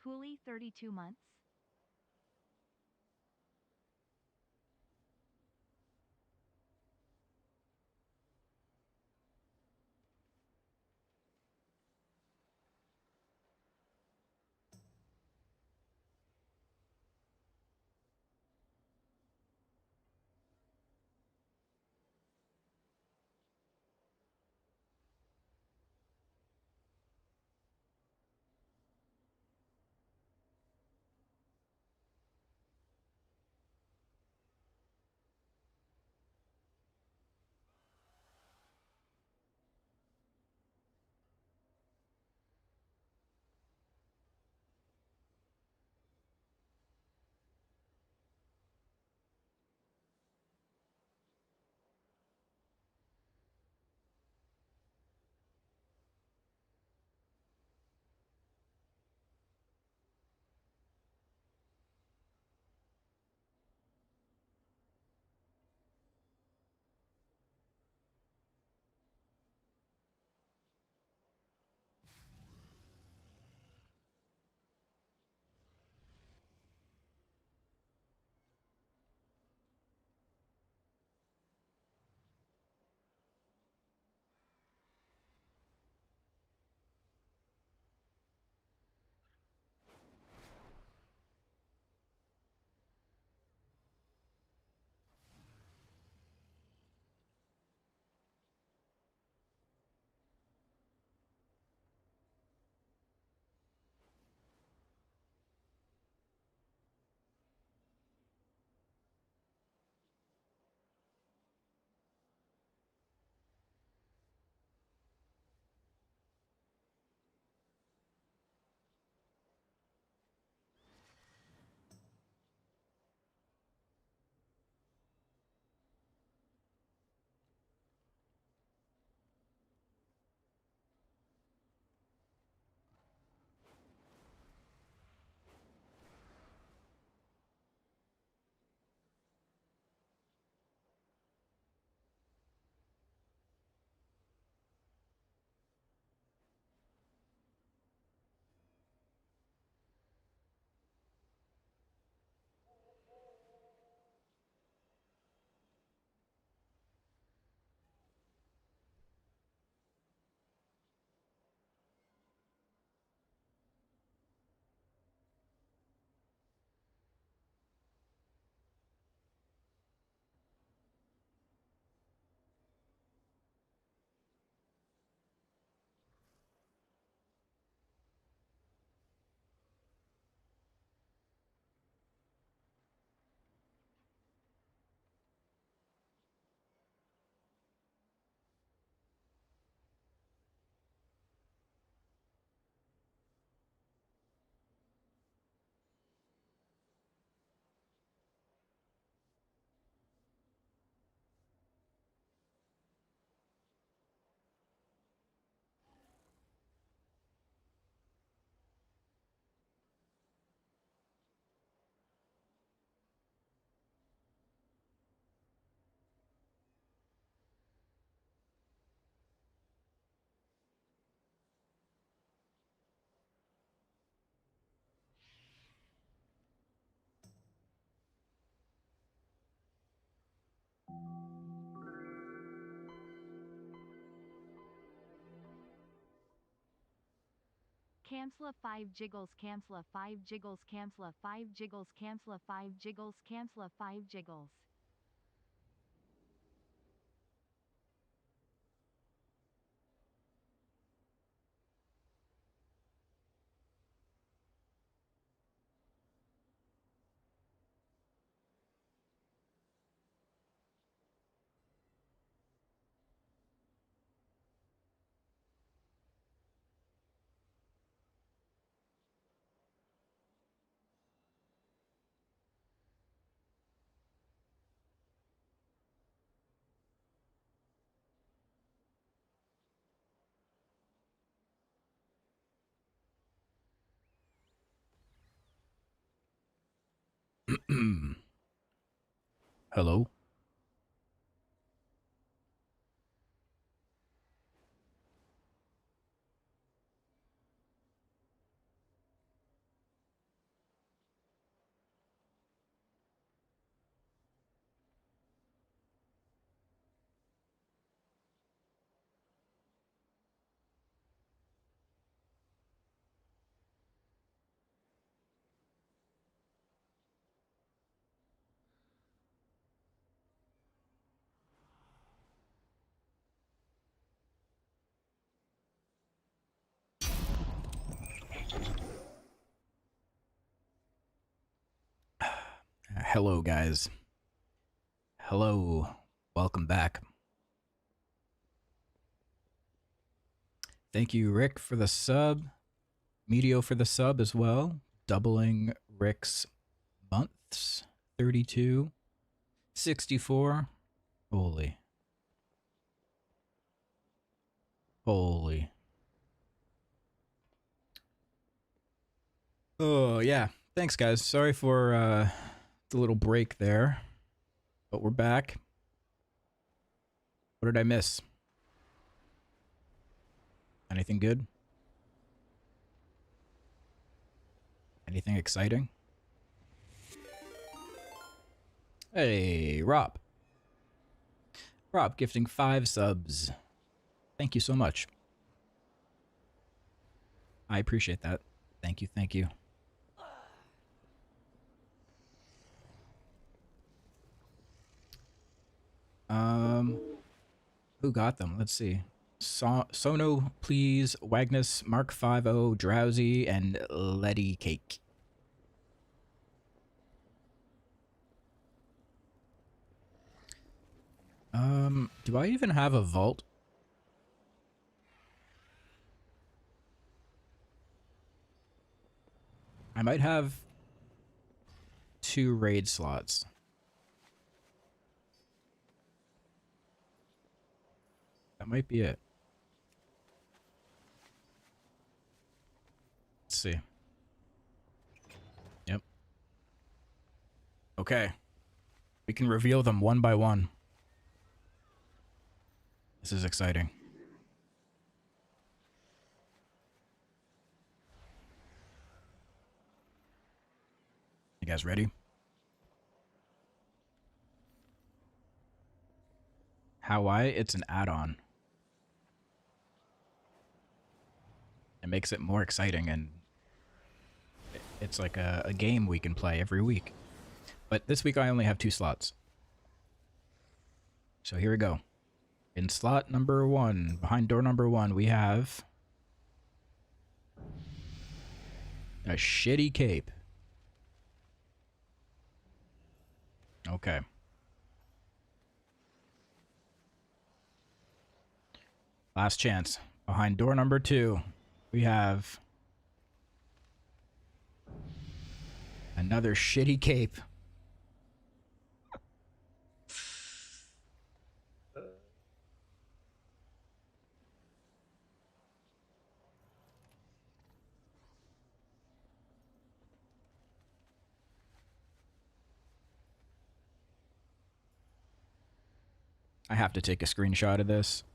Cooley 32 months. Cancela 5 jiggles, cancela 5 jiggles, cancela 5 jiggles, cancela 5 jiggles, cancela 5 jiggles. Hello? Hello, guys. Hello. Welcome back. Thank you, Rick, for the sub. Meteo for the sub as well. Doubling Rick's months. 32. 64. Holy. Holy. Oh, yeah. Thanks, guys. Sorry for the little break there. But we're back. What did I miss? Anything good? Anything exciting? Hey, Rob. Rob gifting 5 subs. Thank you so much. I appreciate that. Thank you, thank you. Who got them? Let's see. Sono, please. Wagnus, Mark 50, Drowsy, and Letty Cake. Do I even have a vault? I might have 2 raid slots. That might be it. Let's see. Yep. Okay. We can reveal them one by one. This is exciting. You guys ready? Hawaii, it's an add-on. It makes it more exciting, and it's like a game we can play every week. But this week I only have 2 slots. So here we go. In slot number 1, behind door number 1, we have a shitty cape. Okay. Last chance. Behind door number 2, we have another shitty cape. I have to take a screenshot of this.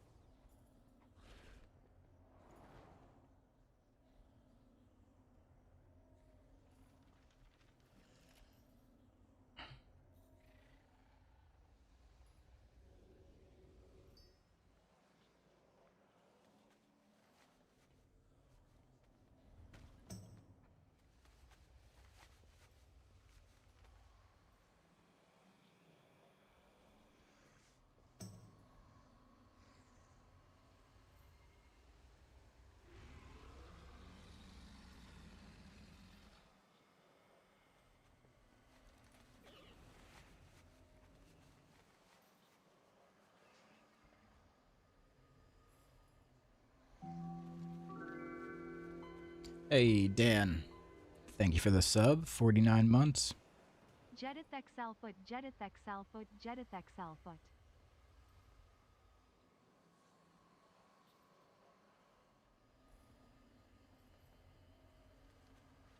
Hey, Dan. Thank you for the sub. 49 months. Jedith XL foot, Jedith XL foot, Jedith XL foot.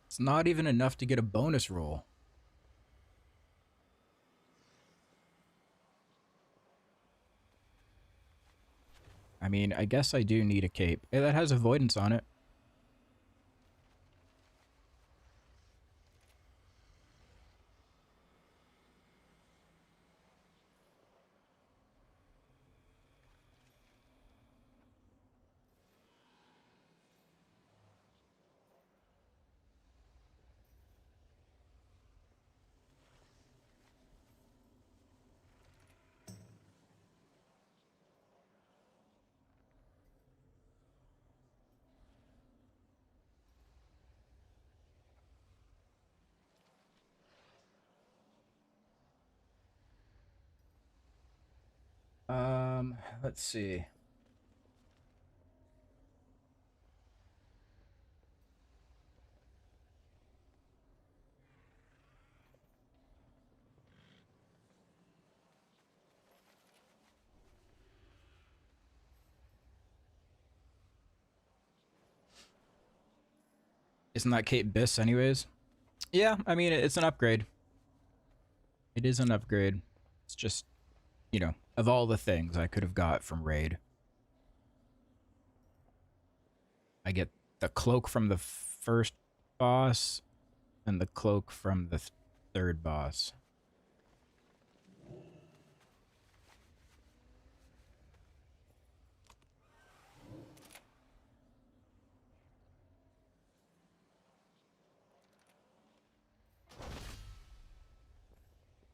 It's not even enough to get a bonus roll. I mean, I guess I do need a cape. Hey, that has avoidance on it. Let's see. Isn't that Kate Biss anyways? Yeah, I mean, it's an upgrade. It is an upgrade. It's just, you know, of all the things I could have got from Raid, I get the cloak from the first boss and the cloak from the third boss.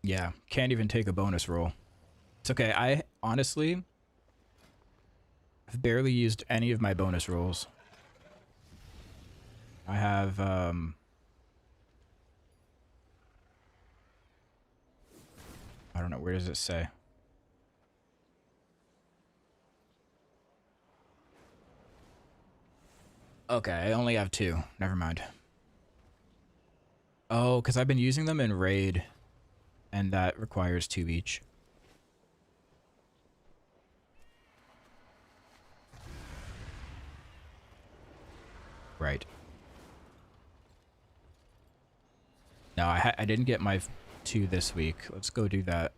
Yeah, can't even take a bonus roll. It's okay. I honestly have barely used any of my bonus rolls. I have, I don't know, where does it say? Okay, I only have 2. Never mind. Oh, because I've been using them in Raid, and that requires 2 each. Right. No, I didn't get my 2 this week. Let's go do that.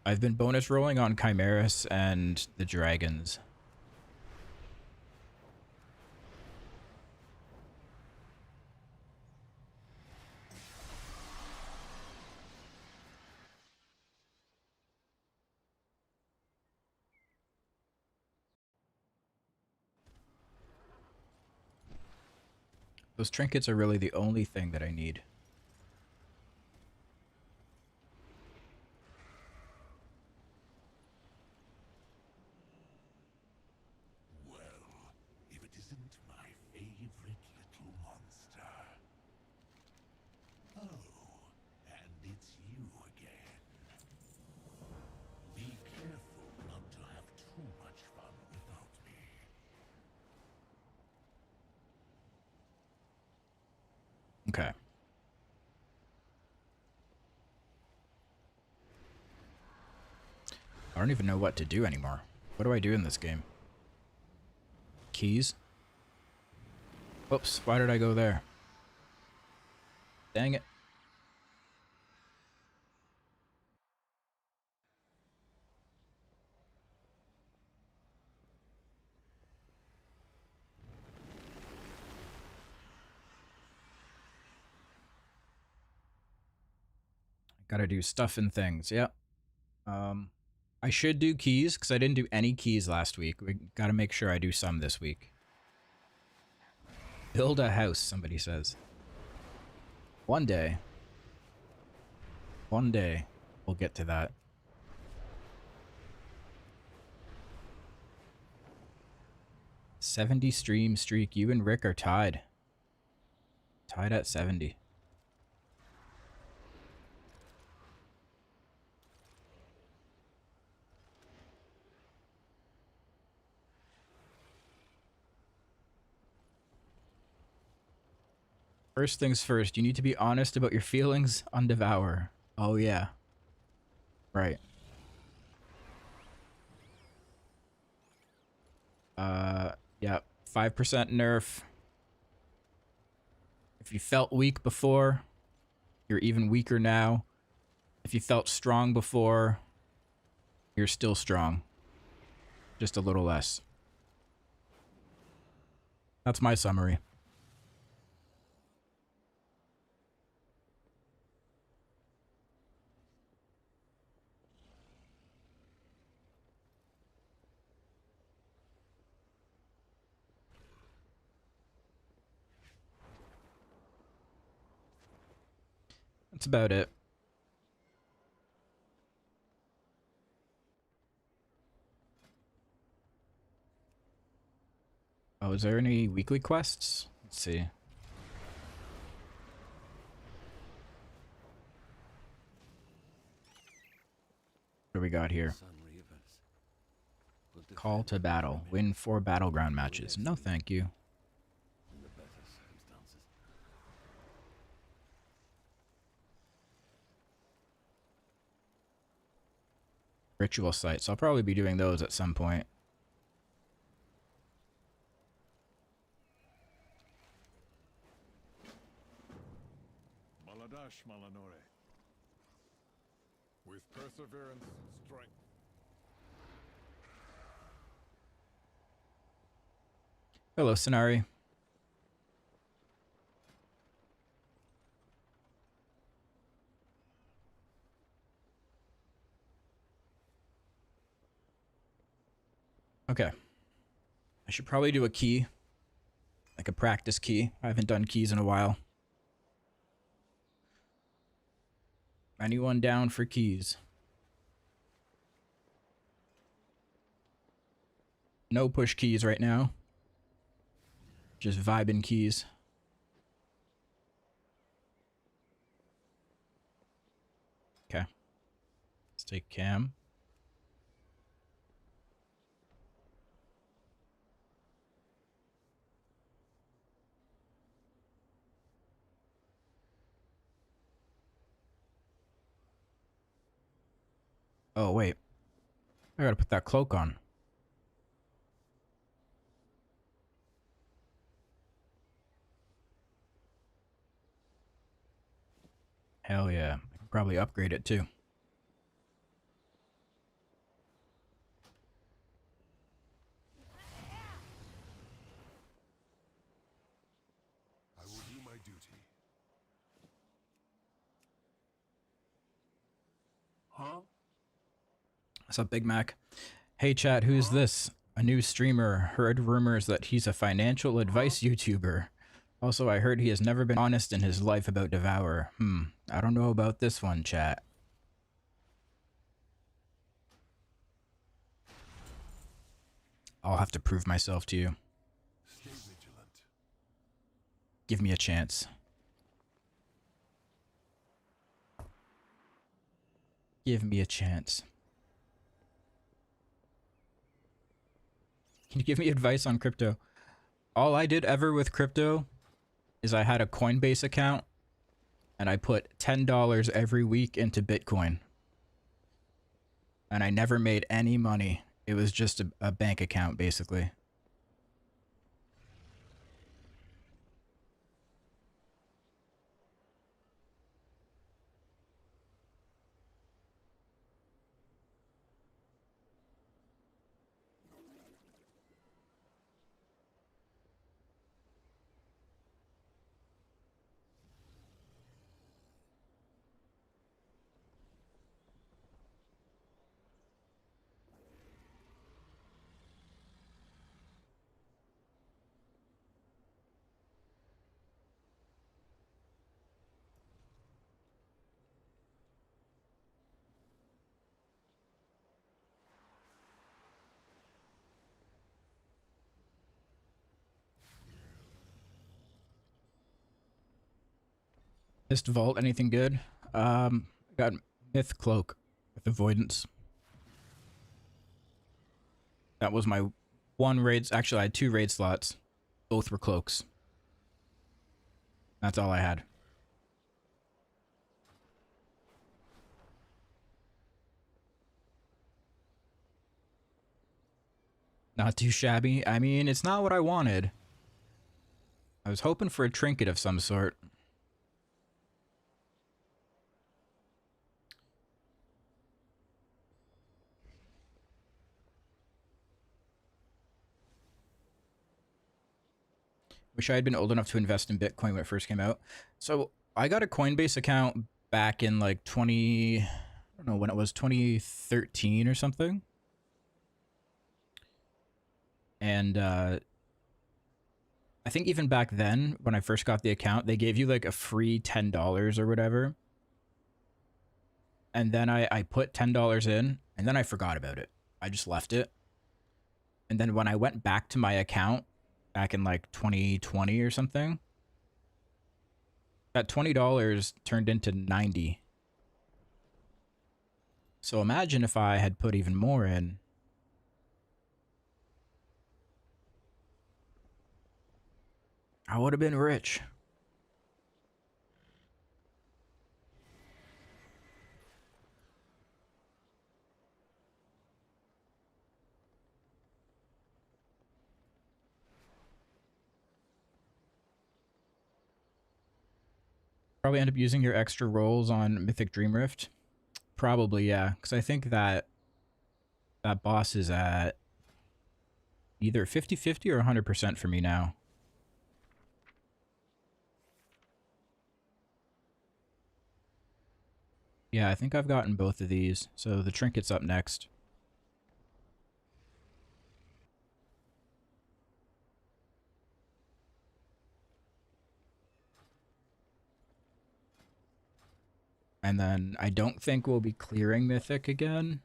I've been bonus rolling on Chimeras and the dragons. Those trinkets are really the only thing that I need. Well, if it isn't my favorite little monster. Oh, and it's you again. Be careful not to have too much fun without me. Okay. I don't even know what to do anymore. What do I do in this game? Keys? Oops, why did I go there? Dang it. Gotta do stuff and things, yep. I should do keys, because I didn't do any keys last week. We gotta make sure I do some this week. Build a house, somebody says. One day. One day, we'll get to that. '70 stream streak. You and Rick are tied. Tied at 70. First things first, you need to be honest about your feelings on Devour. Oh, yeah. Right. Yeah. 5% nerf. If you felt weak before, you're even weaker now. If you felt strong before, you're still strong. Just a little less. That's my summary. That's about it. Oh, is there any weekly quests? Let's see. we got here? Call to battle. Win 4 battleground matches. No, thank you. Ritual sites. I'll probably be doing those at some point. Maladash Malanore. With perseverance, strength. Hello, Sonari. Okay. I should probably do a key. Like a practice key. I haven't done keys in a while. Anyone down for keys? No push keys right now. Just vibing keys. Okay. Let's take Cam. Oh, wait. I gotta put that cloak on. Hell yeah. I can probably upgrade it too. I will do my duty. Huh? What's up, Big Mac? Hey chat, who's this? A new streamer. Heard rumors that he's a financial advice YouTuber. Also, I heard he has never been honest in his life about Devourer. I don't know about this one, chat. I'll have to prove myself to you. Stay vigilant. Give me a chance. Give me a chance. Can you give me advice on crypto? All I did ever with crypto is I had a Coinbase account and I put $10 every week into Bitcoin. And I never made any money. It was just a bank account, basically. Mist Vault, anything good? Got Myth Cloak with Avoidance. That was my one raid. Actually, I had 2 raid slots. Both were cloaks. That's all I had. Not too shabby. I mean, it's not what I wanted. I was hoping for a trinket of some sort. Wish I had been old enough to invest in Bitcoin when it first came out. So I got a Coinbase account back in like I don't know when it was, 2013 or something. And I think even back then, when I first got the account, they gave you like a free $10 or whatever. And then I put $10 in, and then I forgot about it. I just left it. And then when I went back to my account, back in like 2020 or something, that $20 turned into 90. So imagine if I had put even more in. I would have been rich. Probably end up using your extra rolls on Mythic Dream Rift. Probably, yeah. Because I think that boss is at either 50-50 or 100% for me now. Yeah, I think I've gotten both of these. So the trinket's up next. And then I don't think we'll be clearing Mythic again.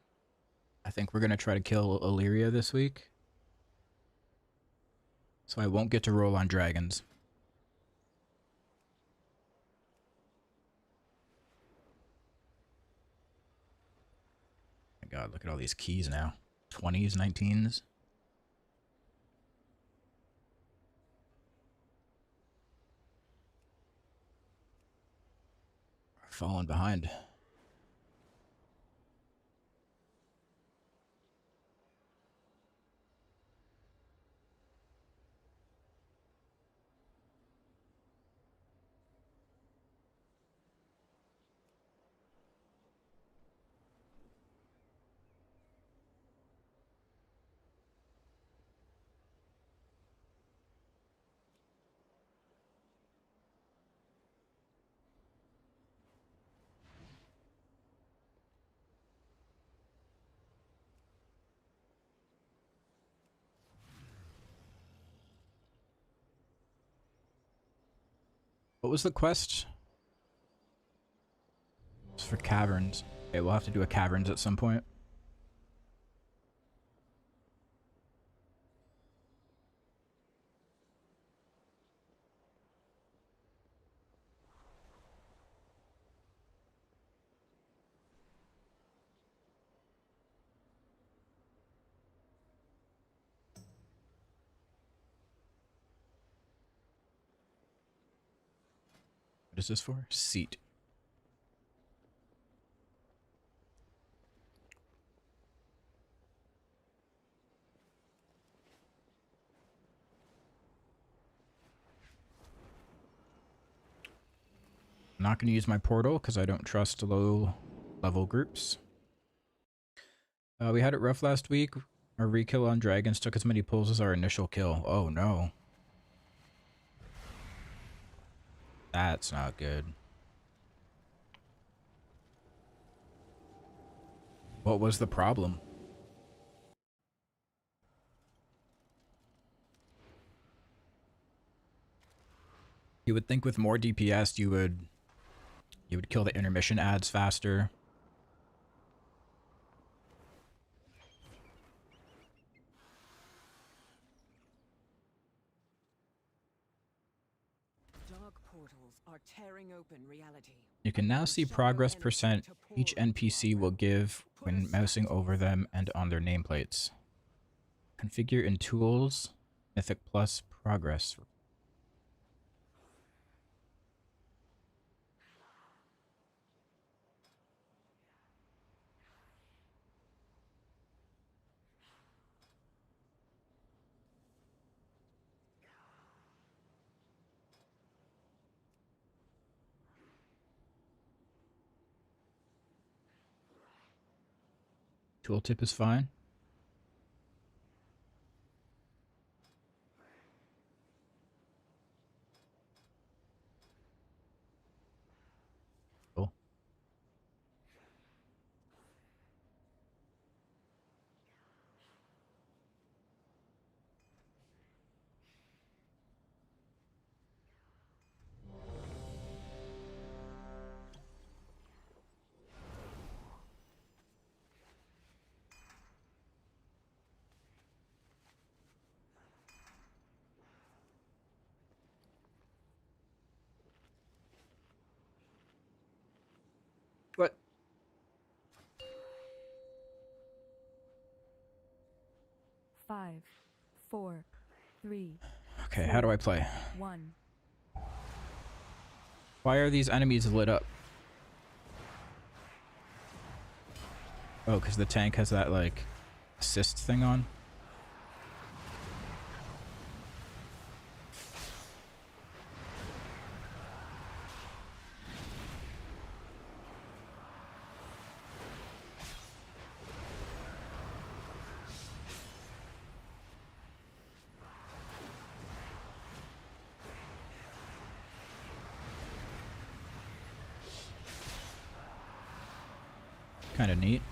I think we're going to try to kill Illyria this week. So I won't get to roll on dragons. My god, look at all these keys now. 20s, 19s. Falling behind. What was the quest? It's for caverns. Okay, we'll have to do a caverns at some point. What is this for? Seat. I'm not going to use my portal because I don't trust low level groups. We had it rough last week. Our re-kill on dragons took as many pulls as our initial kill. Oh no. That's not good. What was the problem? You would think with more DPS you would kill the intermission ads faster. Dark portals are tearing open reality. You can now see progress percent each NPC will give when mousing over them and on their nameplates. Configure in Tools, Mythic Plus Progress. Tooltip is fine. Cool. What? 5, 4, 3, Okay, how do I play? 1. Why are these enemies lit up? Oh, because the tank has that, like, assist thing on? Kind of neat.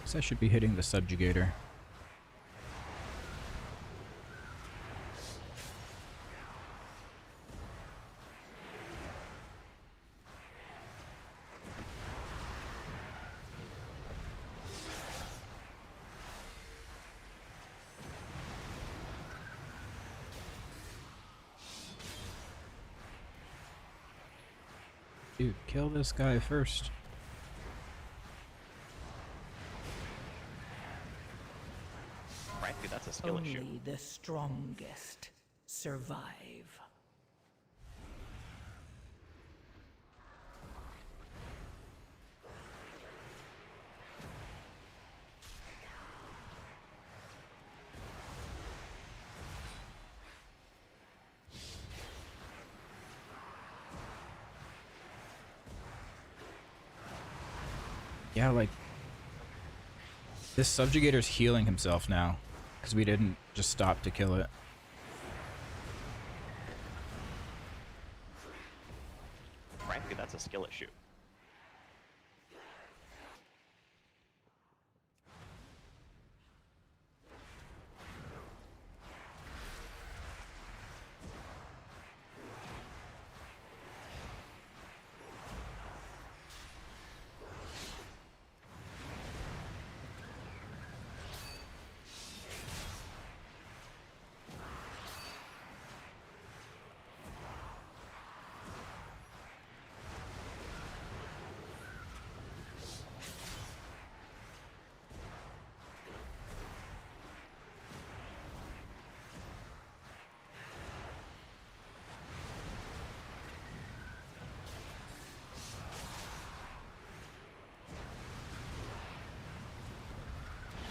Guess I should be hitting the subjugator. Dude, kill this guy first. Frankly, that's a skill issue. Only the strongest survive. Yeah, like, this subjugator's healing himself now, because we didn't just stop to kill it. Frankly, that's a skill issue.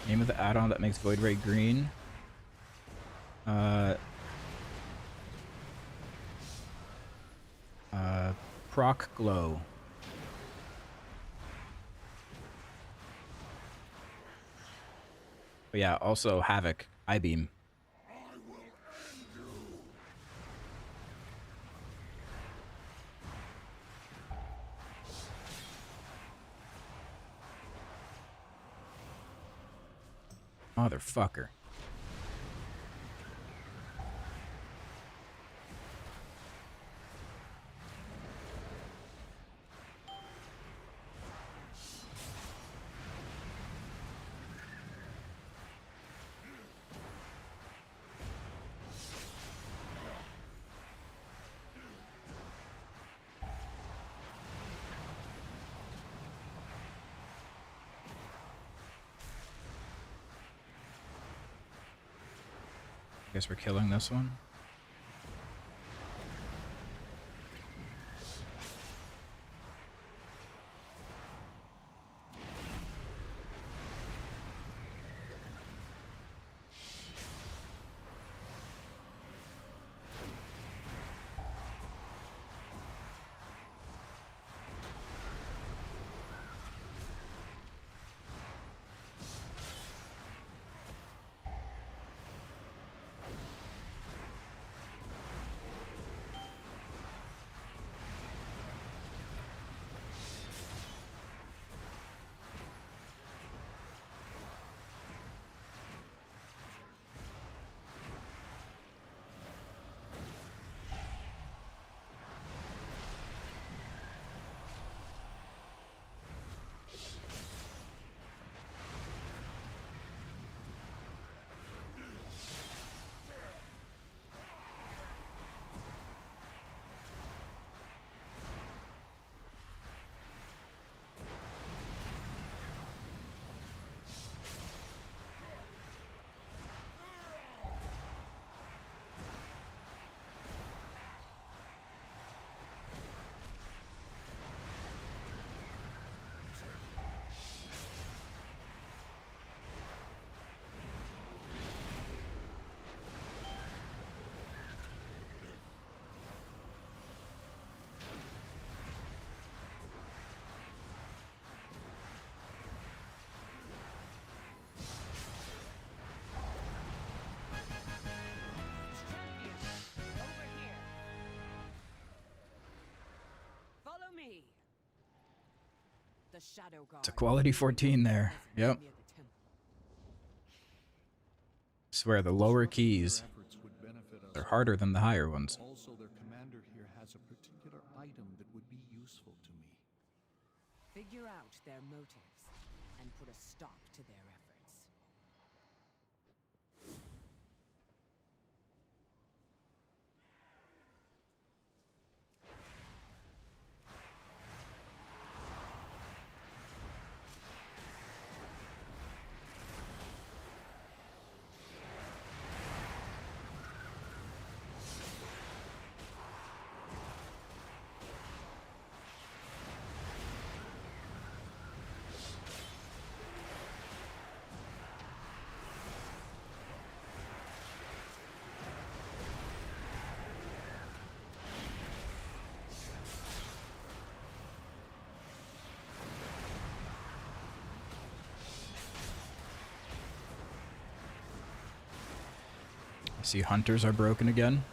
Name of the add-on that makes Void Ray green. Proc Glow. But yeah, also Havoc, I-Beam. Motherfucker. I guess we're killing this one. The Shadow Guard. It's a quality 14 there. Yep. Near the temple. Swear the lower Disrupting their keys efforts would benefit us are all. harder than the higher ones. Also, their commander here has a particular item that would be useful to me. Figure out their motives and put a stop to their efforts. I see hunters are broken again.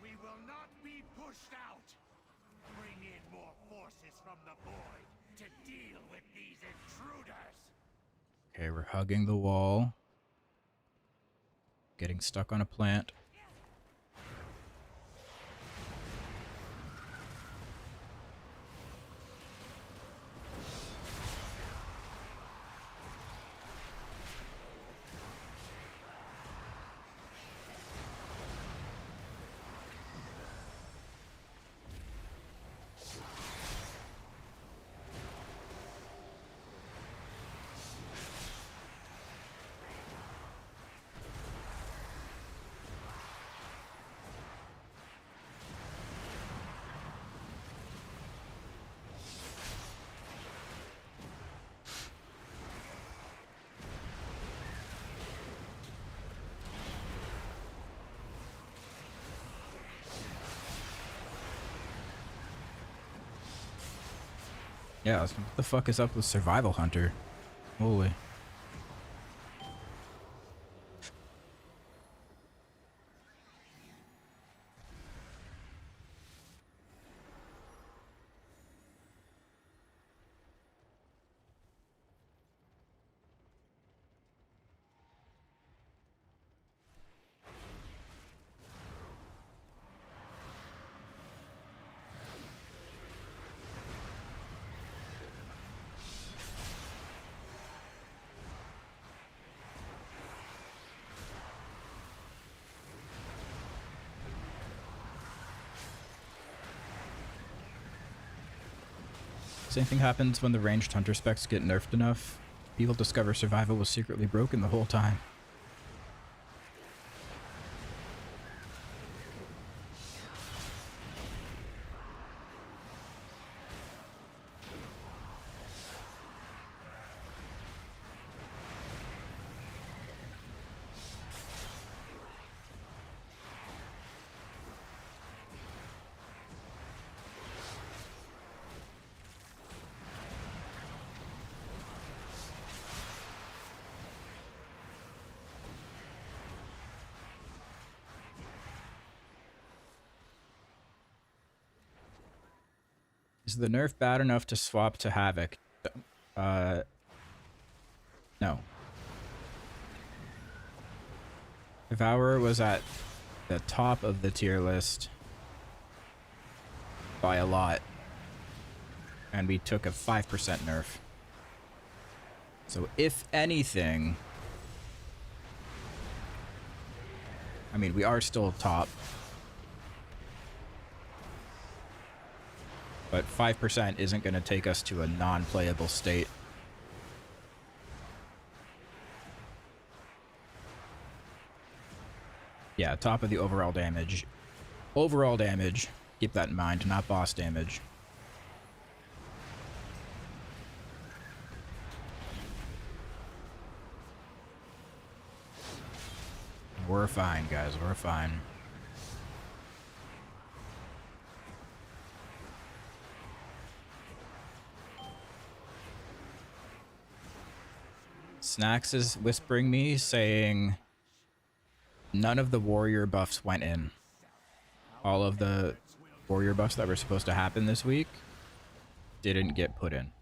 We will not be pushed out. Bring in more forces from the void to deal with these intruders. Okay, we're hugging the wall. Getting stuck on a plant. Yeah, what the fuck is up with Survival Hunter? Holy. Same thing happens when the ranged hunter specs get nerfed enough. People discover survival was secretly broken the whole time. Is the nerf bad enough to swap to Havoc? No. Devourer was at the top of the tier list by a lot. And we took a 5% nerf. So if anything... I mean, we are still top. But 5% isn't going to take us to a non-playable state. Yeah, top of the overall damage. Overall damage, keep that in mind, not boss damage. We're fine, guys, we're fine. Snacks is whispering me, saying none of the warrior buffs went in. All of the warrior buffs that were supposed to happen this week didn't get put in.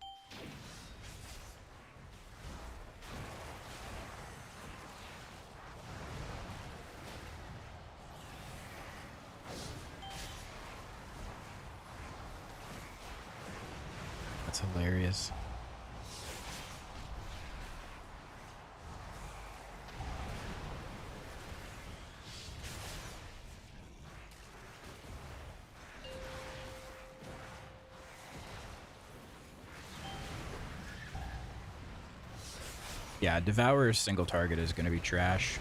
That's hilarious. Yeah, Devourer's single target is going to be trash.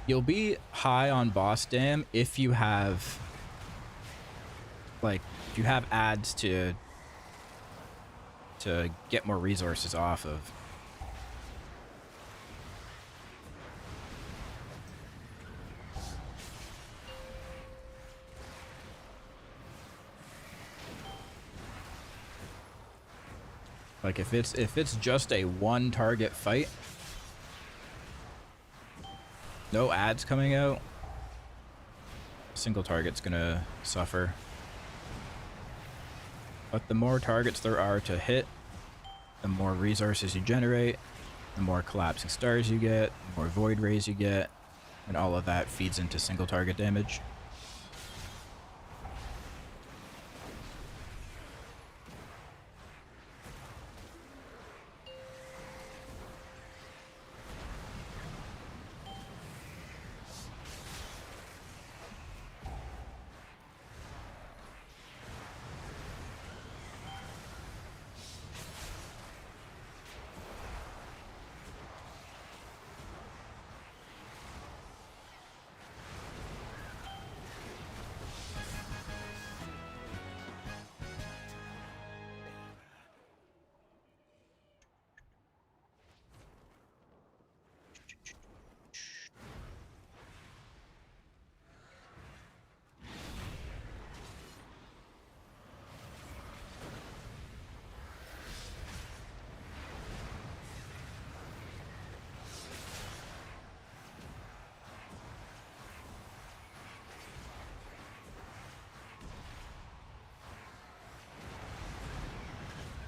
You'll be high on boss dam if you have, like, if you have ads to get more resources off of. Like if it's just a one target fight, no ads coming out, single target's gonna suffer. But the more targets there are to hit, the more resources you generate, the more collapsing stars you get, the more void rays you get, and all of that feeds into single target damage.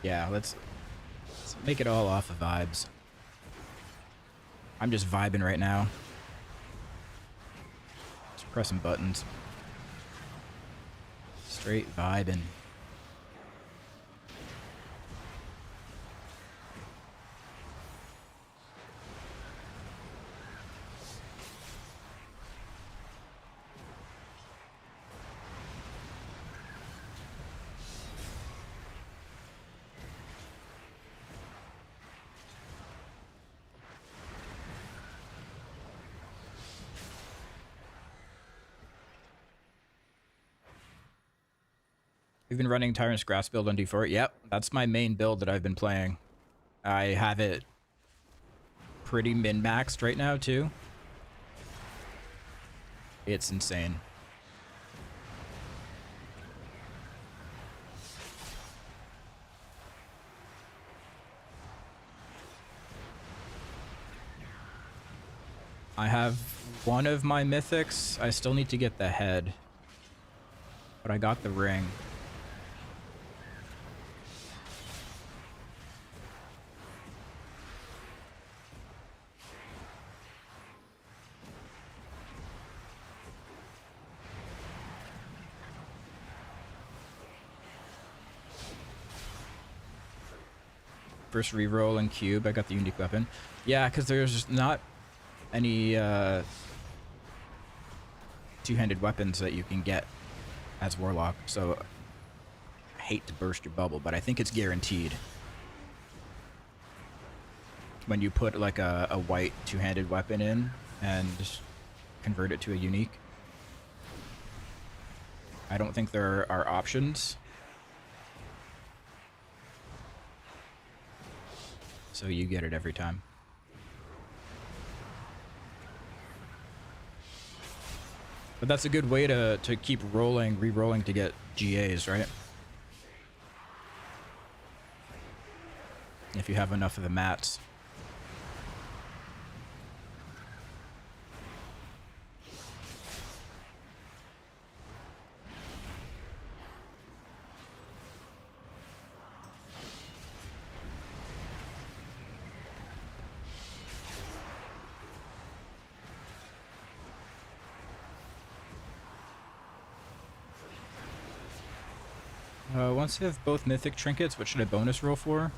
Yeah, let's make it all off of vibes. I'm just vibing right now. Just pressing buttons. Straight vibing. We've been running Tyrant's Grasp build on D4. Yep, that's my main build that I've been playing. I have it pretty min-maxed right now, too. It's insane. I have one of my mythics. I still need to get the head. But I got the ring. First reroll and cube, I got the unique weapon. Yeah, because there's not any two-handed weapons that you can get as Warlock, so I hate to burst your bubble, but I think it's guaranteed. When you put like a white two-handed weapon in and convert it to a unique. I don't think there are options. So you get it every time. But that's a good way to keep rolling, re-rolling to get GAs, right? If you have enough of the mats. Once you have both mythic trinkets, what should I bonus roll for?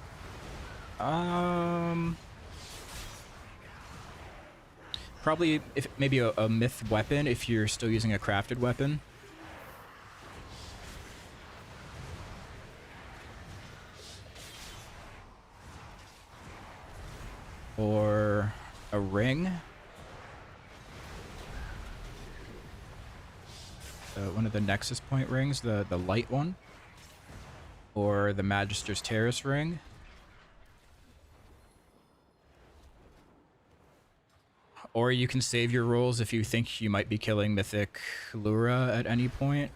Probably if maybe a myth weapon if you're still using a crafted weapon. Or a ring. One of the Nexus Point rings, the light one. Or the Magister's Terrace ring. Or you can save your rolls if you think you might be killing Mythic Lura at any point.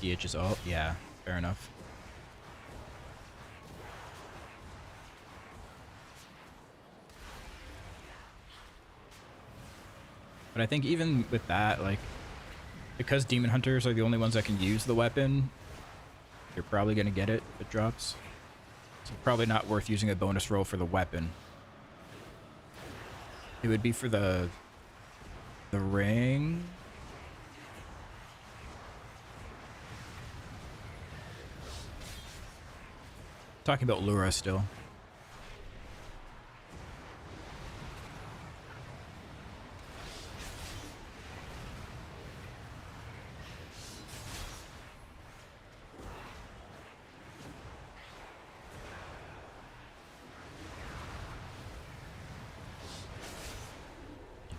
DH is all, yeah, fair enough. But I think even with that, like, because Demon Hunters are the only ones that can use the weapon, you're probably going to get it if it drops. So probably not worth using a bonus roll for the weapon. It would be for the ring. Talking about Lura still.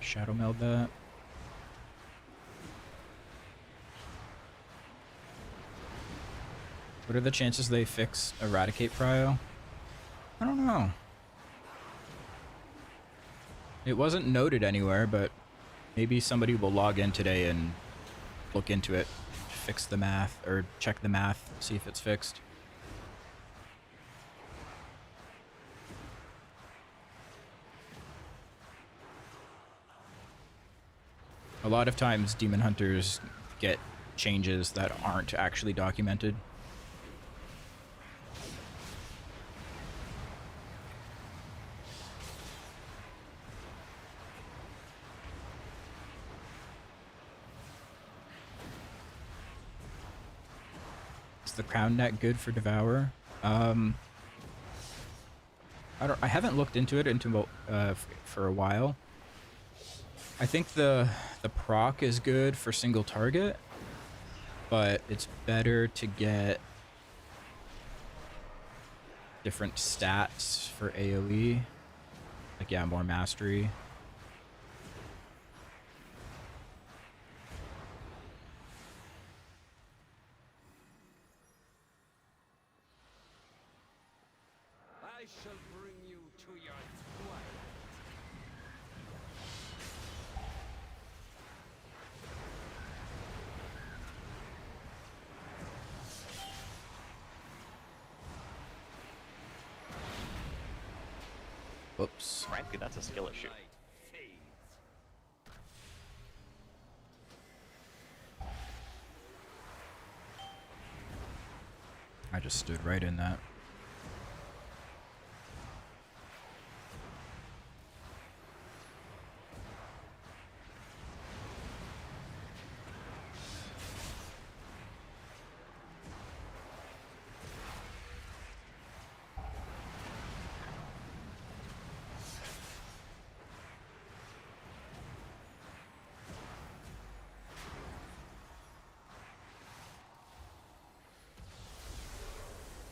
Shadow meld that. What are the chances they fix Eradicate Prio? I don't know. It wasn't noted anywhere, but maybe somebody will log in today and look into it, fix the math, or check the math, see if it's fixed. A lot of times Demon Hunters get changes that aren't actually documented. Is the crown neck good for Devourer? I haven't looked into it for a while. I think the proc is good for single target, but it's better to get different stats for AoE. Like, yeah, more mastery. I shall bring you to your Whoops. Frankly, that's a skill issue. I just stood right in that.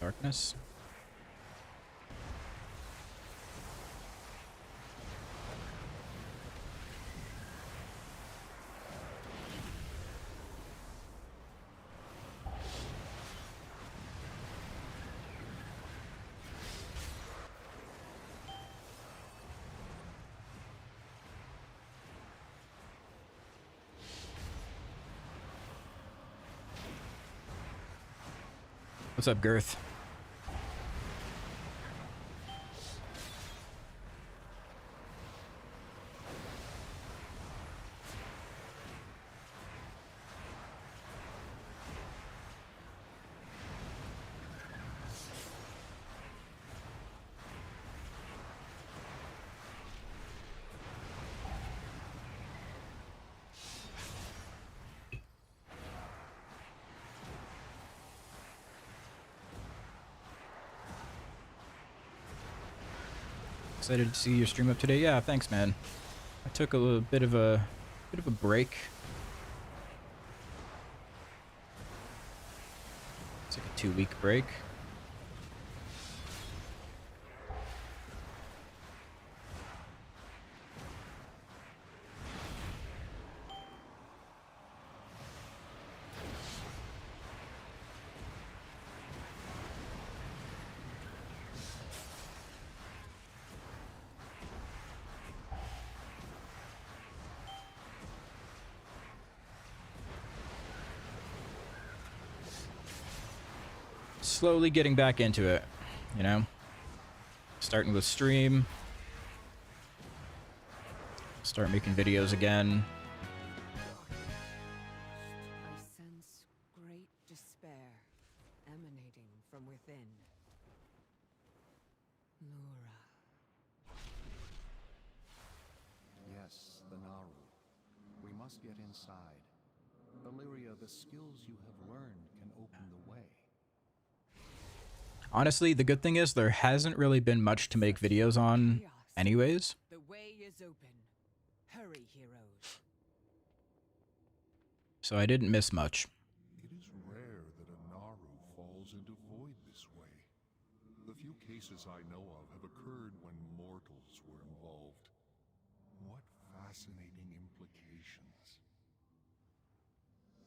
Darkness. What's up, Girth? Excited to see your stream up today. Yeah, thanks, man. I took a little bit of a break. It's like a 2-week break. Slowly getting back into it, you know? Starting with stream. Start making videos again. I sense great despair emanating from within. Lura. Yes, the Naru. We must get inside. Illyria, the skills you have learned can open the way. Honestly, the good thing is there hasn't really been much to make videos on anyways. The way is open. Hurry, heroes. So I didn't miss much. It is rare that a Naru falls into void this way. The few cases I know of have occurred when mortals were involved. What fascinating implications.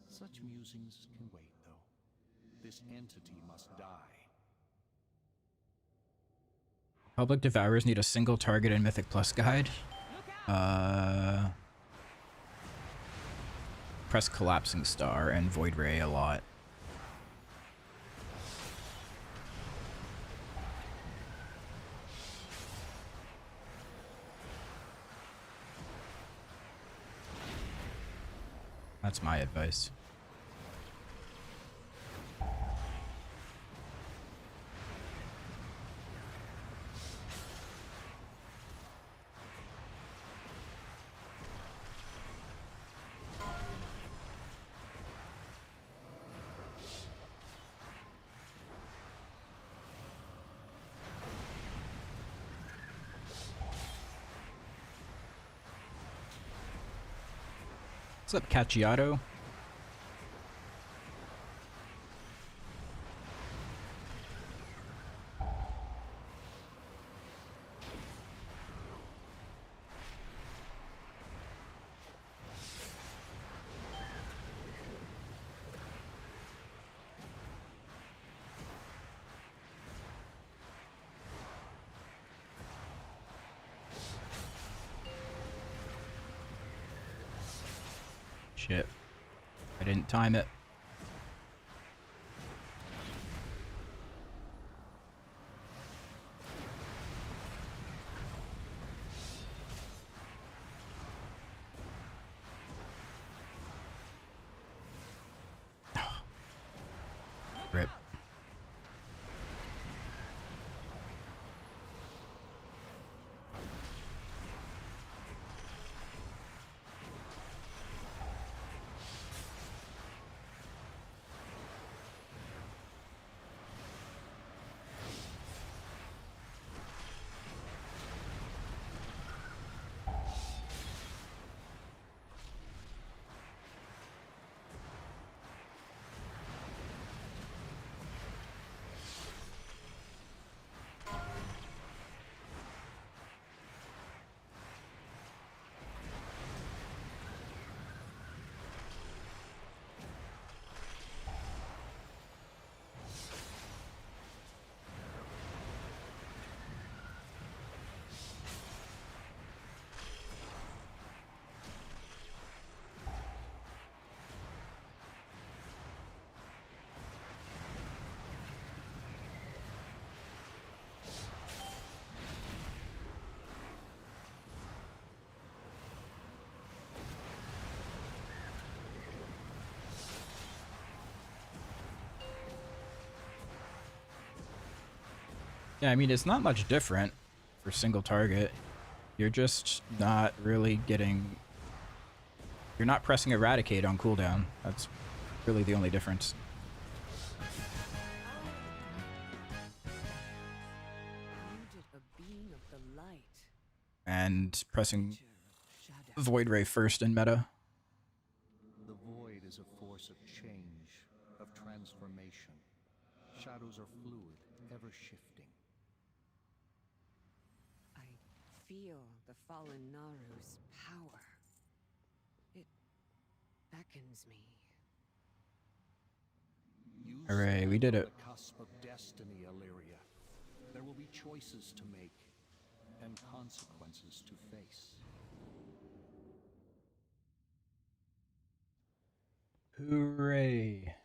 Such musings can wait, though. This entity must die. Public Devourers need a single target in Mythic Plus guide. Press Collapsing Star and Void Ray a lot. That's my advice. What's up, Cacciato? Shit. I didn't time it. Rip. Yeah, I mean, it's not much different for single target. You're just not really getting... You're not pressing Eradicate on cooldown. That's really the only difference. And pressing Void Ray first in meta. The void is a force of change, of transformation. Shadows are fluid, ever shifting. I feel the fallen Naru's power. It beckons me. You Hooray, we stand did on it. the cusp of destiny, Illyria. There will be choices to make and consequences to face. Hooray.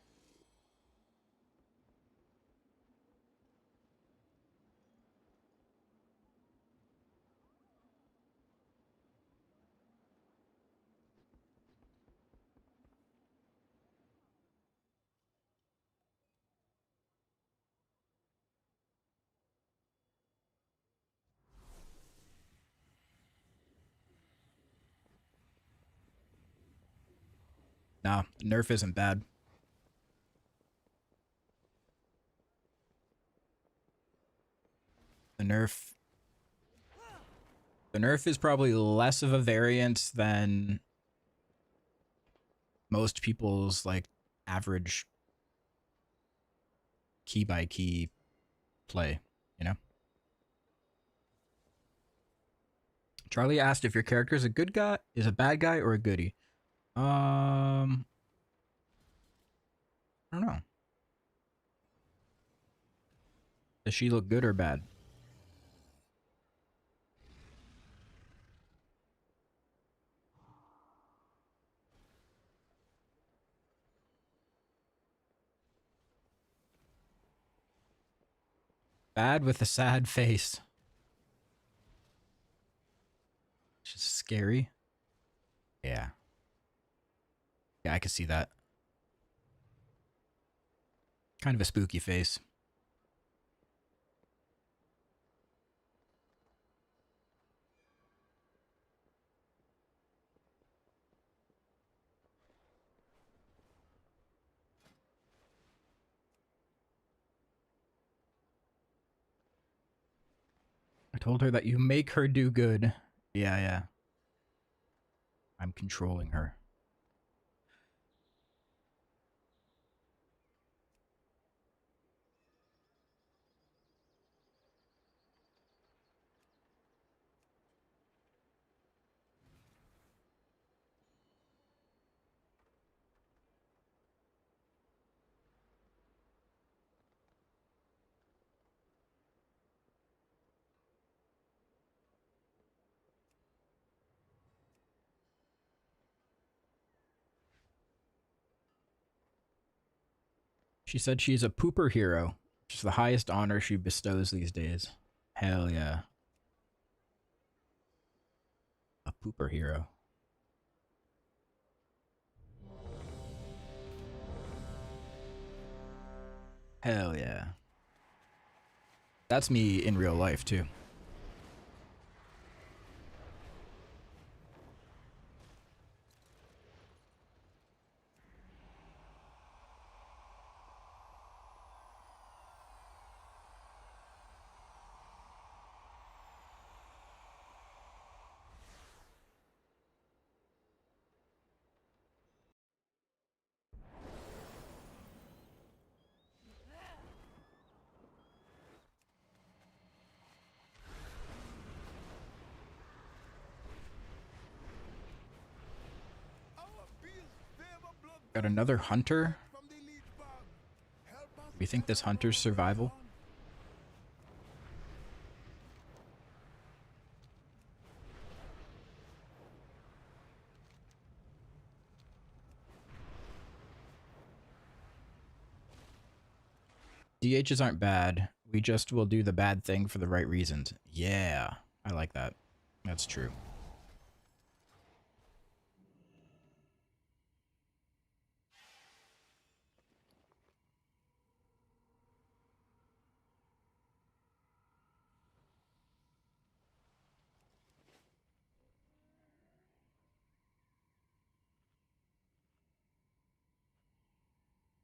Nah, nerf isn't bad. The nerf is probably less of a variance than most people's like average key by key play, you know? Charlie asked if your character is a good guy, is a bad guy, or a goodie. I don't know. Does she look good or bad? Bad with a sad face. She's scary. Yeah. Yeah, I can see that. Kind of a spooky face. I told her that you make her do good. Yeah, yeah. I'm controlling her. She said she's a pooper hero, which is the highest honor she bestows these days. Hell yeah. A pooper hero. Hell yeah. That's me in real life, too. Got another hunter. Do you think this hunter's survival? DHs aren't bad. We just will do the bad thing for the right reasons. Yeah, I like that. That's true.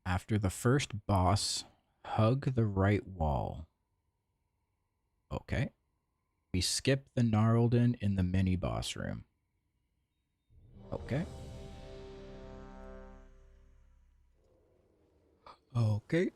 After the first boss, hug the right wall. Okay. We skip the Gnarlden in the mini boss room. Okay. Okay.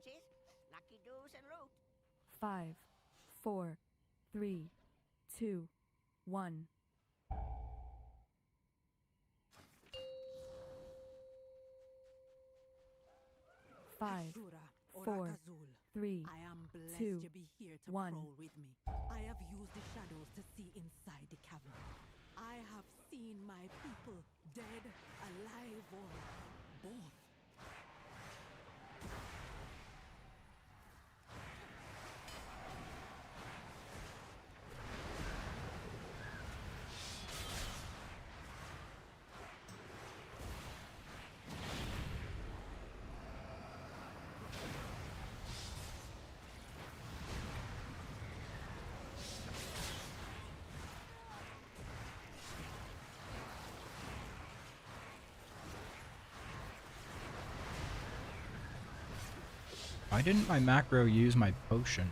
Crunchies, lucky doos and loot. 5, 4, 3, 2, 1. 5, 4, 3, I am blessed 2, to be here to 1. prowl with me. I have used the shadows to see inside the cavern. I have seen my people dead, alive, or both. Why didn't my macro use my potion?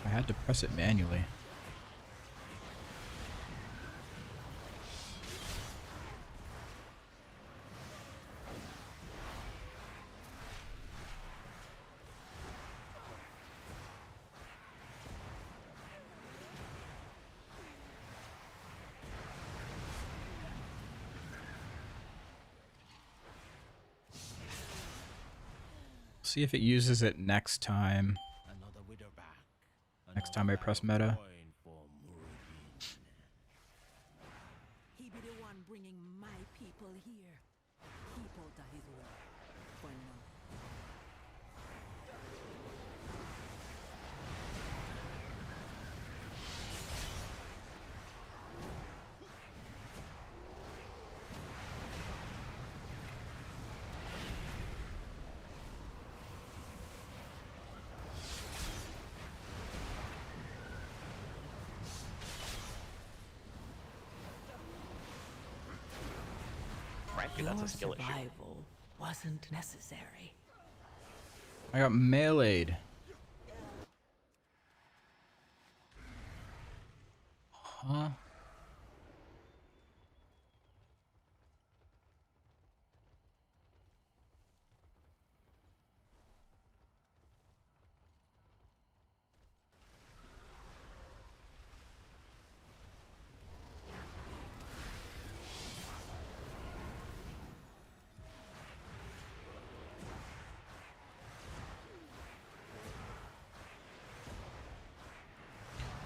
I had to press it manually. See if it uses it next time. Another wither back. Next time I press meta. He be the one bringing my people here. Keep out of his way. For now. Frankly, that's a skill issue. Survival wasn't necessary. I got meleeed. Huh?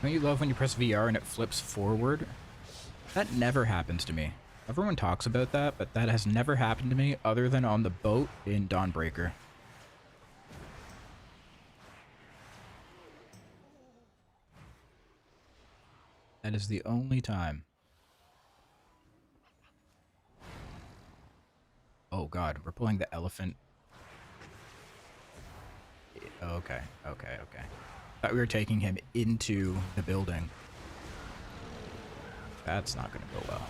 Don't you love when you press VR and it flips forward? That never happens to me. Everyone talks about that, but that has never happened to me other than on the boat in Dawnbreaker. That is the only time. Oh god, we're pulling the elephant. Okay, okay, okay. Thought we were taking him into the building. That's not gonna go well.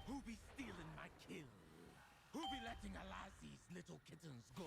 Who be stealing my kill? Who be letting Alazi's little kittens go?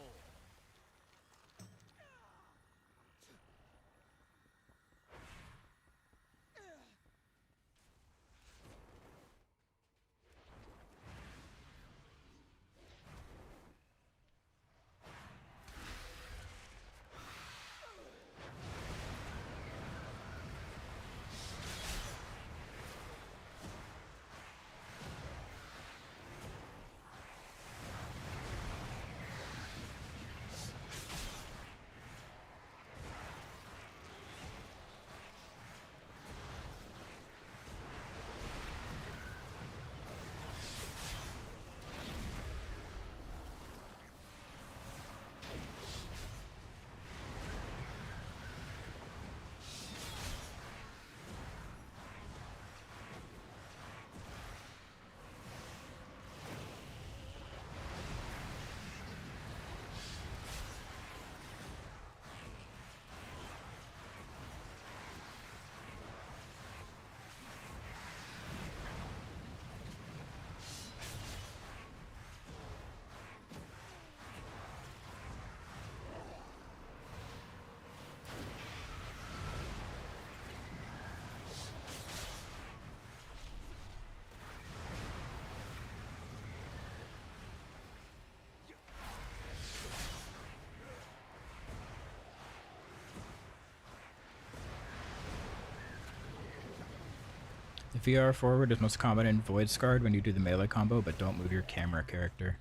The VR forward is most common in Void Scarred when you do the melee combo, but don't move your camera character.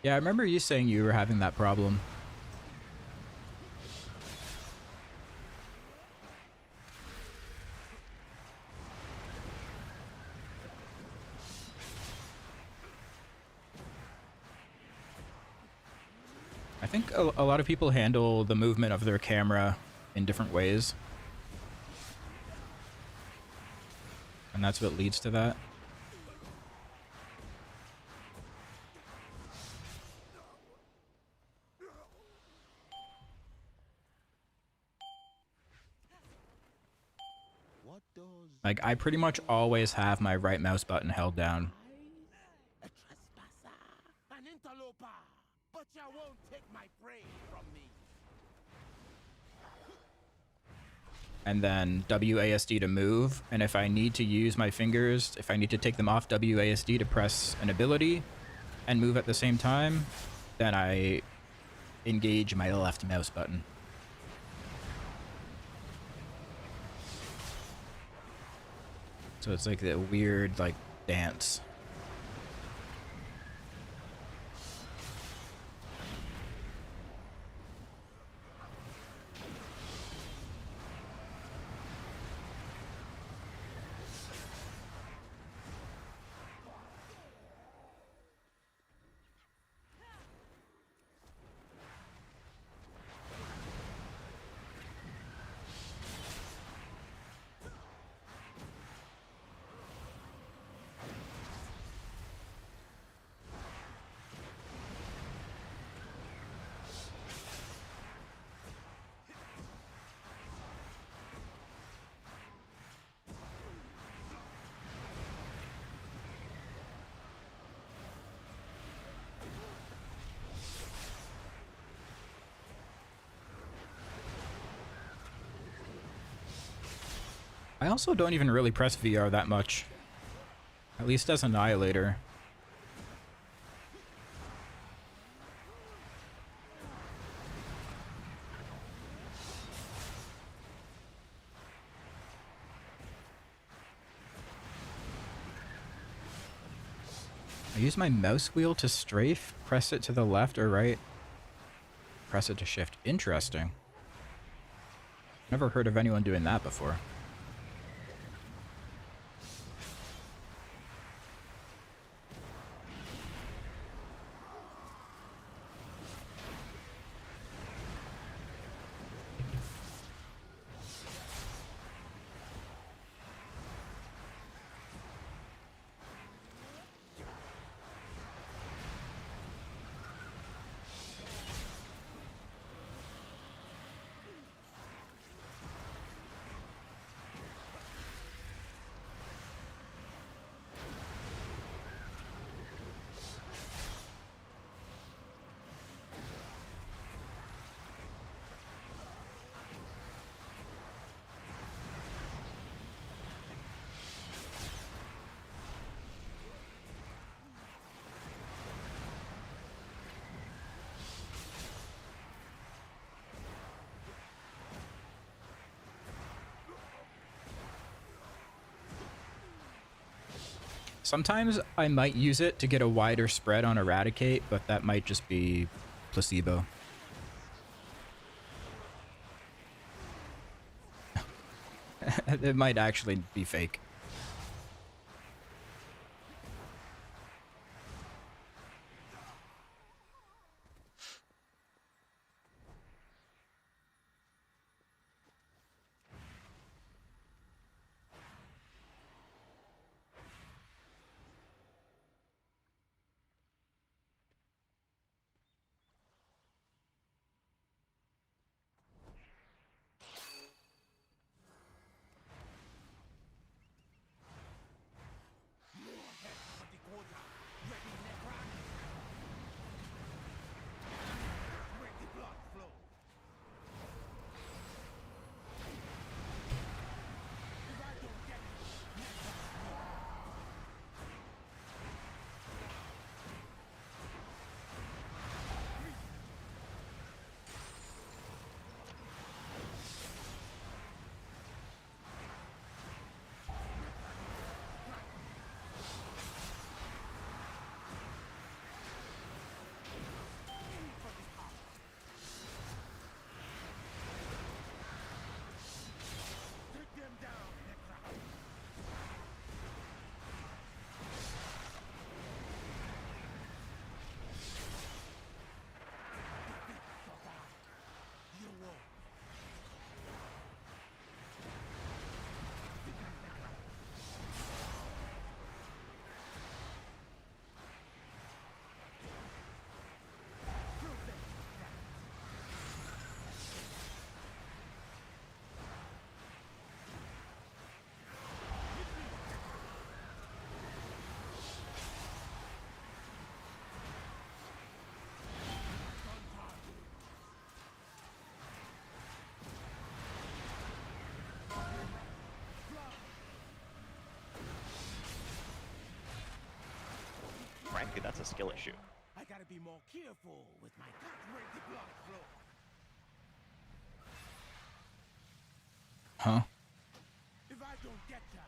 Yeah, I remember you saying you were having that problem. I think a lot of people handle the movement of their camera in different ways. And that's what leads to that. Like, I pretty much always have my right mouse button held down. A trespasser, an interloper, but you won't take my prey from me. And then WASD to move, and if I need to use my fingers, if I need to take them off WASD to press an ability and move at the same time, then I engage my left mouse button. So it's like the weird, like, dance. I also don't even really press VR that much. At least as Annihilator. I use my mouse wheel to strafe, press it to the left or right, press it to shift. Interesting. Never heard of anyone doing that before. Sometimes I might use it to get a wider spread on Eradicate, but that might just be placebo. It might actually be fake. Frankly, that's a skill issue. I gotta be more careful with my break the blood flow. Huh? If I don't get ya,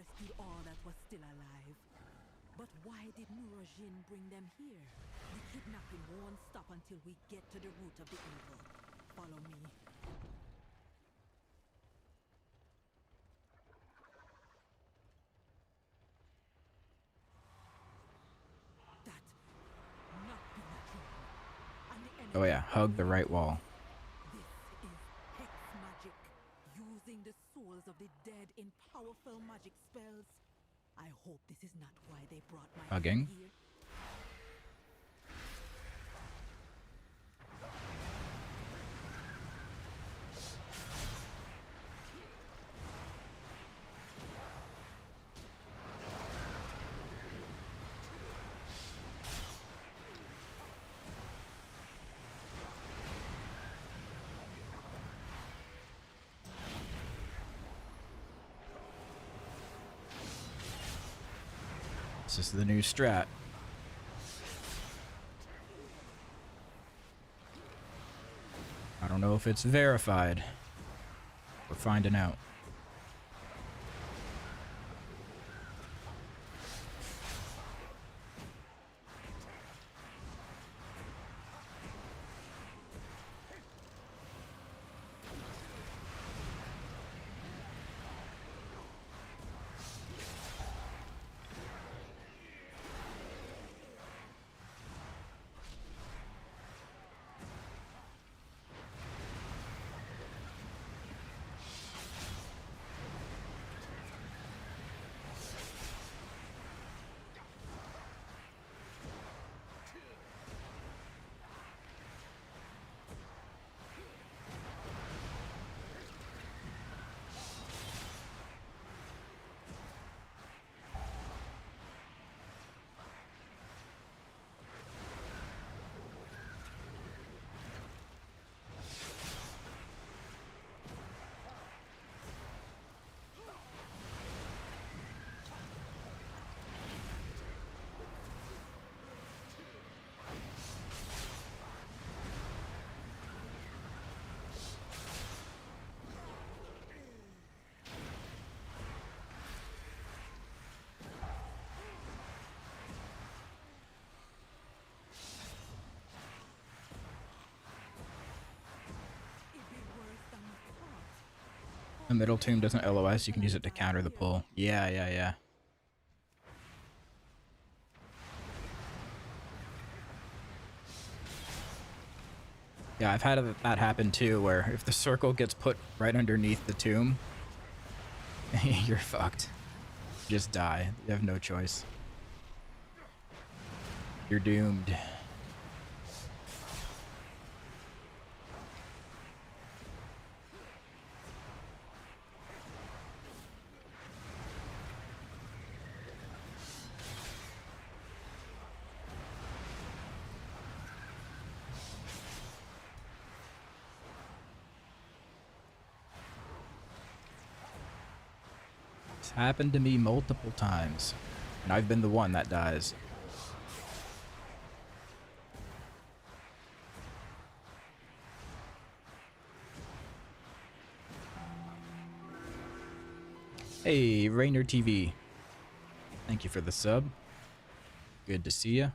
rescued all that was still alive. But why did Nurajin bring them here? The kidnapping won't stop until we get to the root of the evil. Follow me. That not be a dream. And the Oh enemy yeah, hug the right wall. This is hex magic, using the souls of the dead in powerful magic spells. I hope this is not why they brought my Hugging. friend here. This is the new strat. I don't know if it's verified. We're finding out. The middle tomb doesn't LOS, you can use it to counter the pull. Yeah. Yeah, I've had that happen too, where if the circle gets put right underneath the tomb, you're fucked. You just die. You have no choice. You're doomed. It's happened to me multiple times, and I've been the one that dies. Hey, Rainer TV. Thank you for the sub. Good to see ya.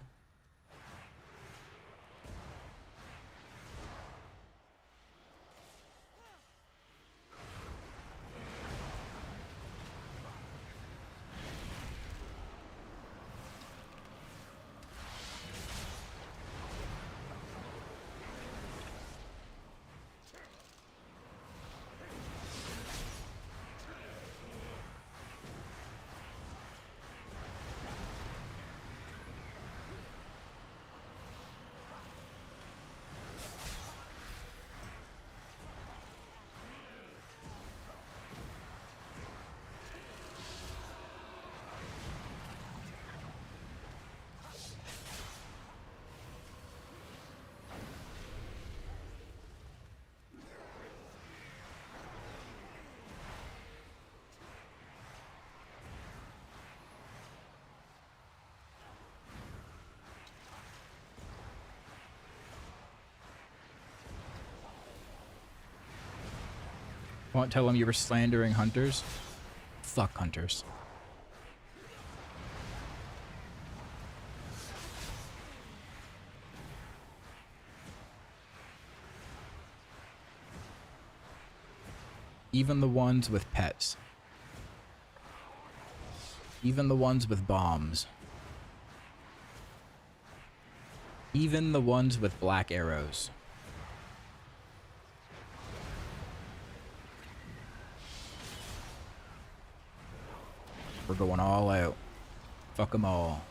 Won't tell him you were slandering hunters? Fuck hunters. Even the ones with pets. Even the ones with bombs. Even the ones with black arrows. We're going all out. Fuck them all.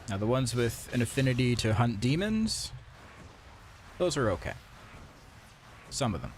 Now the ones with an affinity to hunt demons, those are okay. Some of them.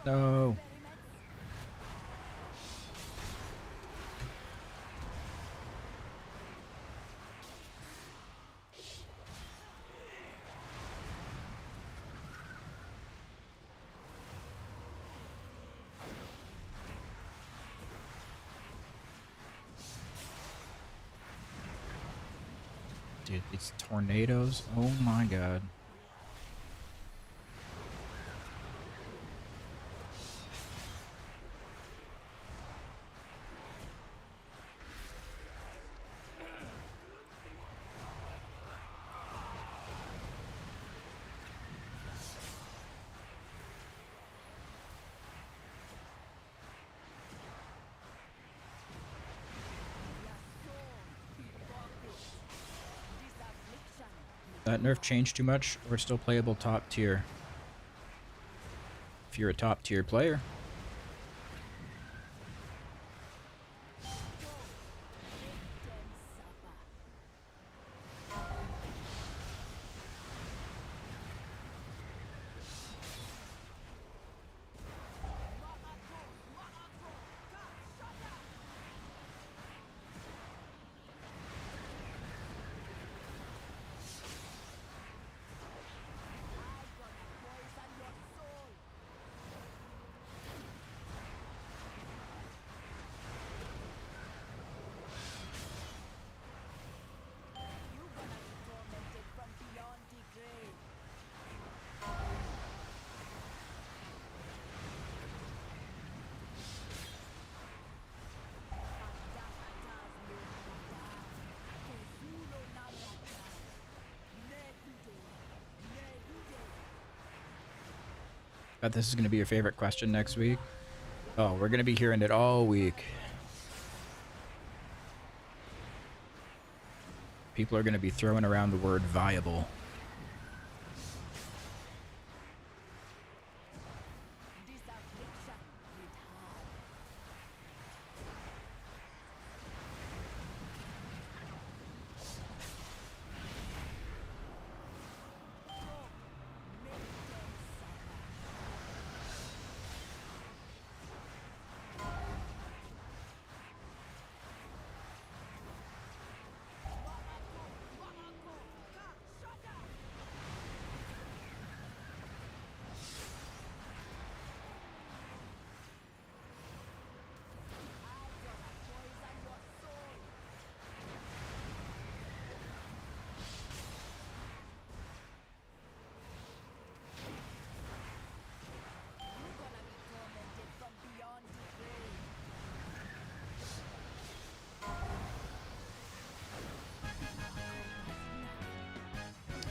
No. Dude, it's tornadoes. Oh my god. That nerf changed too much, or still playable top tier? If you're a top tier player. Bet this is going to be your favorite question next week. Oh, we're going to be hearing it all week. People are going to be throwing around the word viable.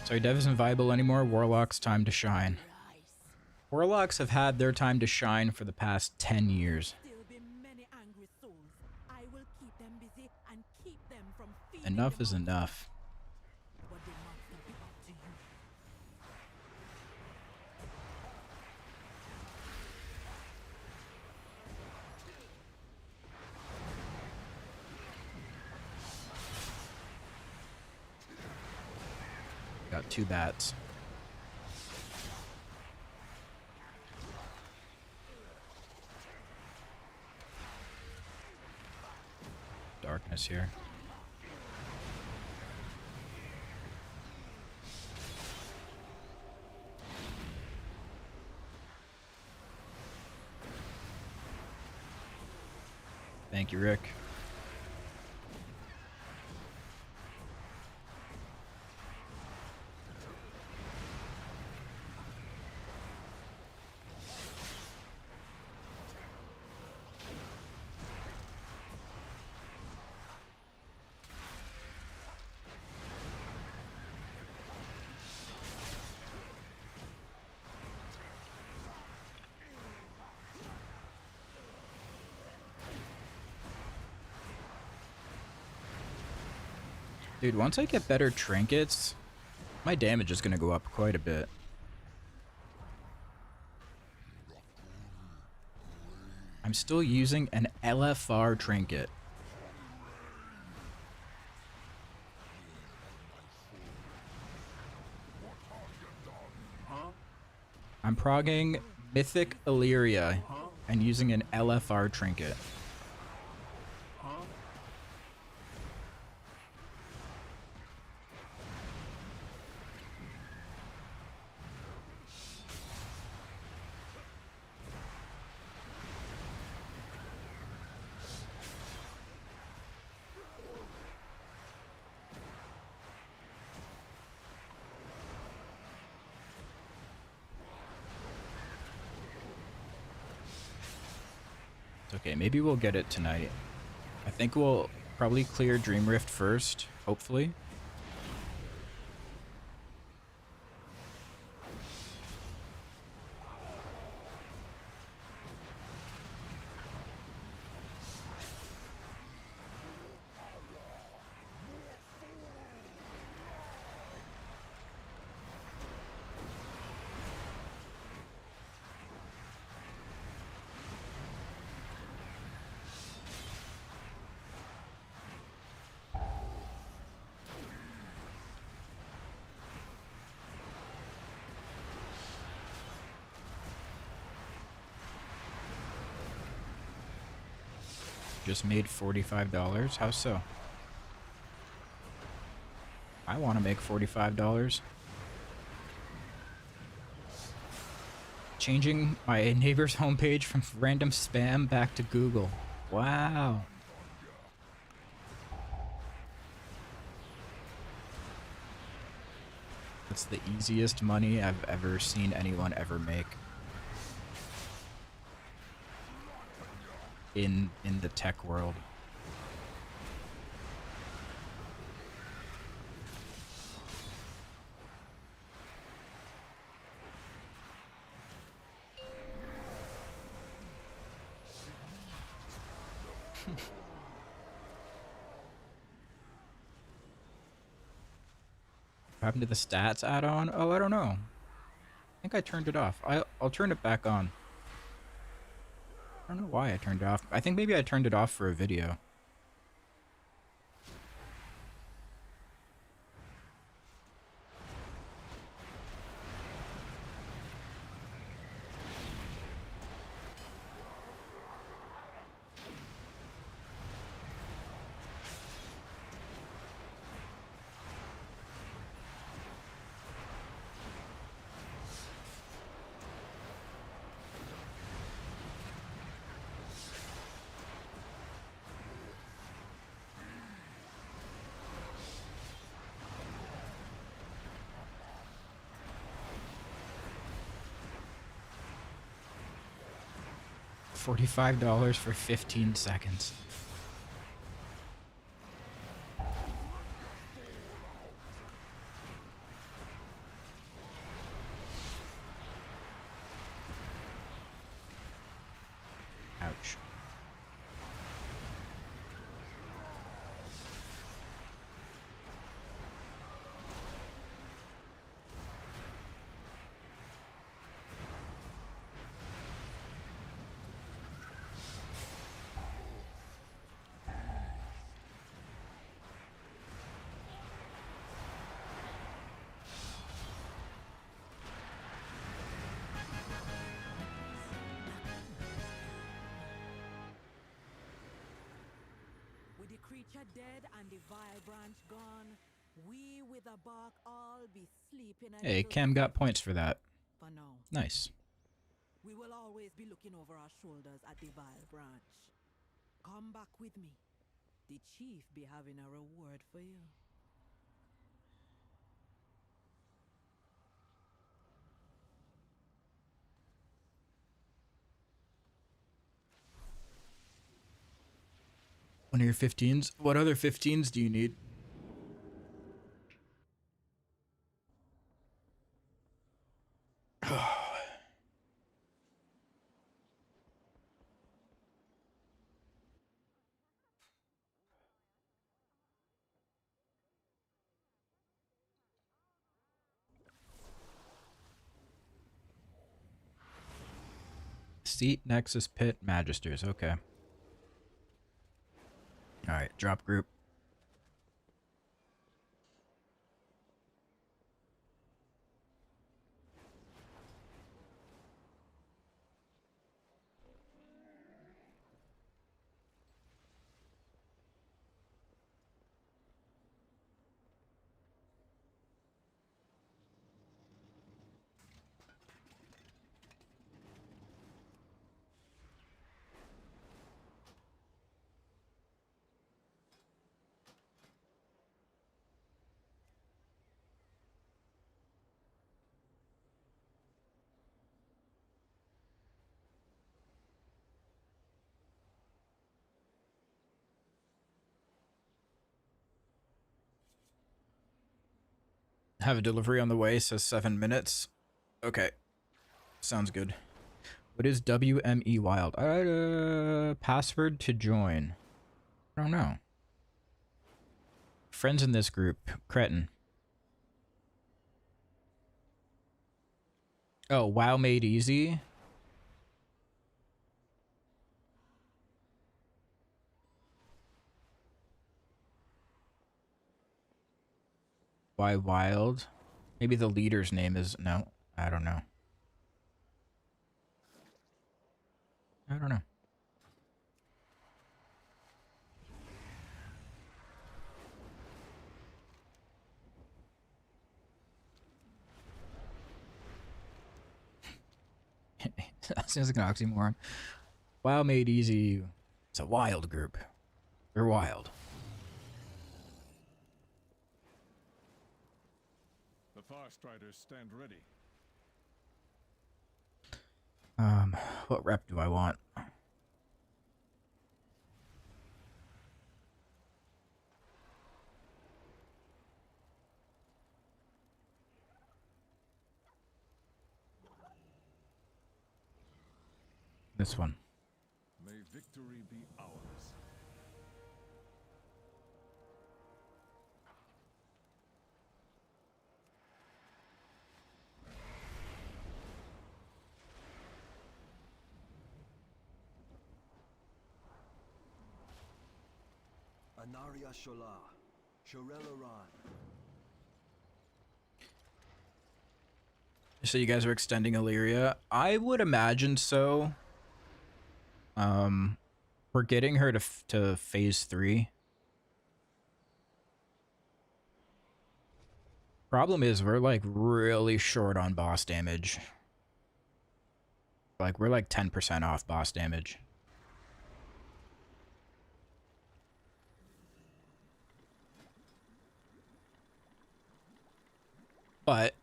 Sorry, Dev isn't viable anymore. Warlock's time to shine. Warlocks have had their time to shine for the past 10 years. Still be many angry souls. I will keep them busy and keep them from feeding Enough the is monster. enough. But the monster be up to you. Got 2 bats. Darkness here. Thank you, Rick. Dude, once I get better trinkets, my damage is going to go up quite a bit. I'm still using an LFR trinket. I'm progging Mythic Illyria and using an LFR trinket. Okay, maybe we'll get it tonight. I think we'll probably clear Dream Rift first, hopefully. Just made $45. How so? I want to make $45. Changing my neighbor's homepage from random spam back to Google. Wow. That's the easiest money I've ever seen anyone ever make. In the tech world. What happened to the stats add-on? Oh, I don't know. I think I turned it off. I'll turn it back on. I don't know why I turned it off. I think maybe I turned it off for a video. $45 for 15 seconds. creature dead and the vile branch gone, we with a bark all be sleeping a Hey, little Cam got points for that. for now. Nice. We will always be looking over our shoulders at the vile branch. Come back with me. The chief be having a reward for you. One of your 15s. What other 15s do you need? Seat, Nexus, Pit, Magisters. Okay. Alright, drop group. Have a delivery on the way, says 7 minutes. Okay. Sounds good. What is WME Wild? Password to join. I don't know. Friends in this group. Cretin. Oh, WoW Made Easy? Why Wild? Maybe the leader's name is... No, I don't know. I don't know. That sounds like an oxymoron. WoW Made Easy. It's a wild group. They're wild. The Farstriders stand ready. What rep do I want? This one. May victory be ours. Anaria Shola, Shorelaran. So you guys are extending Illyria? I would imagine so. We're getting her to phase 3. Problem is we're like really short on boss damage. Like we're like 10% off boss damage. But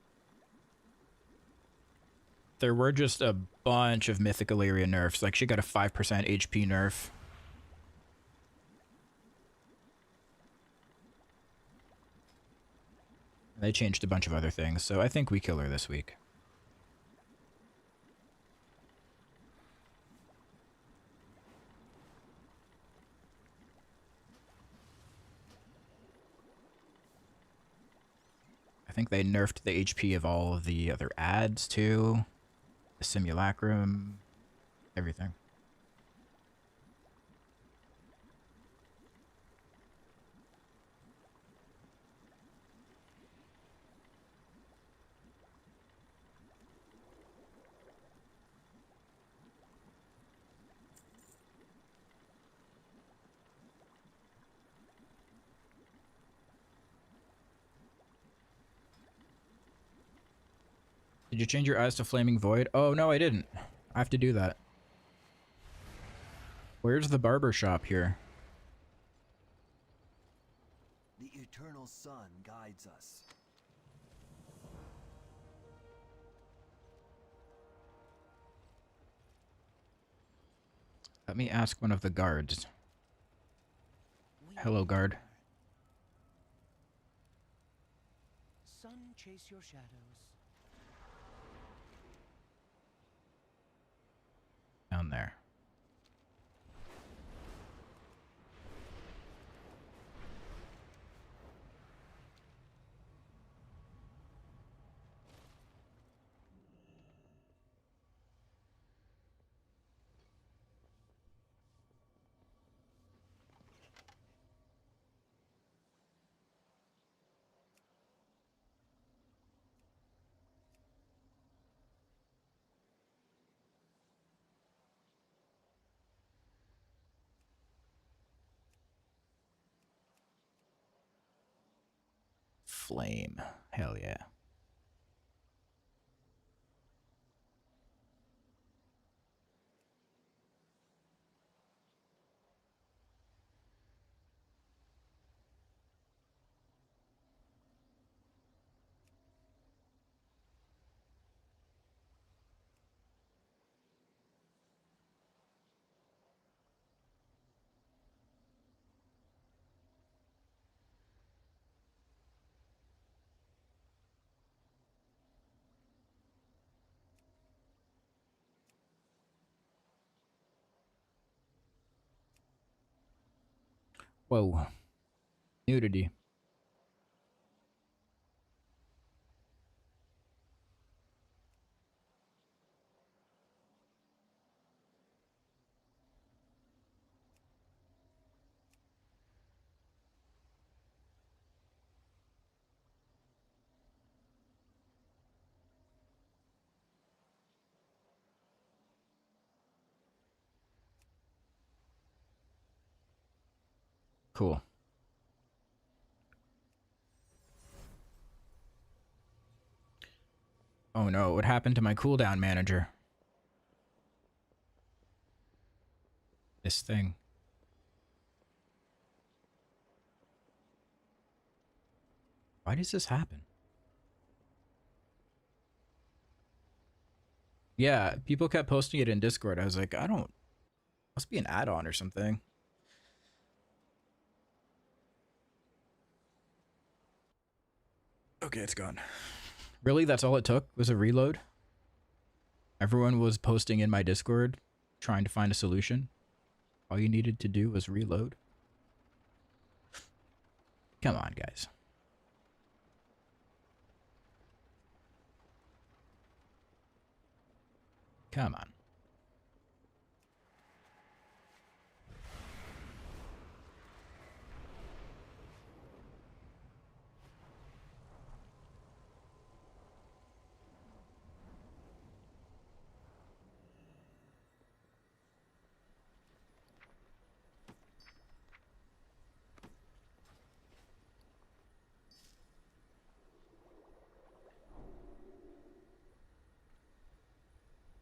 there were just a bunch of Mythic Illyria nerfs. Like she got a 5% HP nerf. They changed a bunch of other things, so I think we kill her this week. I think they nerfed the HP of all of the other ads too. The simulacrum, everything. Did you change your eyes to flaming void? Oh, no, I didn't. I have to do that. Where's the barber shop here? The eternal sun guides us. Let me ask one of the guards. Hello, guard. Sun, chase your shadows. Down there. Flame. Hell yeah. Whoa. Nudity. Cool. Oh no, what happened to my cooldown manager? This thing. Why does this happen? Yeah, people kept posting it in Discord. I was like, I don't... Must be an add-on or something. Okay, it's gone. Really? That's all it took? Was a reload? Everyone was posting in my Discord, trying to find a solution. All you needed to do was reload. Come on, guys. Come on.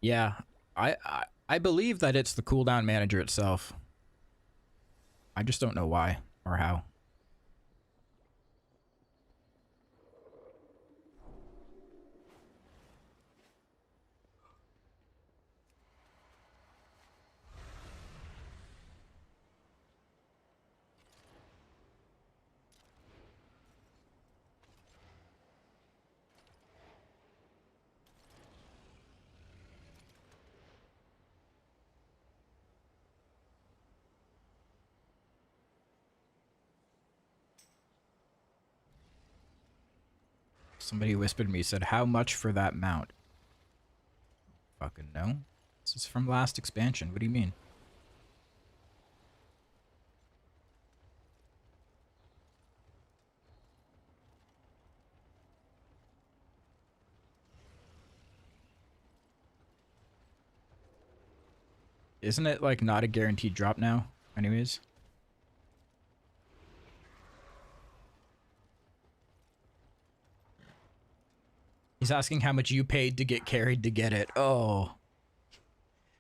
Yeah, I believe that it's the cooldown manager itself. I just don't know why or how. Somebody whispered me, said, how much for that mount? Fucking no. This is from last expansion. What do you mean? Isn't it, like, not a guaranteed drop now? Anyways? He's asking how much you paid to get carried to get it. Oh.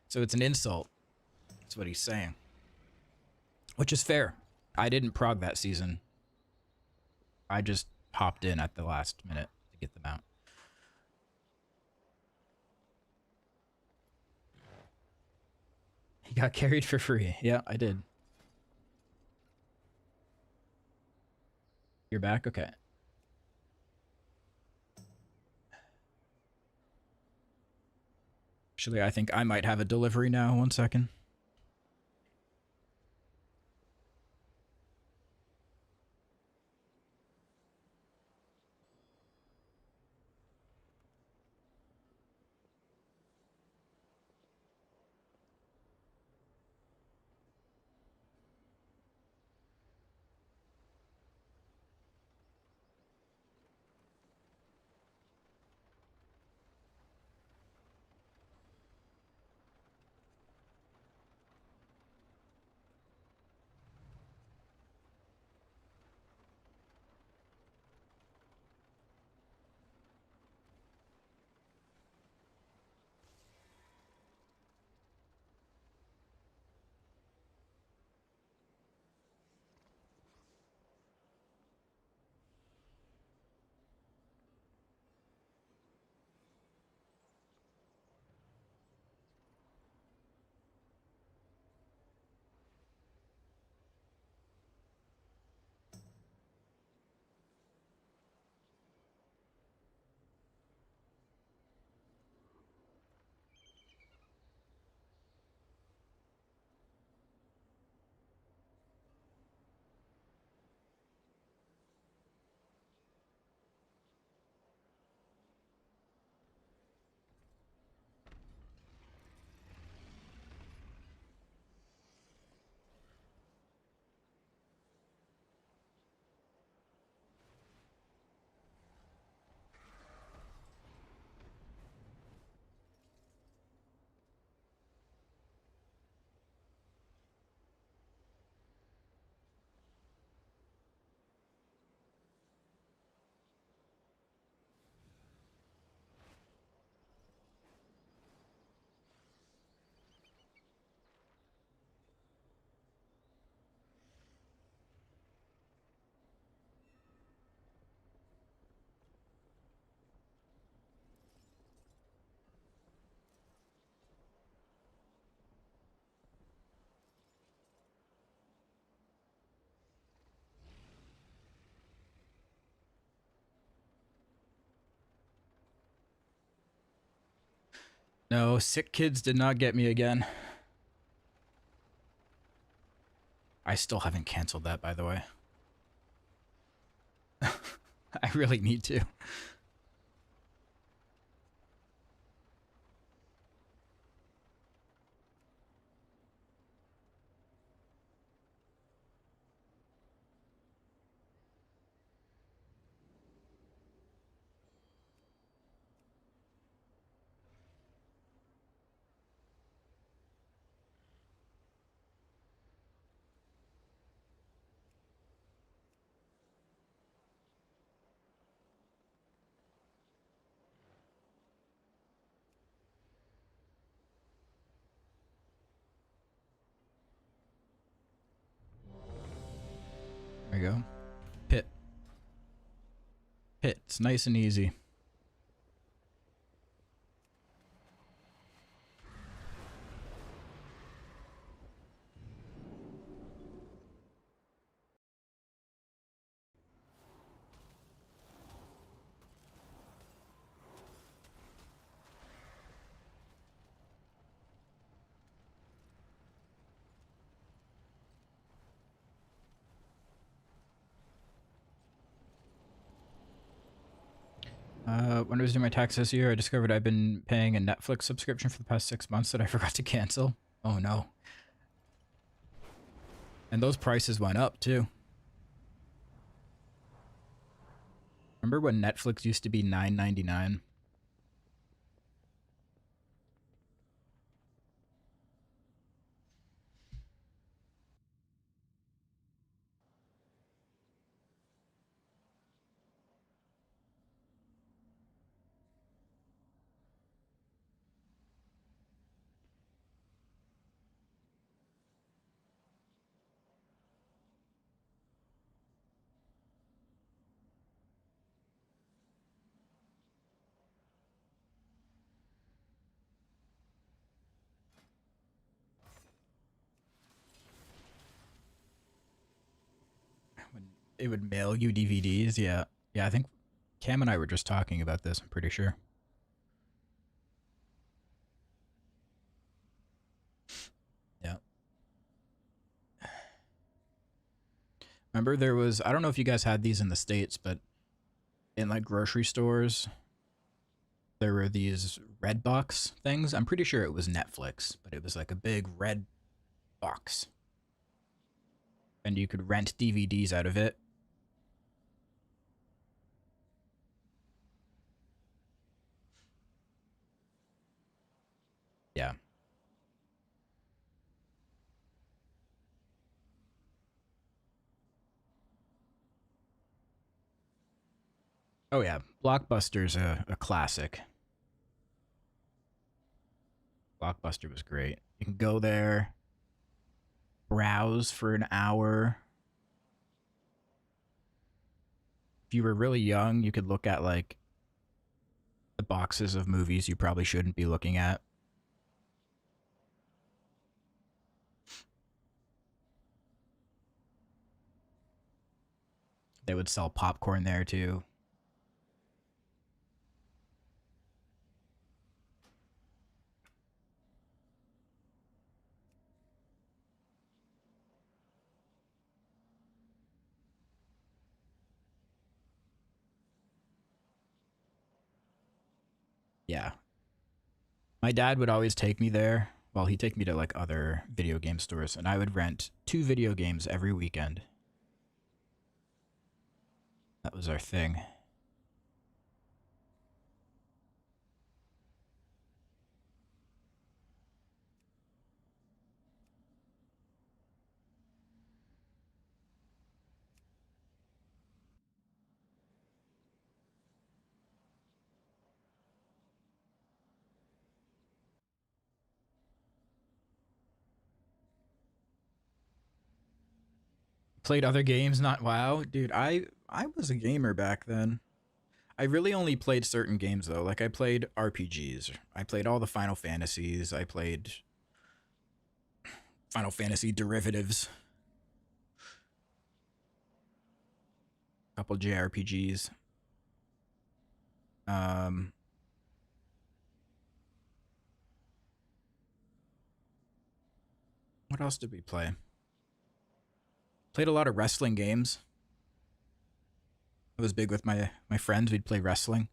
So it's an insult. That's what he's saying. Which is fair. I didn't prog that season. I just hopped in at the last minute to get them out. He got carried for free. Yeah, I did. You're back? Okay. Actually, I think I might have a delivery now. 1 second. No, sick kids did not get me again. I still haven't canceled that, by the way. I really need to. There we go. Pit. Pit. It's nice and easy. When I was doing my taxes this year, I discovered I've been paying a Netflix subscription for the past 6 months that I forgot to cancel. Oh no. And those prices went up too. Remember when Netflix used to be $9.99? They would mail you DVDs. Yeah. Yeah, I think Cam and I were just talking about this, I'm pretty sure. Yeah. Remember there was, I don't know if you guys had these in the States, but in like grocery stores, there were these red box things. I'm pretty sure it was Netflix, but it was like a big red box. And you could rent DVDs out of it. Yeah. Oh yeah, Blockbuster's a classic. Blockbuster was great. You can go there, browse for an hour. If you were really young, you could look at like the boxes of movies you probably shouldn't be looking at. They would sell popcorn there too. Yeah. My dad would always take me there. Well, he'd take me to like other video game stores, and I would rent 2 video games every weekend. That was our thing. Played other games, not WoW. Dude, I was a gamer back then. I really only played certain games though. Like I played RPGs. I played all the Final Fantasies. I played Final Fantasy derivatives. A couple JRPGs. What else did we play? Played a lot of wrestling games. I was big with my friends. We'd play wrestling.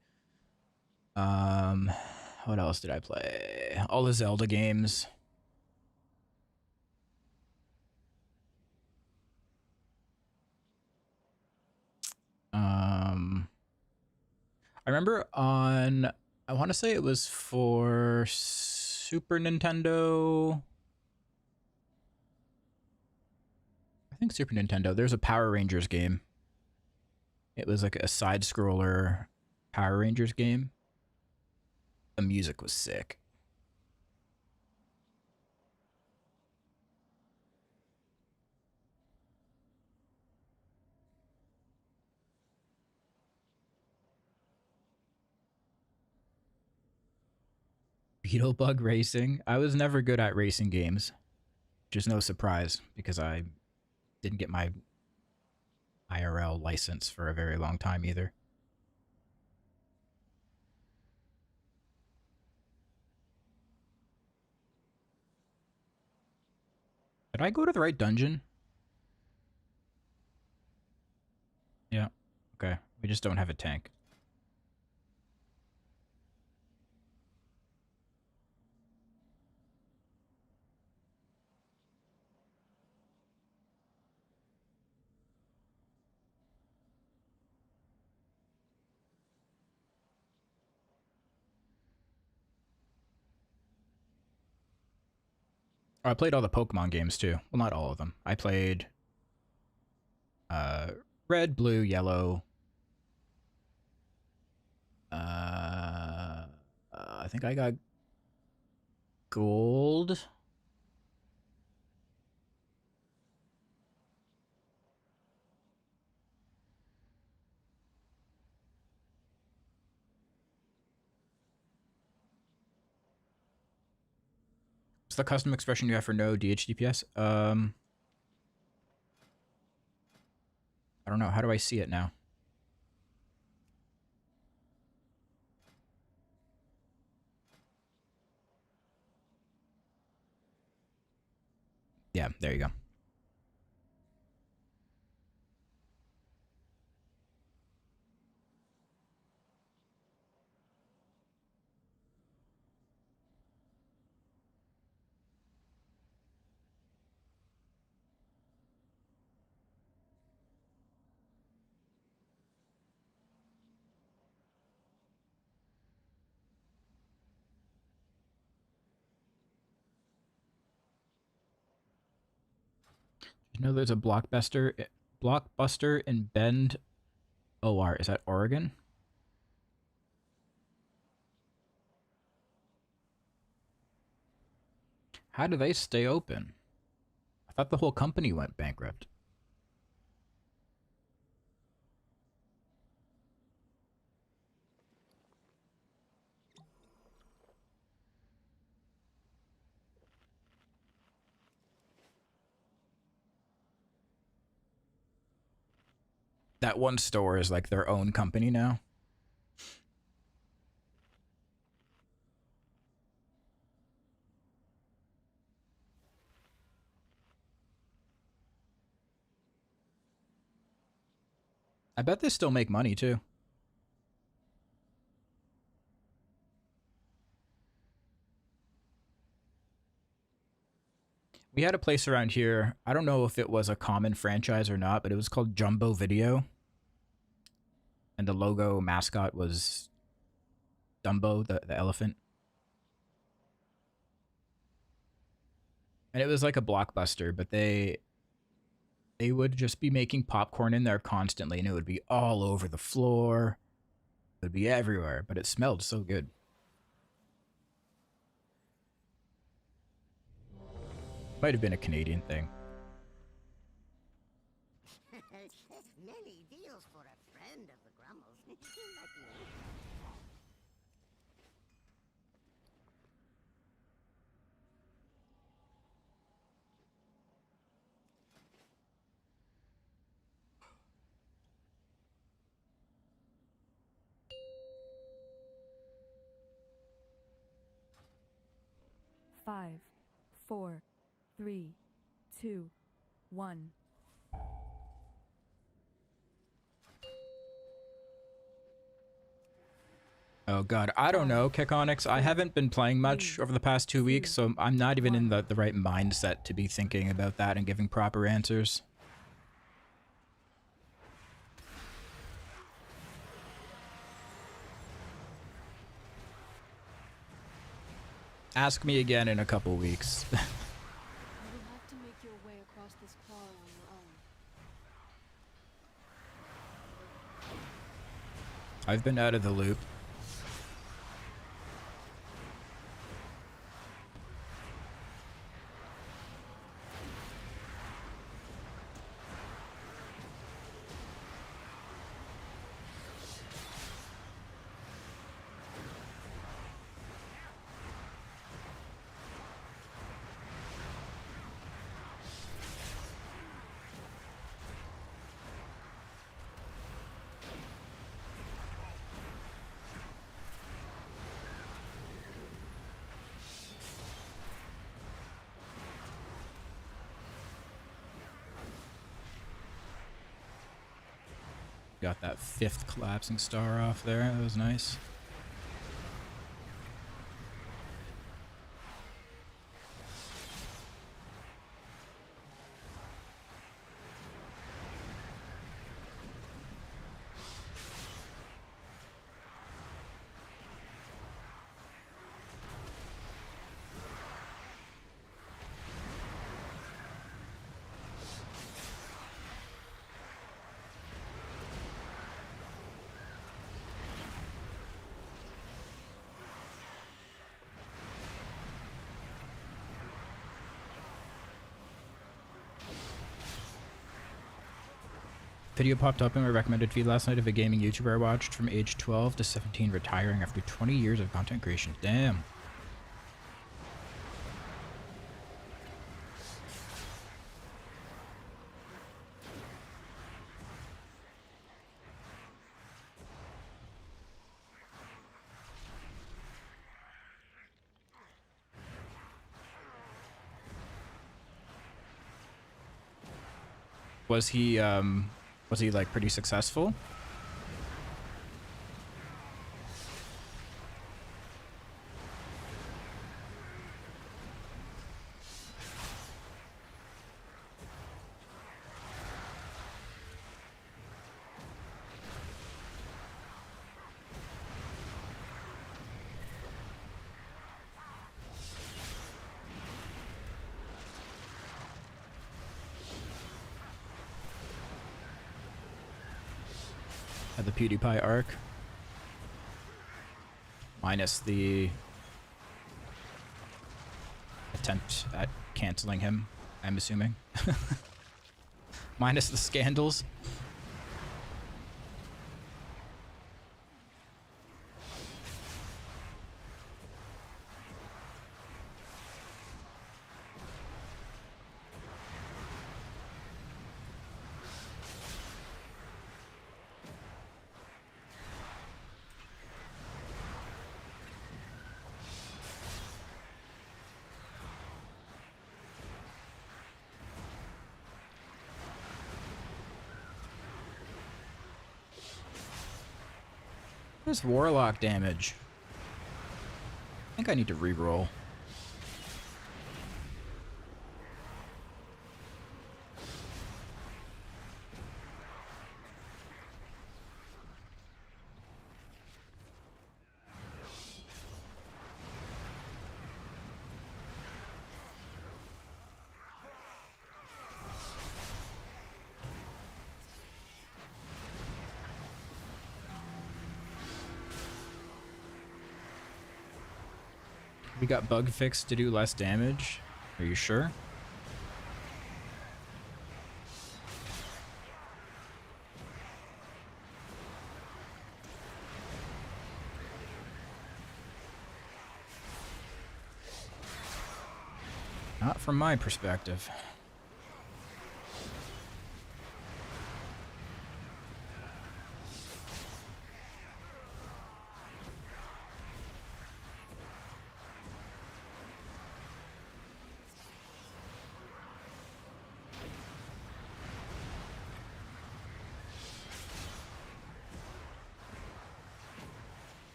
What else did I play? All the Zelda games. I remember on, I want to say it was for Super Nintendo. I think Super Nintendo. There's a Power Rangers game. It was like a side-scroller Power Rangers game. The music was sick. Beetlebug Racing. I was never good at racing games. Which is no surprise because I didn't get my IRL license for a very long time either. Did I go to the right dungeon? Yeah. Okay. We just don't have a tank. Oh, I played all the Pokemon games too. Well, not all of them. I played red, blue, yellow. I think I got gold. What's the custom expression you have for no DHDPS? A don't know. How do I see it now? Yeah, there you go. You know, there's a blockbuster in Bend, OR. Is that Oregon? How do they stay open? I thought the whole company went bankrupt. That one store is like their own company now. I bet they still make money too. We had a place around here. I don't know if it was a common franchise or not, but it was called Jumbo Video. And the logo mascot was Dumbo, the elephant. And it was like a Blockbuster, but they would just be making popcorn in there constantly, and it would be all over the floor. It would be everywhere, but it smelled so good. Might have been a Canadian thing. Many deals for a friend of the Grummels. Five, 4, 3, 2, 1. Oh god, I don't know, Kekonix. I haven't been playing much over the past 2 weeks, so I'm not even in the right mindset to be thinking about that and giving proper answers. Ask me again in a couple weeks. You will have to make your way across this quarry on your own. I've been out of the loop. Got that 5th collapsing star off there. That was nice. Video popped up in my recommended feed last night of a gaming YouTuber I watched from age 12 to 17 retiring after 20 years of content creation. Damn. Was he like pretty successful? At the PewDiePie arc. Minus the attempt at canceling him, I'm assuming. Minus the scandals. This warlock damage. I think I need to reroll. We got bug fixed to do less damage. Are you sure? Not from my perspective.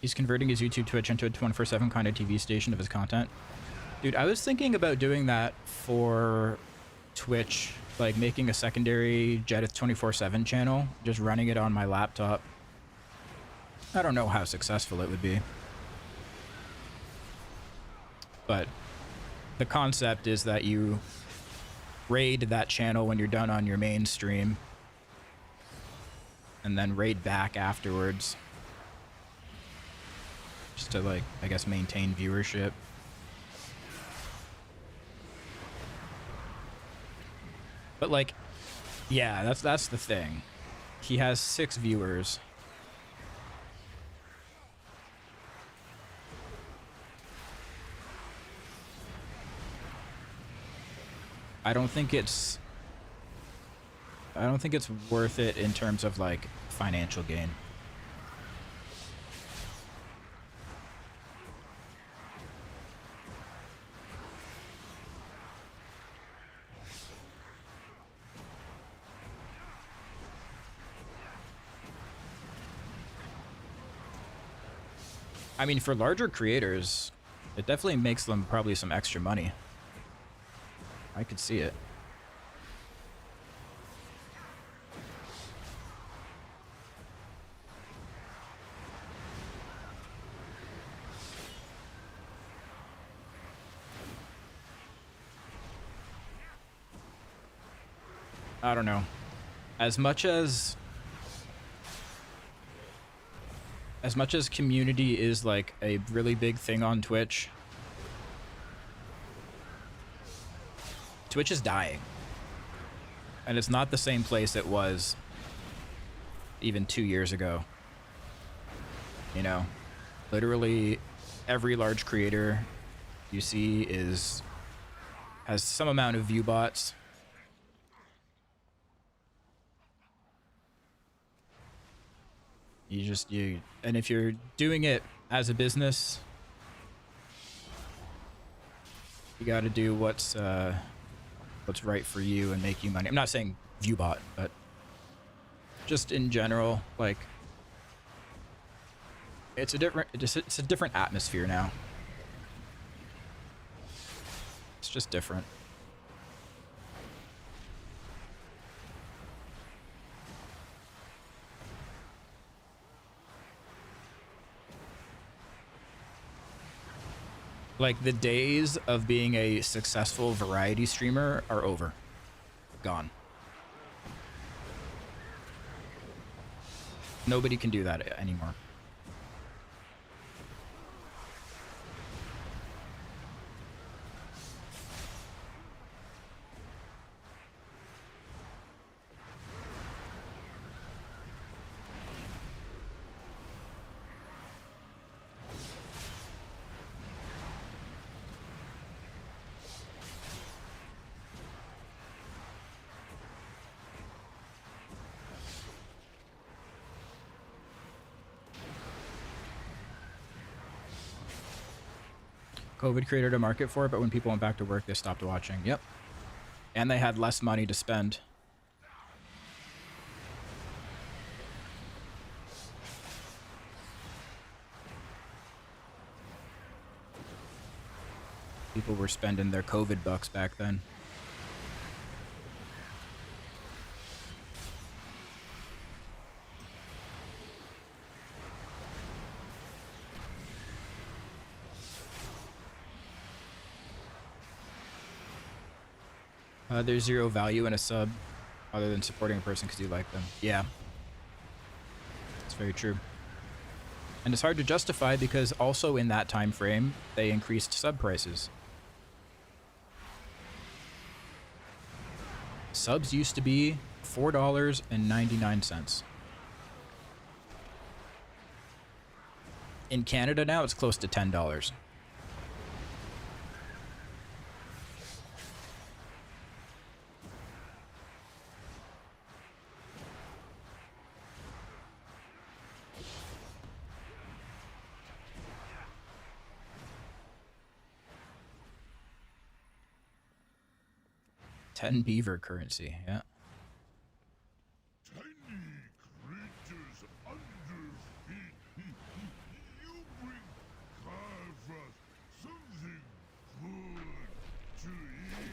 He's converting his YouTube Twitch into a 24/7 kind of TV station of his content. Dude, I was thinking about doing that for Twitch, like making a secondary Jedith 24/7 channel, just running it on my laptop. I don't know how successful it would be. But the concept is that you raid that channel when you're done on your main stream, and then raid back afterwards. Just to, like, I guess maintain viewership. But, like, yeah, that's the thing. He has 6 viewers. I don't think it's worth it in terms of, like, financial gain. I mean, for larger creators, it definitely makes them probably some extra money. I could see it. I don't know. As much as community is like a really big thing on Twitch, Twitch is dying. And it's not the same place it was even 2 years ago. You know, literally every large creator you see has some amount of view bots. And if you're doing it as a business, you got to do what's right for you and make you money. I'm not saying Viewbot, but just in general, like it's a different atmosphere now. It's just different. Like, the days of being a successful variety streamer are over. Gone. Nobody can do that anymore. COVID created a market for it, but when people went back to work, they stopped watching. Yep. And they had less money to spend. People were spending their COVID bucks back then. There's zero value in a sub other than supporting a person because you like them. Yeah. It's very true. And it's hard to justify because also in that time frame, they increased sub prices. Subs used to be $4.99. In Canada now, it's close to $10. $10 beaver currency, yeah. Tiny creatures under feet. You bring Carver something good to eat.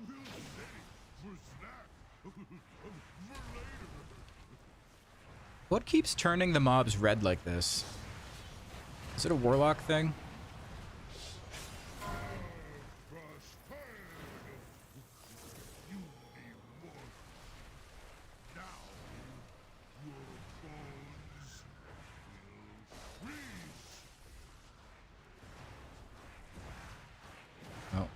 We'll save for snack. For later. What keeps turning the mobs red like this? Is it a warlock thing? Oh.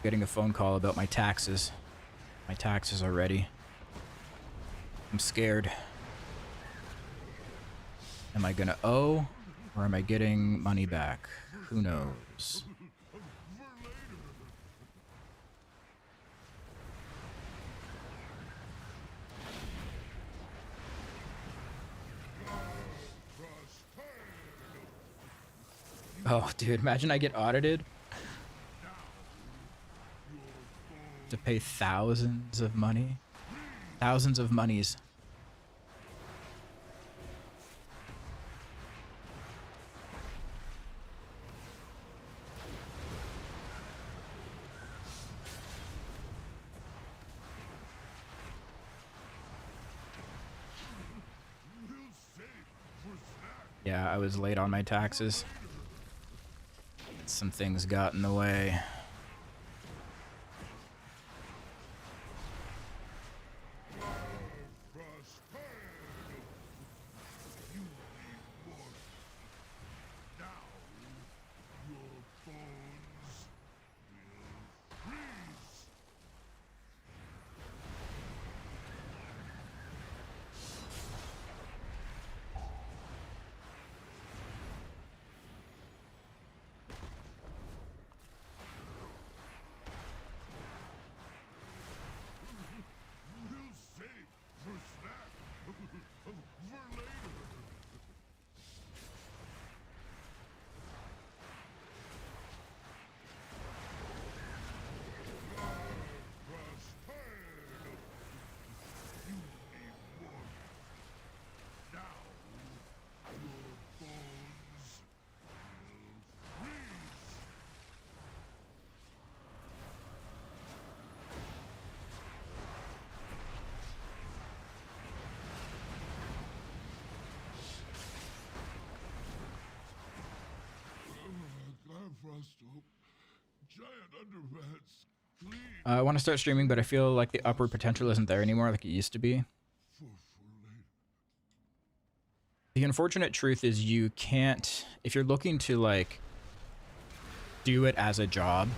Getting a phone call about my taxes. My taxes are ready. I'm scared. Am I gonna owe, or am I getting money back? Who knows? Oh, dude, imagine I get audited. To pay thousands of money. Thousands of monies. Yeah, I was late on my taxes. Some things got in the way. I want to start streaming, but I feel like the upward potential isn't there anymore like it used to be. The unfortunate truth is you can't, if you're looking to like do it as a job,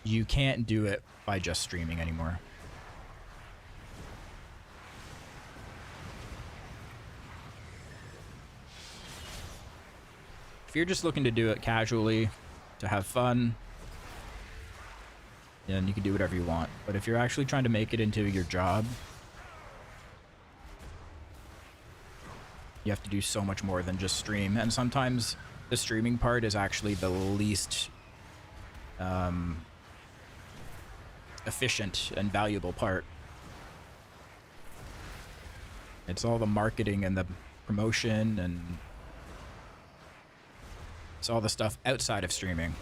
you can't do it by just streaming anymore. If you're just looking to do it casually, to have fun, then you can do whatever you want. But if you're actually trying to make it into your job, you have to do so much more than just stream. And sometimes the streaming part is actually the least efficient and valuable part. It's all the marketing and the promotion, and it's all the stuff outside of streaming.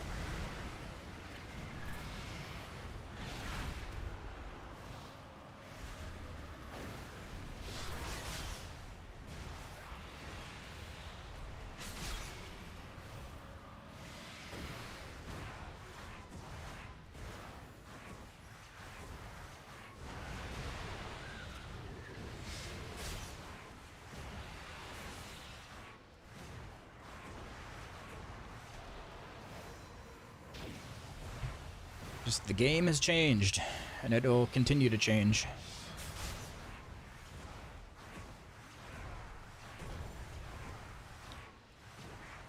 Just the game has changed, and it'll continue to change.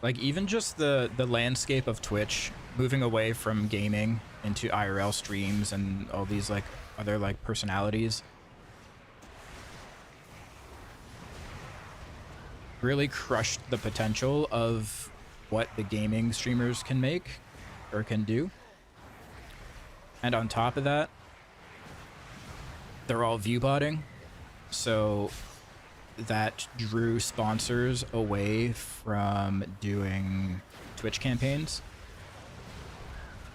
Like, even just the landscape of Twitch, moving away from gaming into IRL streams and all these, like, other, like, personalities, really crushed the potential of what the gaming streamers can make, or can do. And on top of that, they're all view botting, so that drew sponsors away from doing Twitch campaigns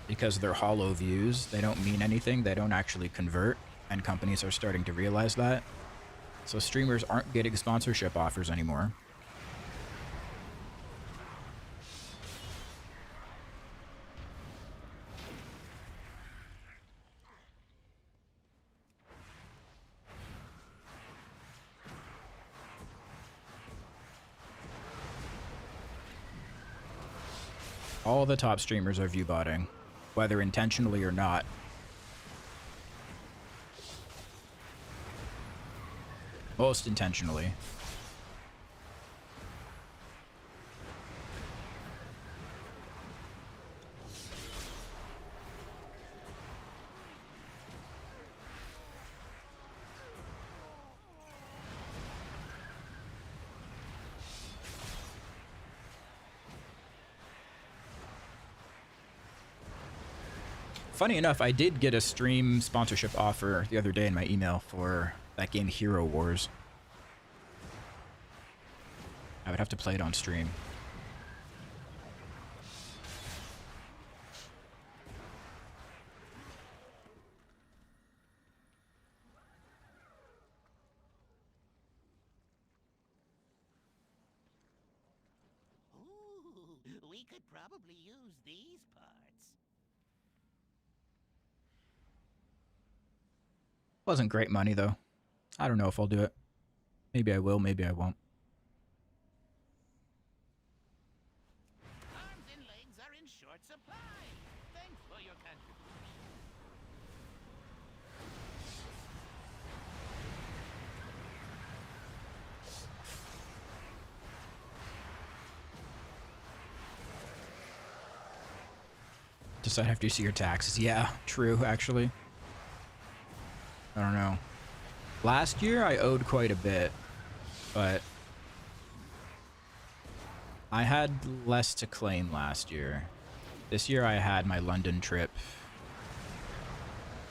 because they're hollow views. They don't mean anything. They don't actually convert, and companies are starting to realize that. So streamers aren't getting sponsorship offers anymore. All the top streamers are view botting, whether intentionally or not. Most intentionally. Funny enough, I did get a stream sponsorship offer the other day in my email for that game Hero Wars. I would have to play it on stream. Ooh, we could probably use these parts. Wasn't great money, though. I don't know if I'll do it. Maybe I will, maybe I won't. Arms and legs are in short supply. Thanks for your contribution. Decide after you see your taxes. Yeah, true, actually. I don't know. Last year I owed quite a bit, but I had less to claim last year. This year I had my London trip,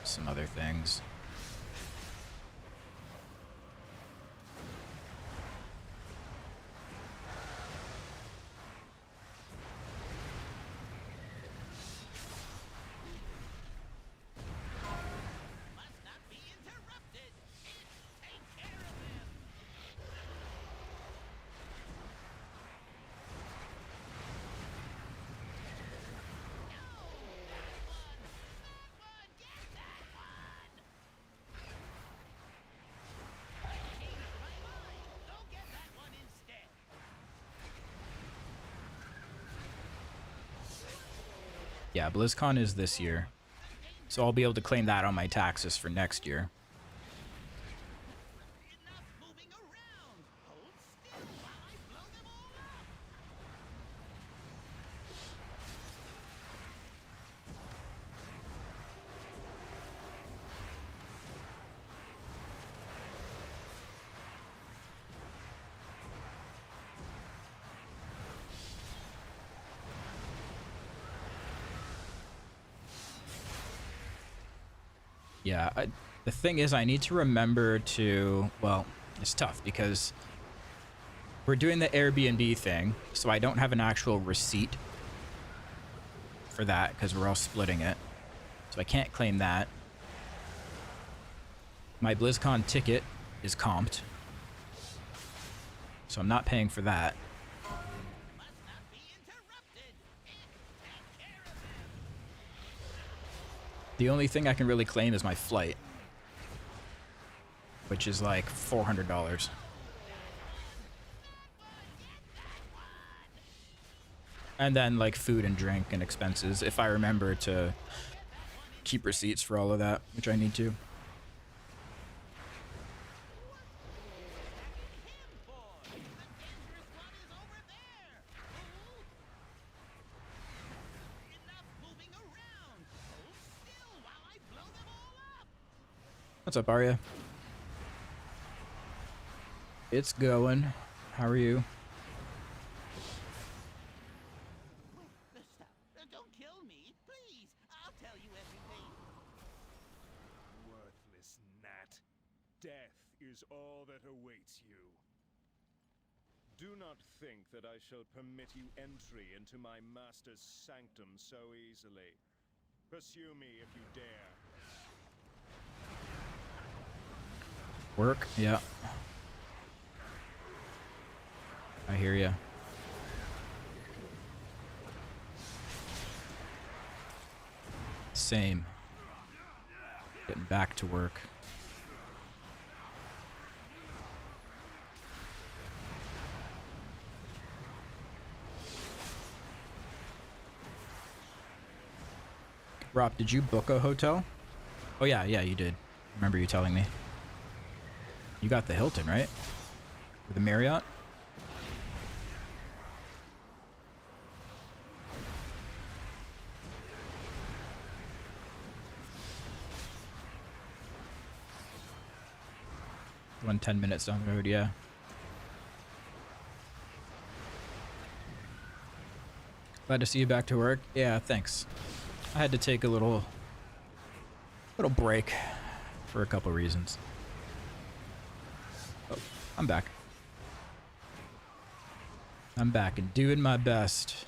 some other things. Yeah, BlizzCon is this year. So I'll be able to claim that on my taxes for next year. Yeah, the thing is I need to remember to, well, it's tough because we're doing the Airbnb thing, so I don't have an actual receipt for that because we're all splitting it. So I can't claim that. My BlizzCon ticket is comped, so I'm not paying for that. The only thing I can really claim is my flight, which is like $400. And then like food and drink and expenses, if I remember to keep receipts for all of that, which I need to. What's up, Arya? It's going. How are you? Don't kill me, please. I'll tell you everything. Worthless gnat. Death is all that awaits you. Do not think that I shall permit you entry into my master's sanctum so easily. Pursue me if you dare. Work? Yeah. I hear ya. Same. Getting back to work. Rob, did you book a hotel? Oh yeah, you did. Remember you telling me. You got the Hilton, right? Or the Marriott? One 10 minutes down the road, yeah. Glad to see you back to work. Yeah, thanks. I had to take a little break for a couple reasons. Oh, I'm back. I'm back and doing my best.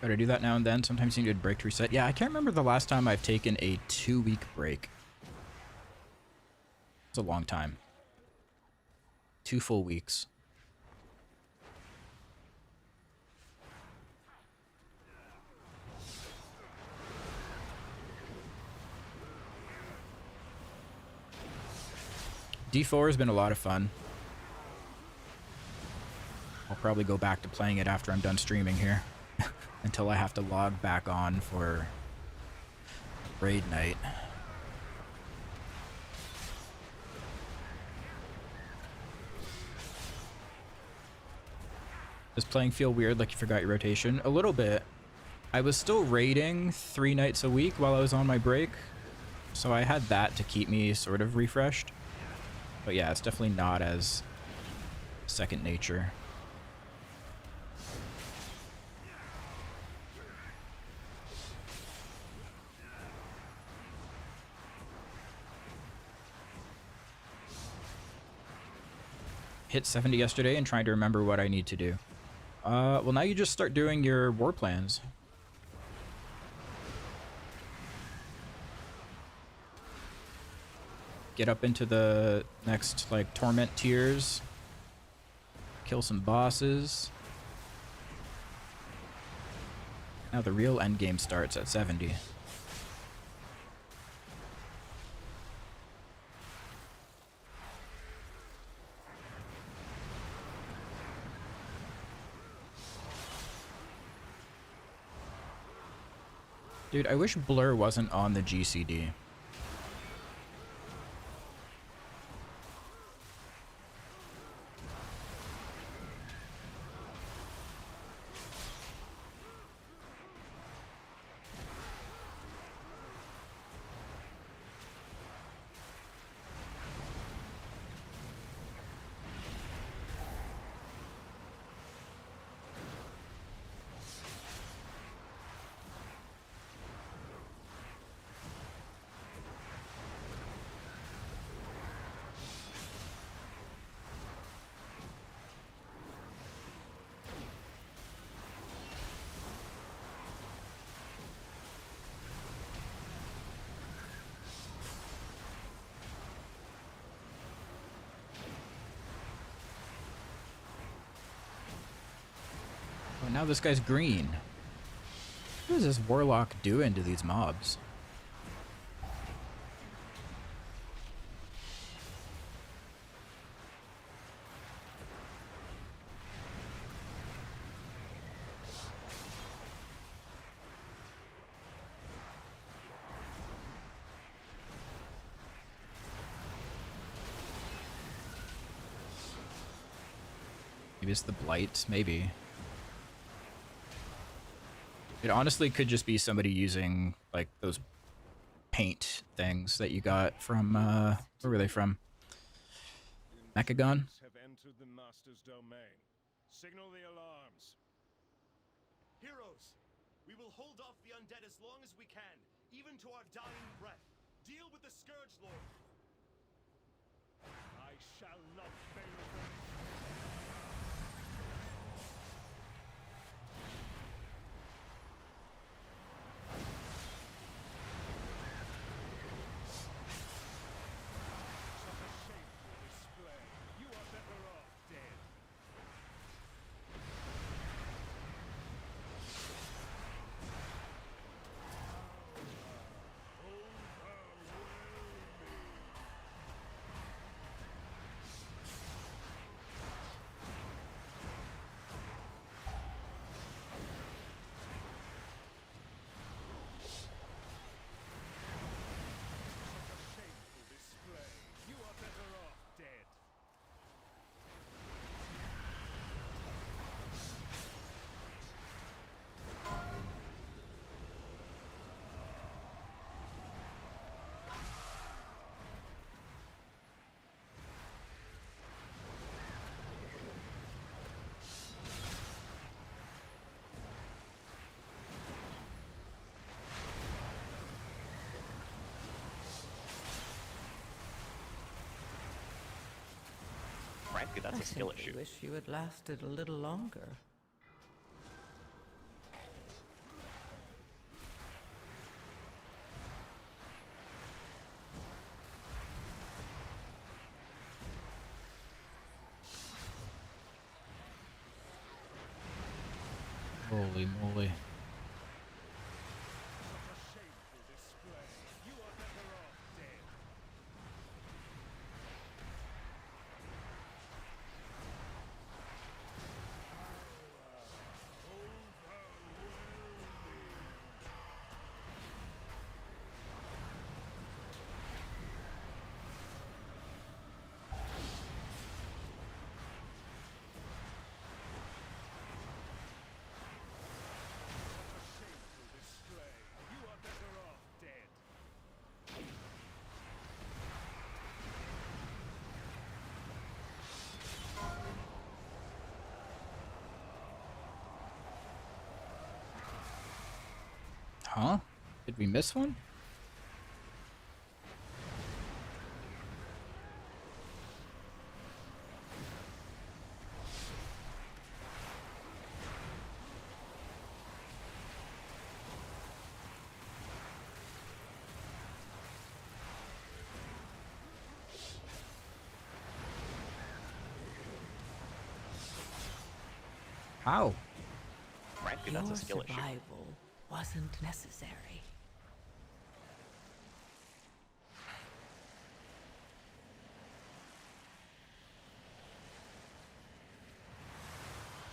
Better do that now and then. Sometimes you need a break to reset. Yeah, I can't remember the last time I've taken a 2-week break. It's a long time. 2 full weeks. D4 has been a lot of fun. I'll probably go back to playing it after I'm done streaming here. Until I have to log back on for raid night. Does playing feel weird like you forgot your rotation? A little bit. I was still raiding 3 nights a week while I was on my break. So I had that to keep me sort of refreshed. But yeah, it's definitely not as second nature. hit 70 yesterday and trying to remember what I need to do. Well, now you just start doing your war plans. Get up into the next, like, torment tiers. Kill some bosses. Now the real endgame starts at 70. Dude, I wish Blur wasn't on the GCD. Oh, now this guy's green. What is this warlock doing to these mobs? Maybe it's the blight, maybe. It honestly could just be somebody using, like, those paint things that you got from, where were they from? Mechagon? Have entered the master's domain. Signal the alarms. Heroes, we will hold off the undead as long as we can, even to our dying breath. Deal with the Scourge Lord. I shall not fail them. Frankly, that's a skill issue. I wish you had lasted a little longer. Holy moly. Huh? Did we miss one? Ow. Frankly, Your that's a skill issue. survival wasn't necessary.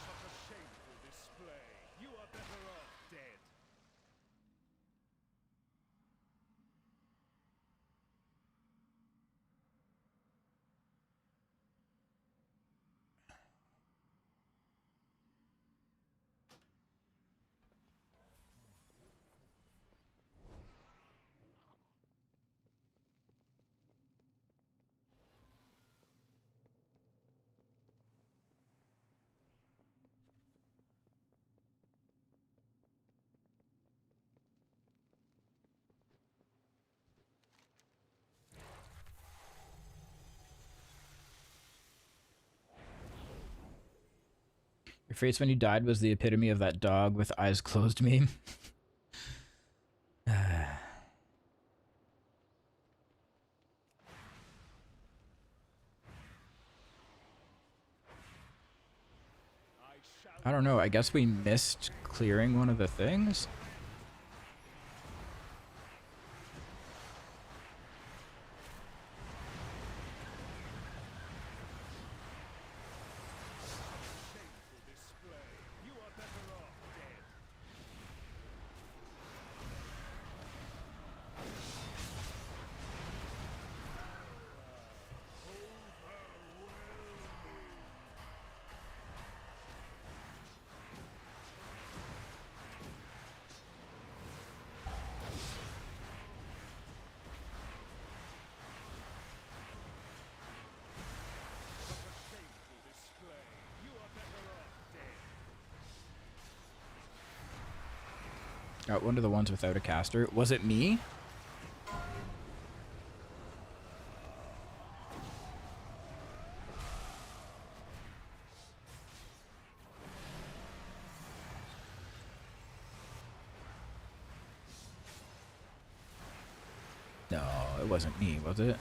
Such a shameful display. You are better off dead. Your face when you died was the epitome of that dog with eyes closed meme. I don't know, I guess we missed clearing one of the things? Got one of the ones without a caster. Was it me? No, it wasn't me, was it?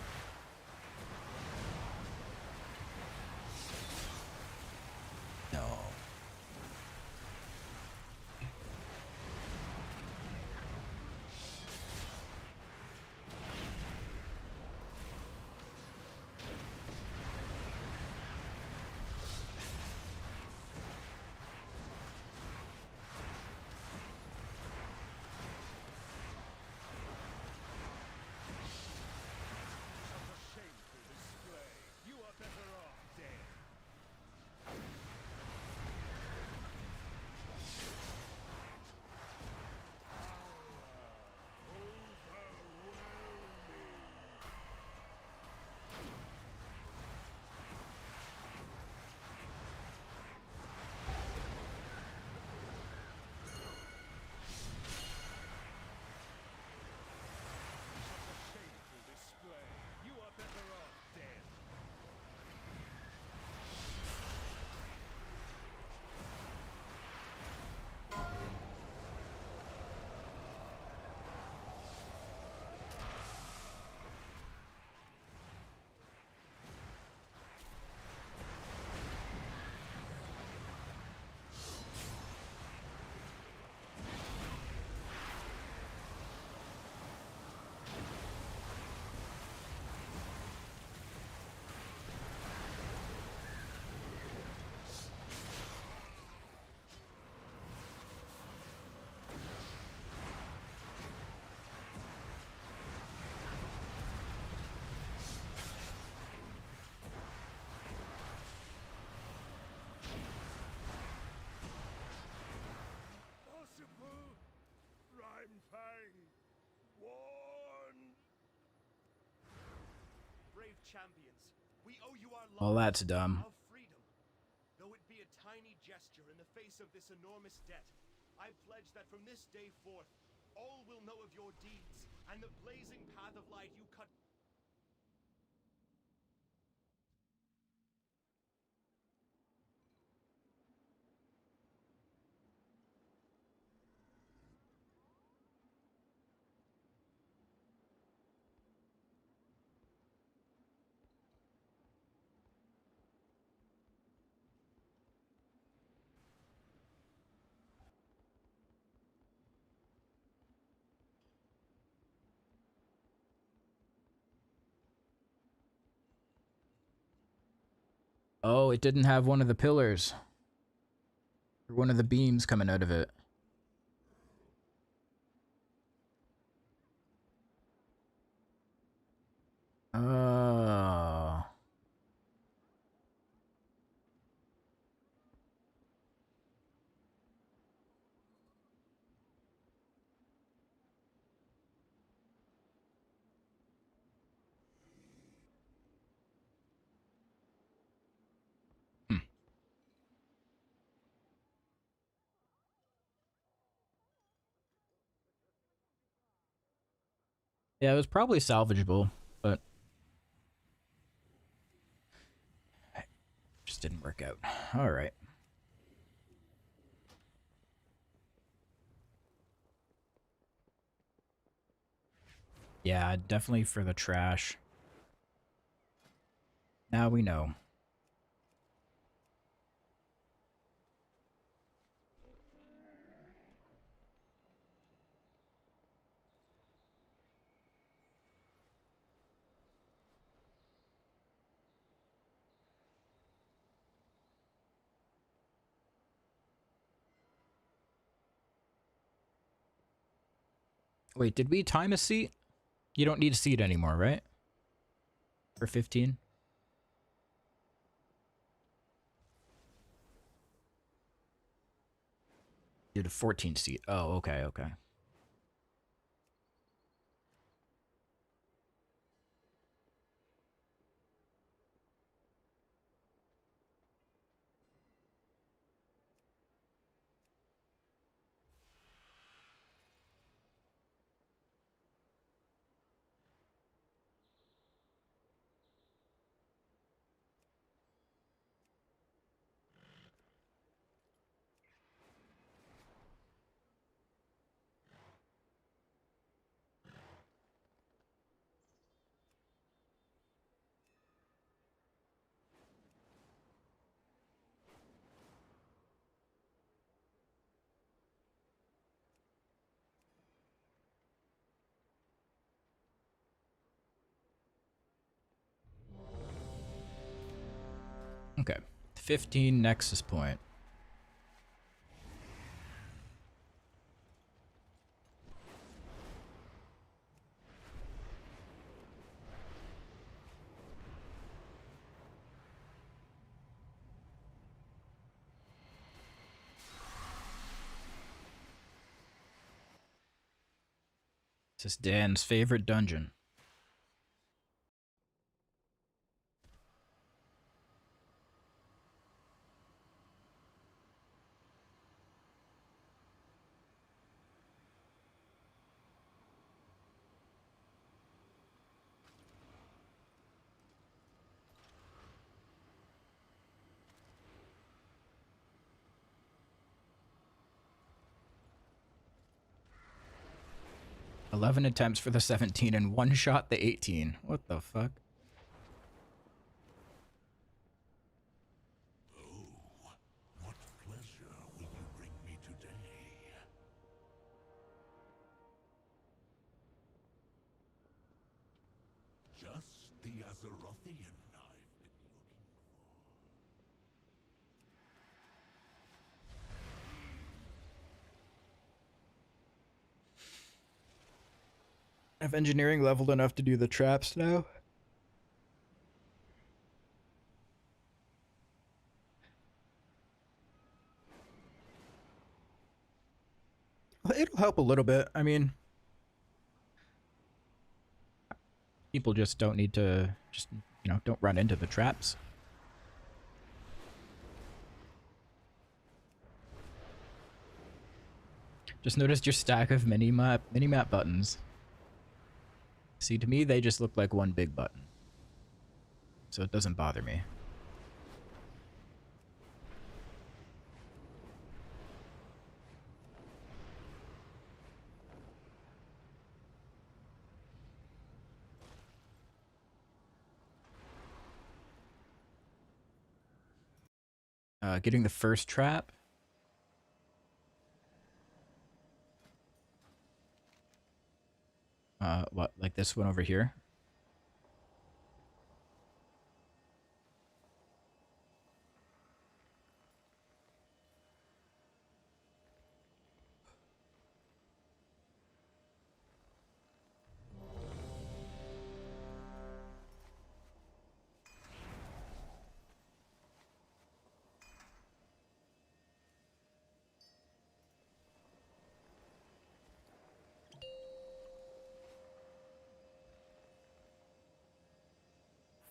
No. Champions, we owe you our Well, that's dumb. our freedom. Though it be a tiny gesture in the face of this enormous debt, I pledge that from this day forth, all will know of your deeds and the blazing path of light you cut. Oh, it didn't have one of the pillars. Or one of the beams coming out of it. Oh. Yeah, it was probably salvageable, but just didn't work out. All right. Yeah, definitely for the trash. Now we know. Wait, did we time a seat? You don't need a seat anymore, right? For 15? Did a 14 seat. Oh, okay, okay. Okay. 15 Nexus Point. This is Dan's favorite dungeon. $11 attempts for the 17 and one shot the 18. What the fuck? What pleasure will you bring me today? Just the Azerothian I've been looking Have engineering leveled enough to do the traps now? Well, it'll help a little bit. I mean, people just don't need to, don't run into the traps. Just noticed your stack of mini-map buttons. See, to me, they just look like one big button. So it doesn't bother me. Getting the first trap. What, like this one over here?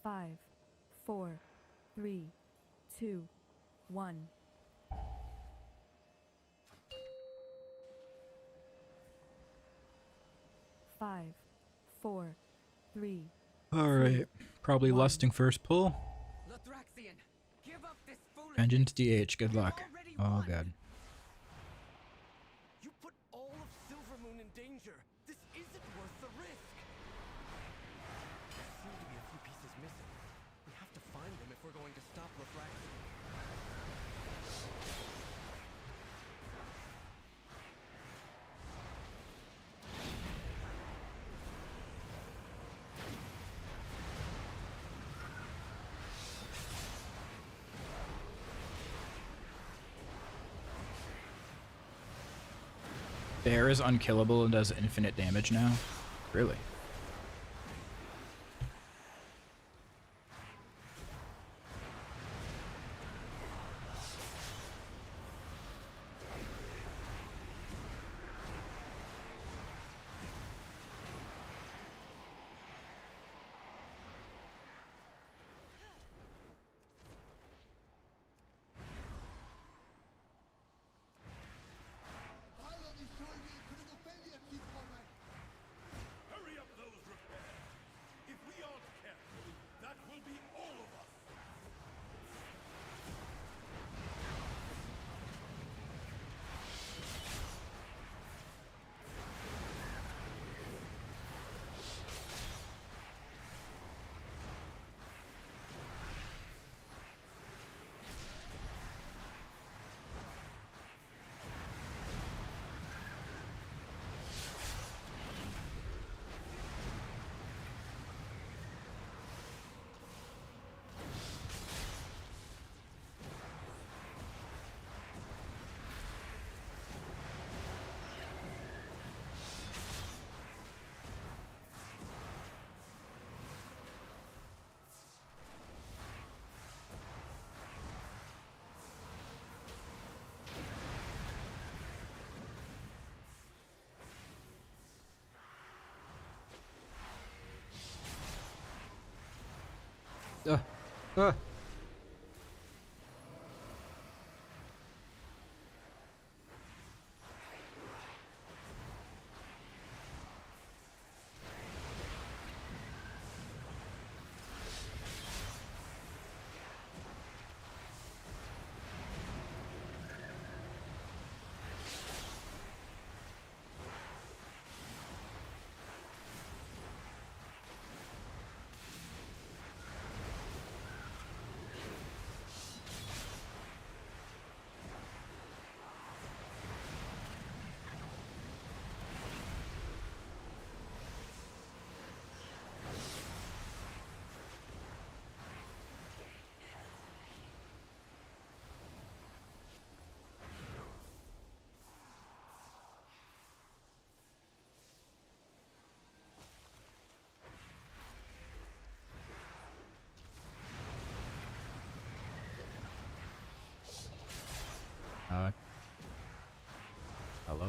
5, 4, 3, 2, 1. Five, 4, 3. Alright. Probably lusting first pull. Lothraxian, give up this foolishness. Vengeance DH, good luck. Oh god. You put all of Silvermoon in danger. This isn't worth the risk. There seem to be a few pieces missing. We have to find them if we're going to stop Lothraxian. Bear is unkillable and does infinite damage now? Really? Hurry up those repairs! If we aren't careful, that will be all of us! Ah. Hello?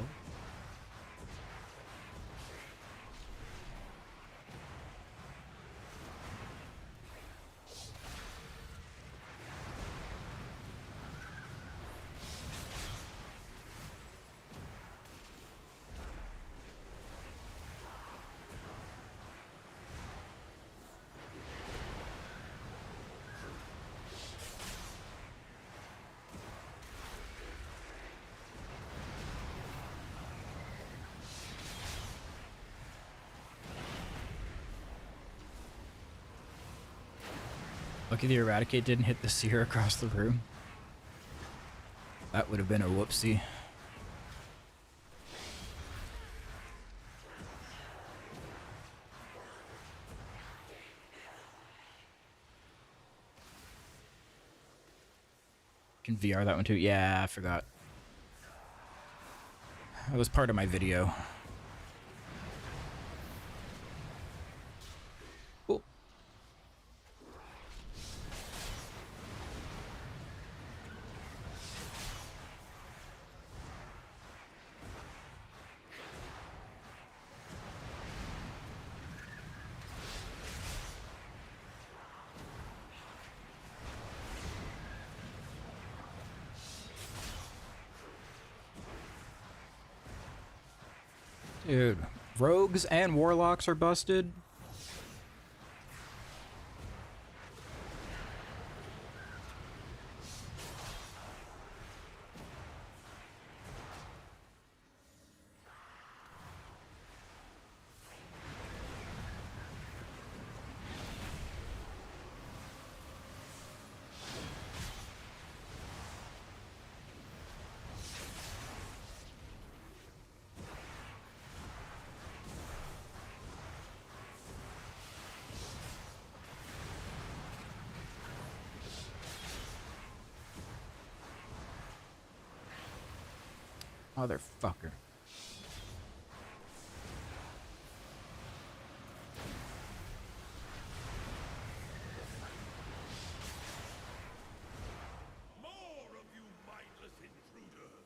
Lucky the Eradicate didn't hit the seer across the room. That would have been a whoopsie. Can VR that one too? Yeah, I forgot. That was part of my video. Cool. Dude, rogues and warlocks are busted. Motherfucker. More of you mindless intruders!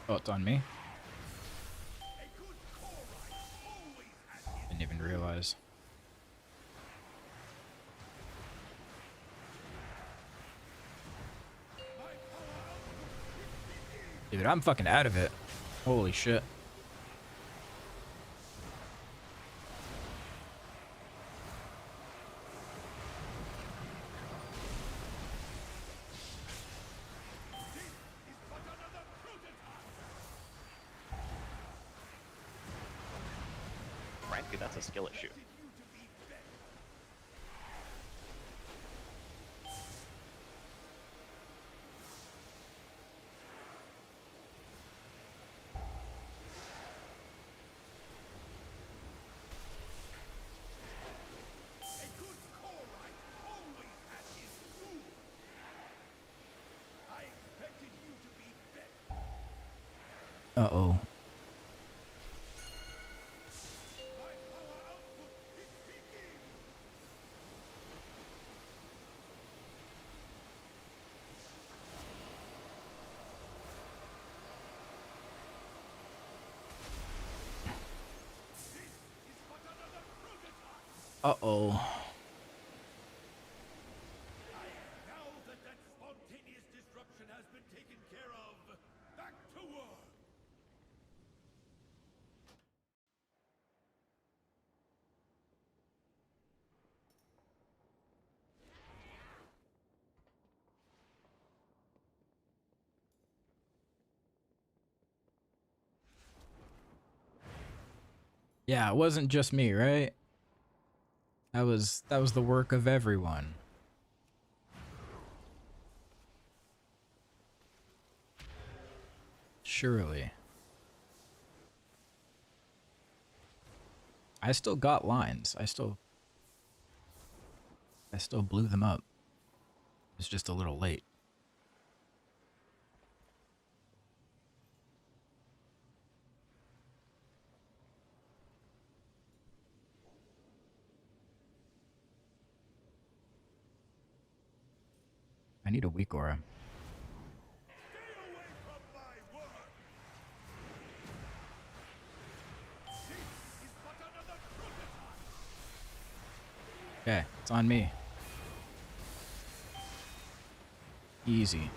Oh, it's on me? Didn't even realize. Dude, I'm fucking out of it. Holy shit. Frankly, that's a skill issue. Uh-oh. Uh-oh. Now that spontaneous disruption has been taken care of, back to work! Yeah, it wasn't just me, right? That was the work of everyone. Surely. I still got lines. I still blew them up. It's just a little late. I need a weak aura. Okay, it's on me. Easy.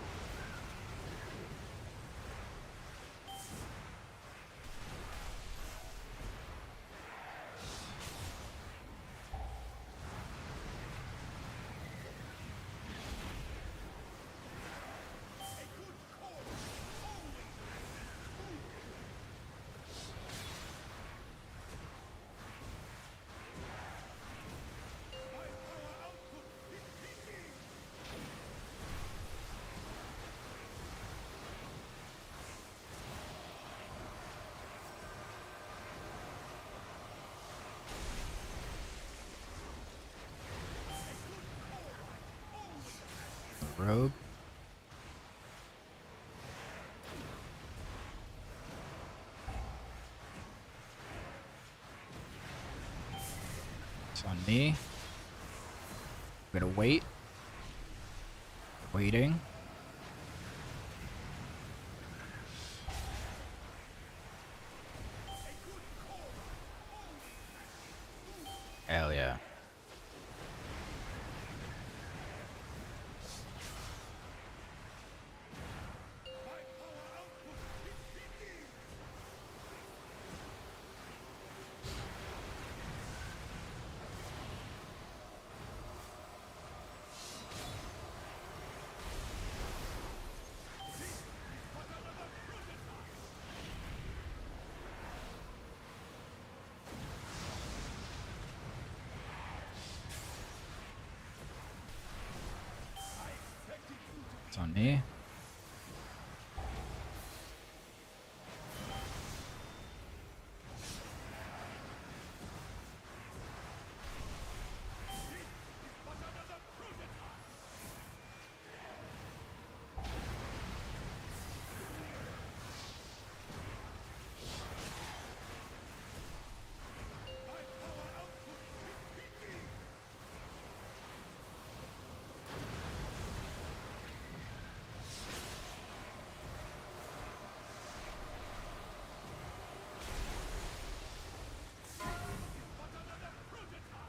rogue. It's on me. I'm gonna wait. Waiting. Hell yeah. It's on me.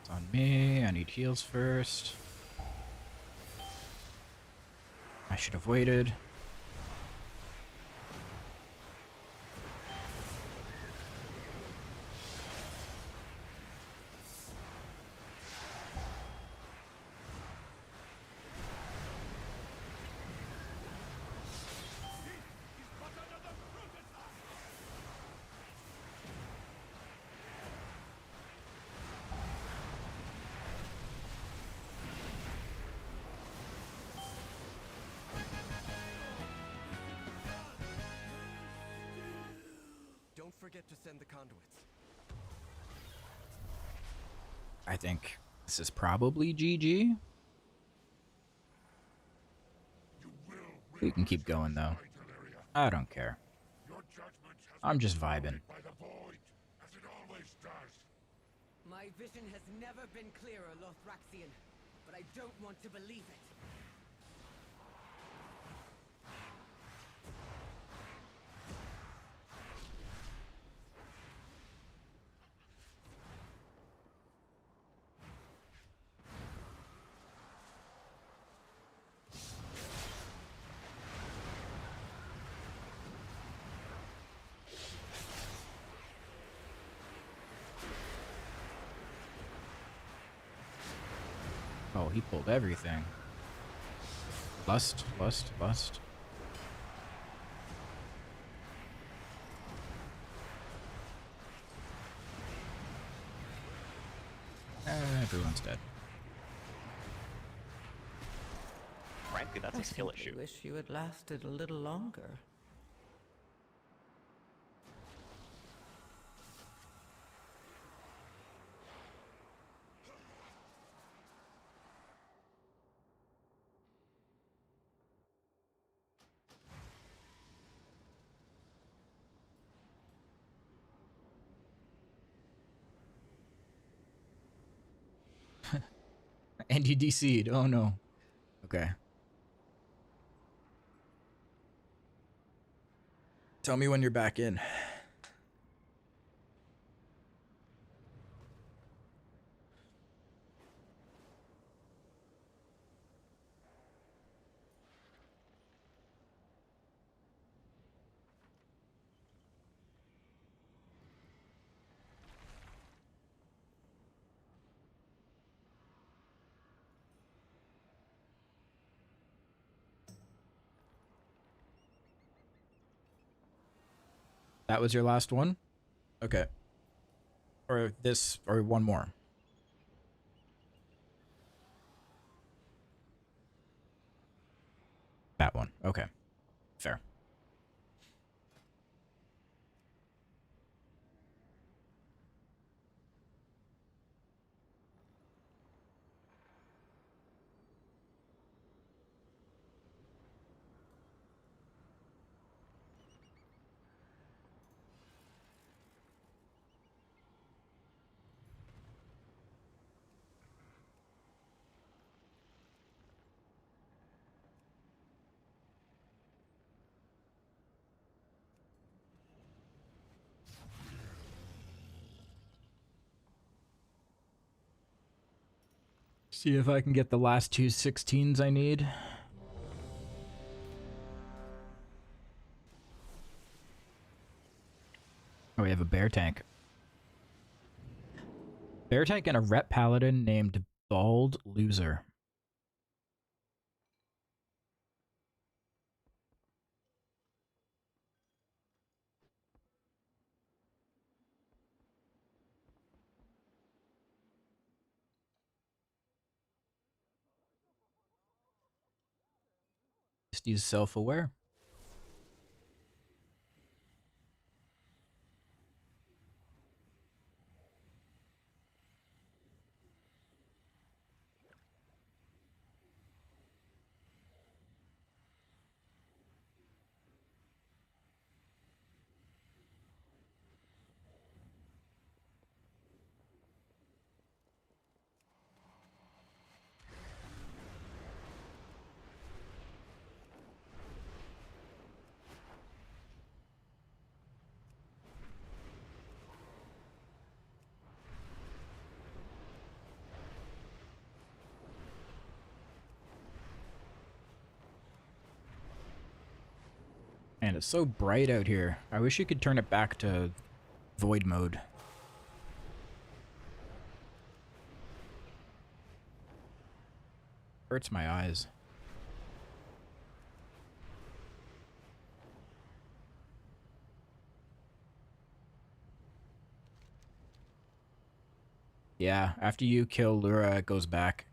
It's on me. I need heals first. I should have waited. Don't forget to send the conduits. I think this is probably GG. We can keep going though. I don't care. I'm just vibing. My vision has never been clearer, Lothraxian, but I don't want to believe it. Oh, he pulled everything. Lust, lust, lust. Everyone's dead. Frankly, that's a skill issue. I wish you had lasted a little longer. And you DC'd. Oh no. Okay. Tell me when you're back in. That was your last one? Okay. Or this, or one more. That one. Okay. Fair. See if I can get the last two 16s I need. Oh, we have a bear tank. Bear tank and a rep paladin named Bald Loser. Just use self-aware. And it's so bright out here. I wish you could turn it back to void mode. Hurts my eyes. Yeah, after you kill Lura, it goes back.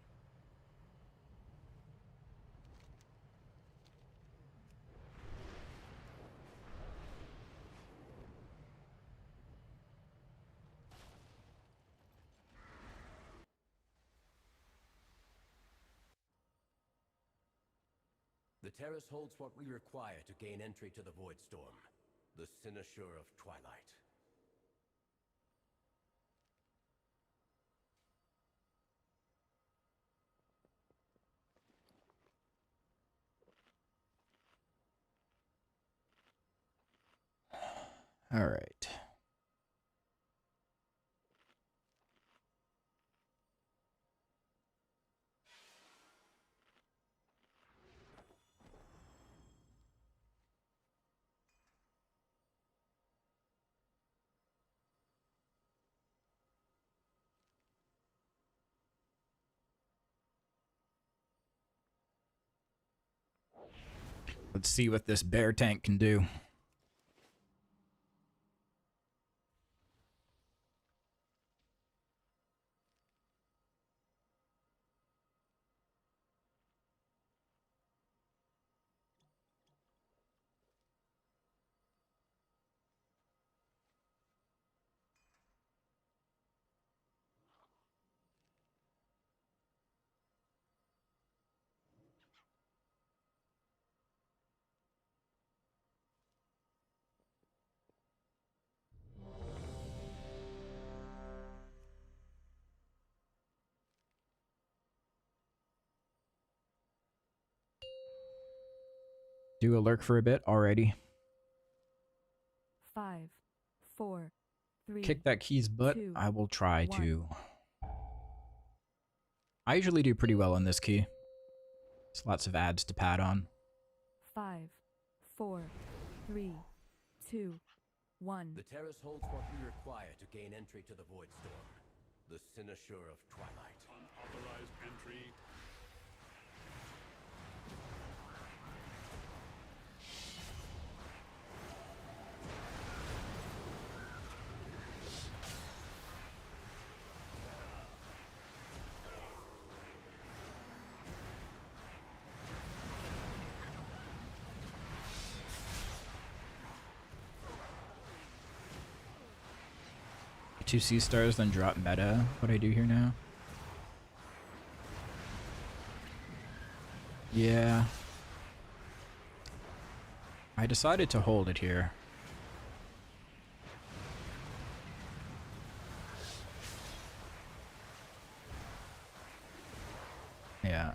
The terrace holds what we require to gain entry to the Void Storm, the Cynosure of Twilight. All right. Let's see what this bear tank can do. Do a lurk for a bit already. 5, 4, 3. Kick that key's butt. 2, I will try 1. to. I usually do pretty well on this key. There's lots of ads to pad on. 5, 4, 3, 2, 1. The terrace holds what we require to gain entry to the Void Storm, the Cynosure of Twilight. Unauthorized entry. Two C stars, then drop meta. What do I do here now? Yeah. I decided to hold it here. Yeah.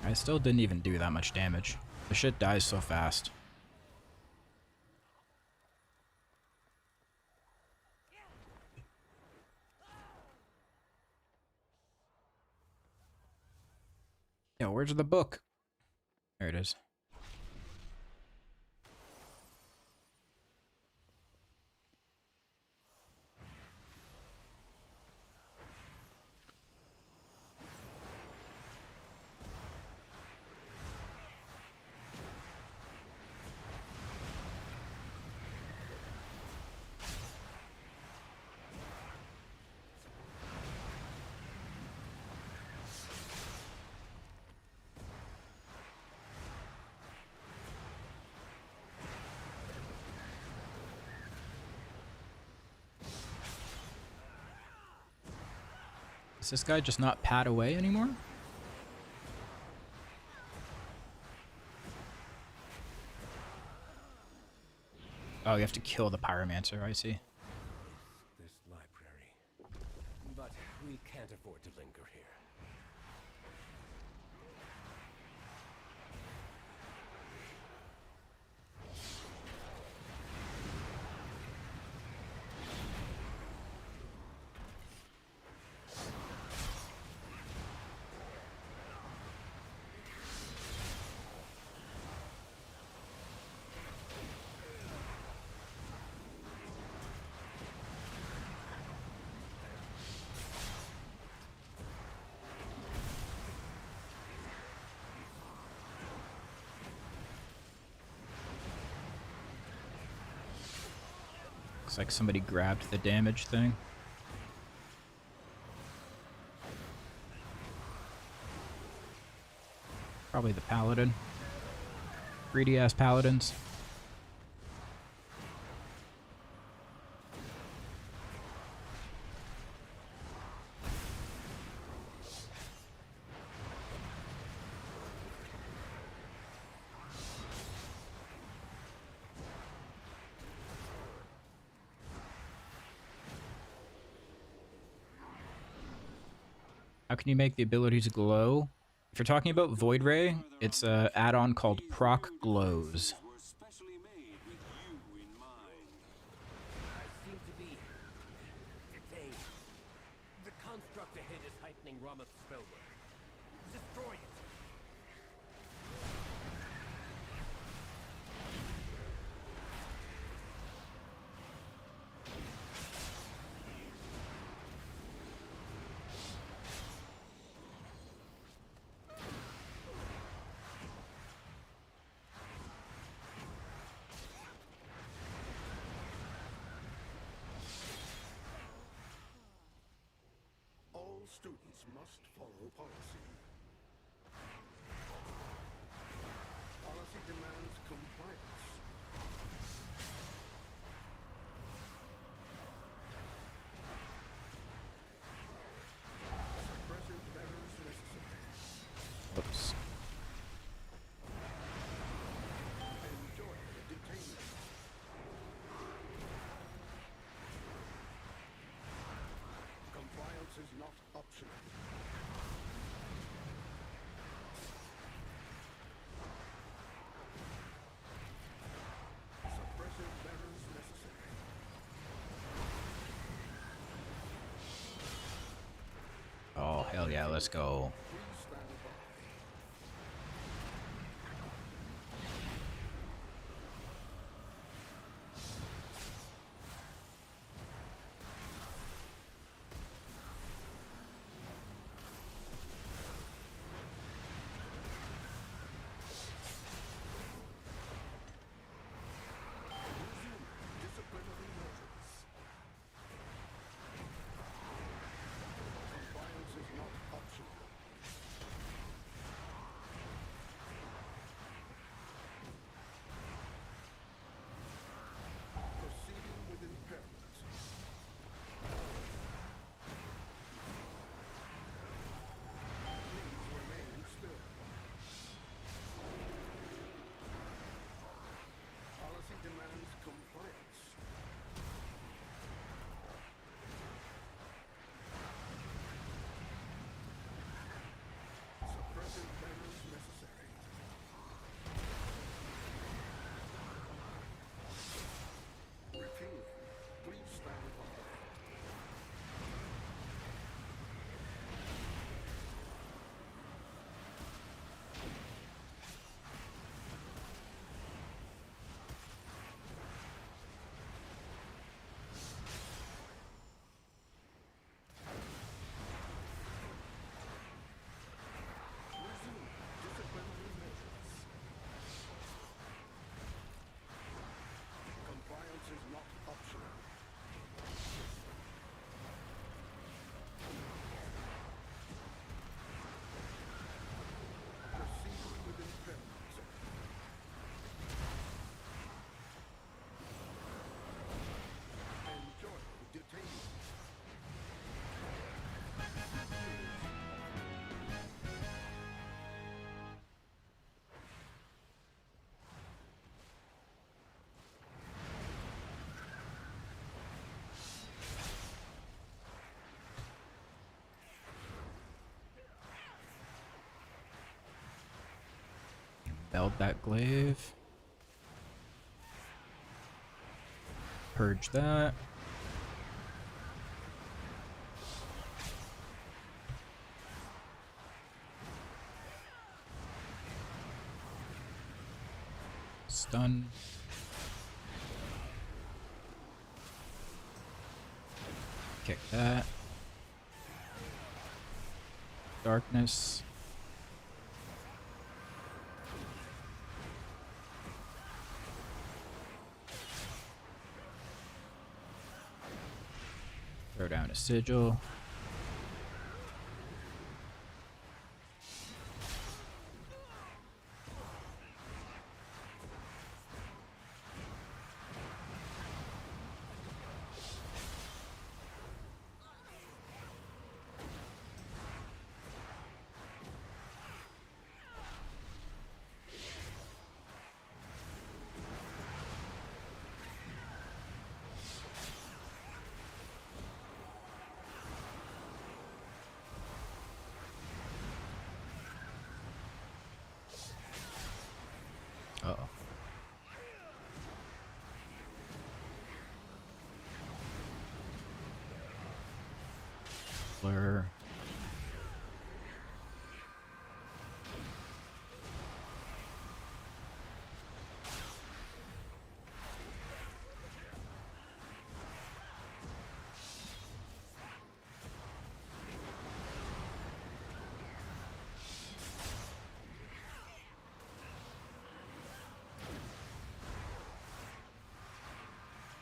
I still didn't even do that much damage. The shit dies so fast. Yo, where's the book? There it is. Does this guy just not pad away anymore? Oh, you have to kill the pyromancer, I see. This library. But we can't afford to linger here. Looks like somebody grabbed the damage thing. Probably the paladin. Greedy ass paladins. How can you make the abilities glow? If you're talking about Void Ray, it's an add-on called Proc Glows. I seem to be detained. The construct ahead is heightening Ramath's spellwork. Destroy it! All students must follow policy. Policy demands compliance. Suppressive measures necessary. Whoops. Enjoy the detainment. Compliance is not optional. Suppressive measures necessary. Oh, hell yeah, let's go. Please stand by. Disciplinary measures. Compliance is not optional. Meld that glaive. Purge that. Stun. Kick that. Darkness. Throw down a sigil. Uh-oh. Blur.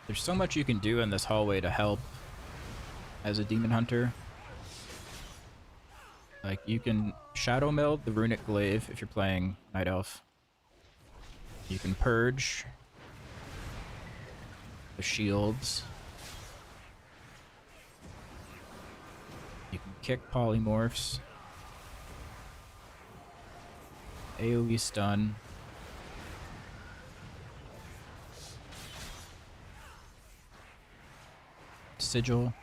There's so much you can do in this hallway to help as a demon hunter. Like, you can shadow meld the runic glaive if you're playing Night Elf. You can purge the shields. You can kick polymorphs. AoE stun. Sigil.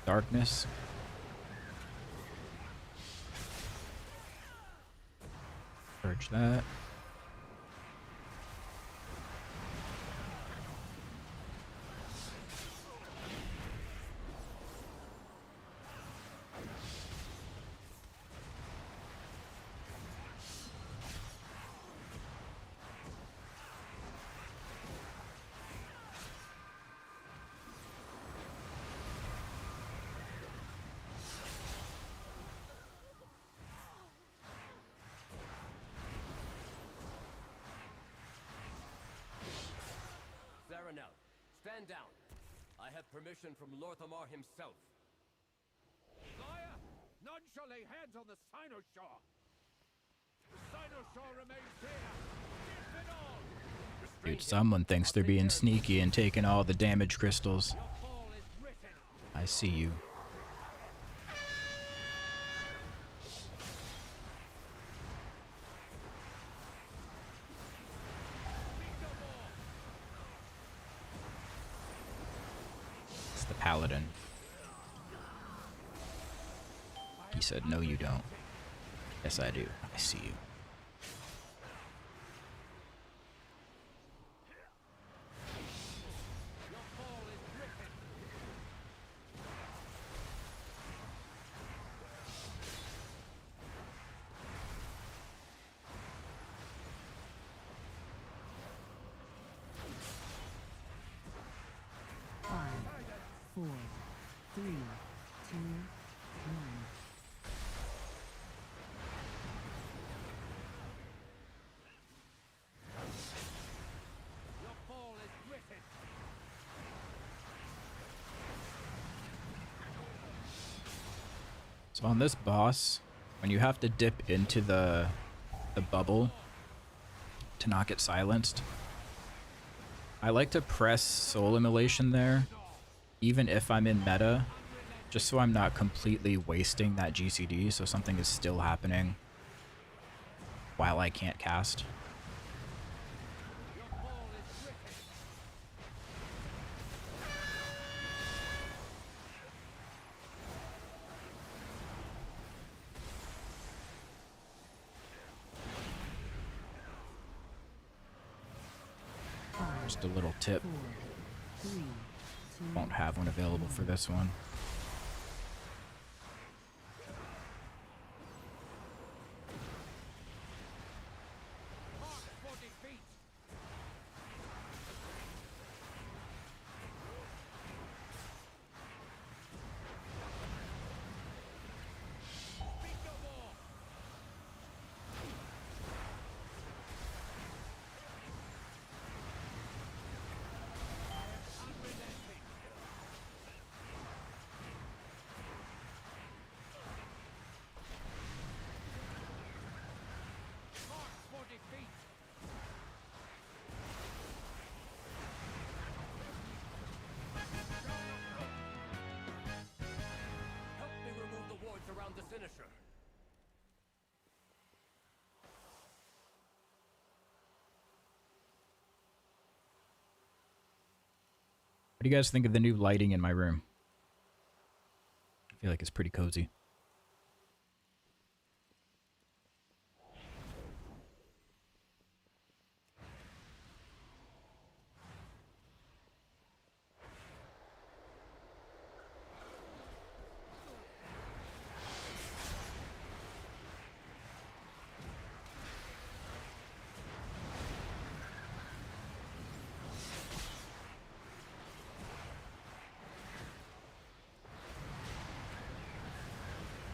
Darkness. Purge that. Stand down. I have permission from Lorthamar himself. Sire, none shall lay hands on the Cynosure. The Cynosure remains here. Give it all. Dude, someone thinks they're being sneaky and taking all the damage crystals. I see you. The paladin. He said, no, you don't. Yes, I do. I see you. So on this boss, when you have to dip into the bubble to not get silenced, I like to press soul immolation there, even if I'm in meta, just so I'm not completely wasting that GCD, so something is still happening while I can't cast. Just a little tip. 4, 3, 2, Won't have one available for this one. Help me remove the wards around the finisher. What do you guys think of the new lighting in my room? I feel like it's pretty cozy.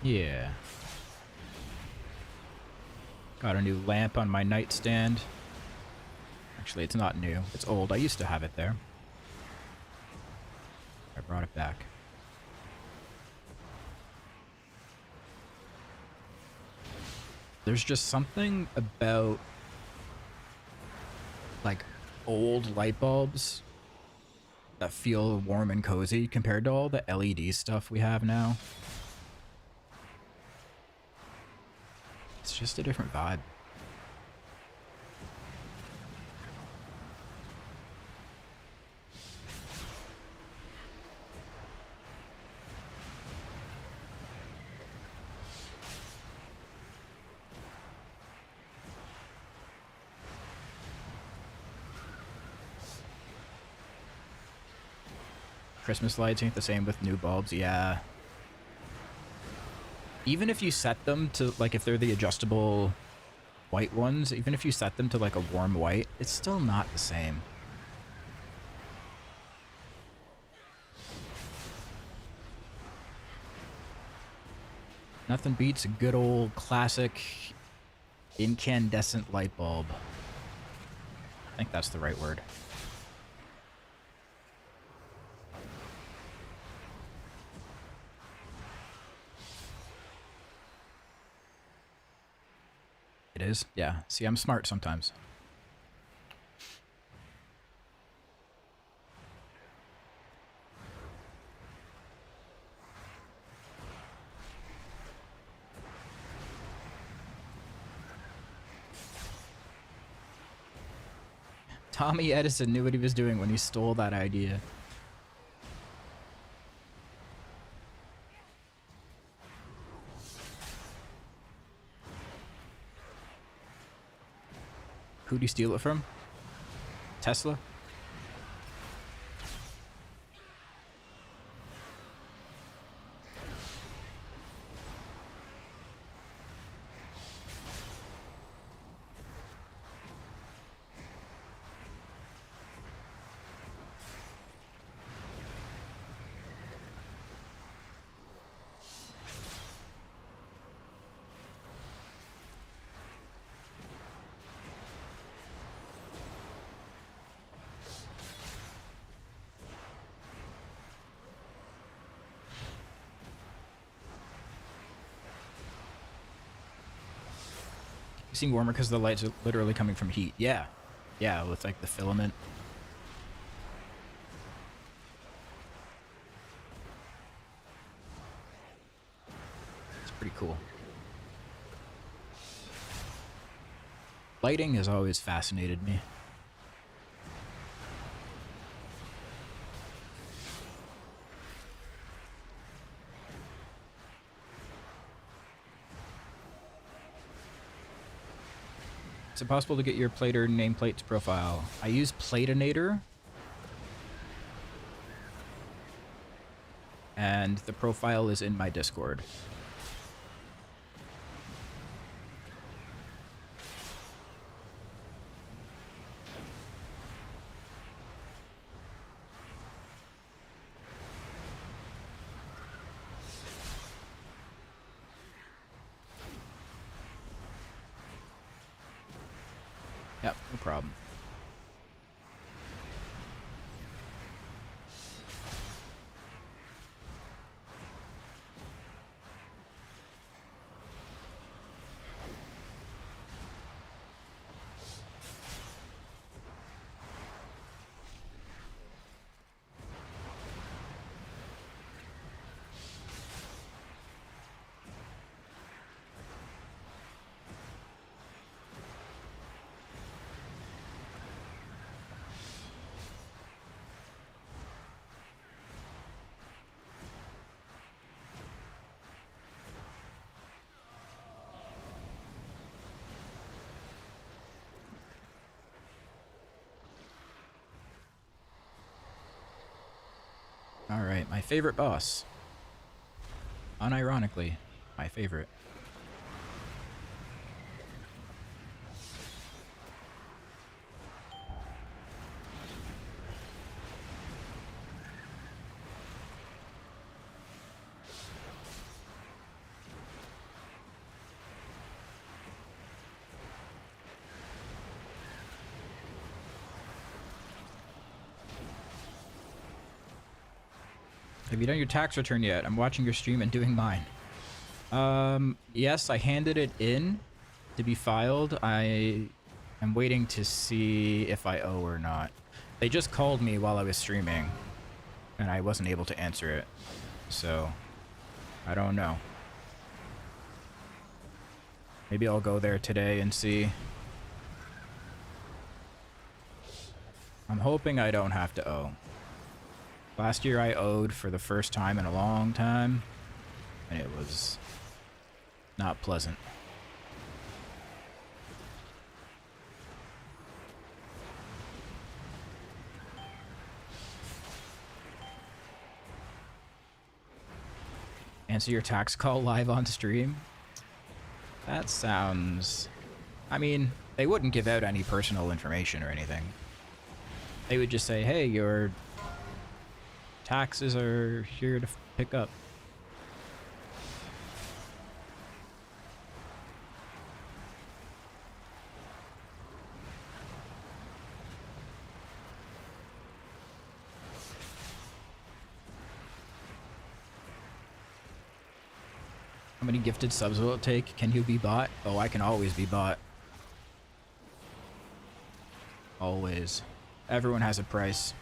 Yeah. Got a new lamp on my nightstand. Actually, it's not new. It's old. I used to have it there. I brought it back. There's just something about like old light bulbs that feel warm and cozy compared to all the LED stuff we have now. It's just a different vibe. Christmas lights ain't the same with new bulbs, yeah. Even if you set them to, like, if they're the adjustable white ones, even if you set them to, like, a warm white, it's still not the same. Nothing beats a good old classic incandescent light bulb. I think that's the right word. It is? Yeah. See, I'm smart sometimes. Tommy Edison knew what he was doing when he stole that idea. Who'd he steal it from? Tesla? You seem warmer because the lights are literally coming from heat. Yeah. Yeah, with like the filament. It's pretty cool. Lighting has always fascinated me. Is it possible to get your Plater nameplate's profile? I use Platinator. And the profile is in my Discord. Yep, no problem. Alright, my favorite boss. Unironically, my favorite. Have you done your tax return yet? I'm watching your stream and doing mine. Yes, I handed it in to be filed. I am waiting to see if I owe or not. They just called me while I was streaming, and I wasn't able to answer it. So, I don't know. Maybe I'll go there today and see. I'm hoping I don't have to owe. Last year I owed for the first time in a long time, and it was not pleasant. Answer your tax call live on stream? That sounds... I mean, they wouldn't give out any personal information or anything. They would just say, hey, your taxes are here to pick up. How many gifted subs will it take? Can you be bought? Oh, I can always be bought. Always. Everyone has a price.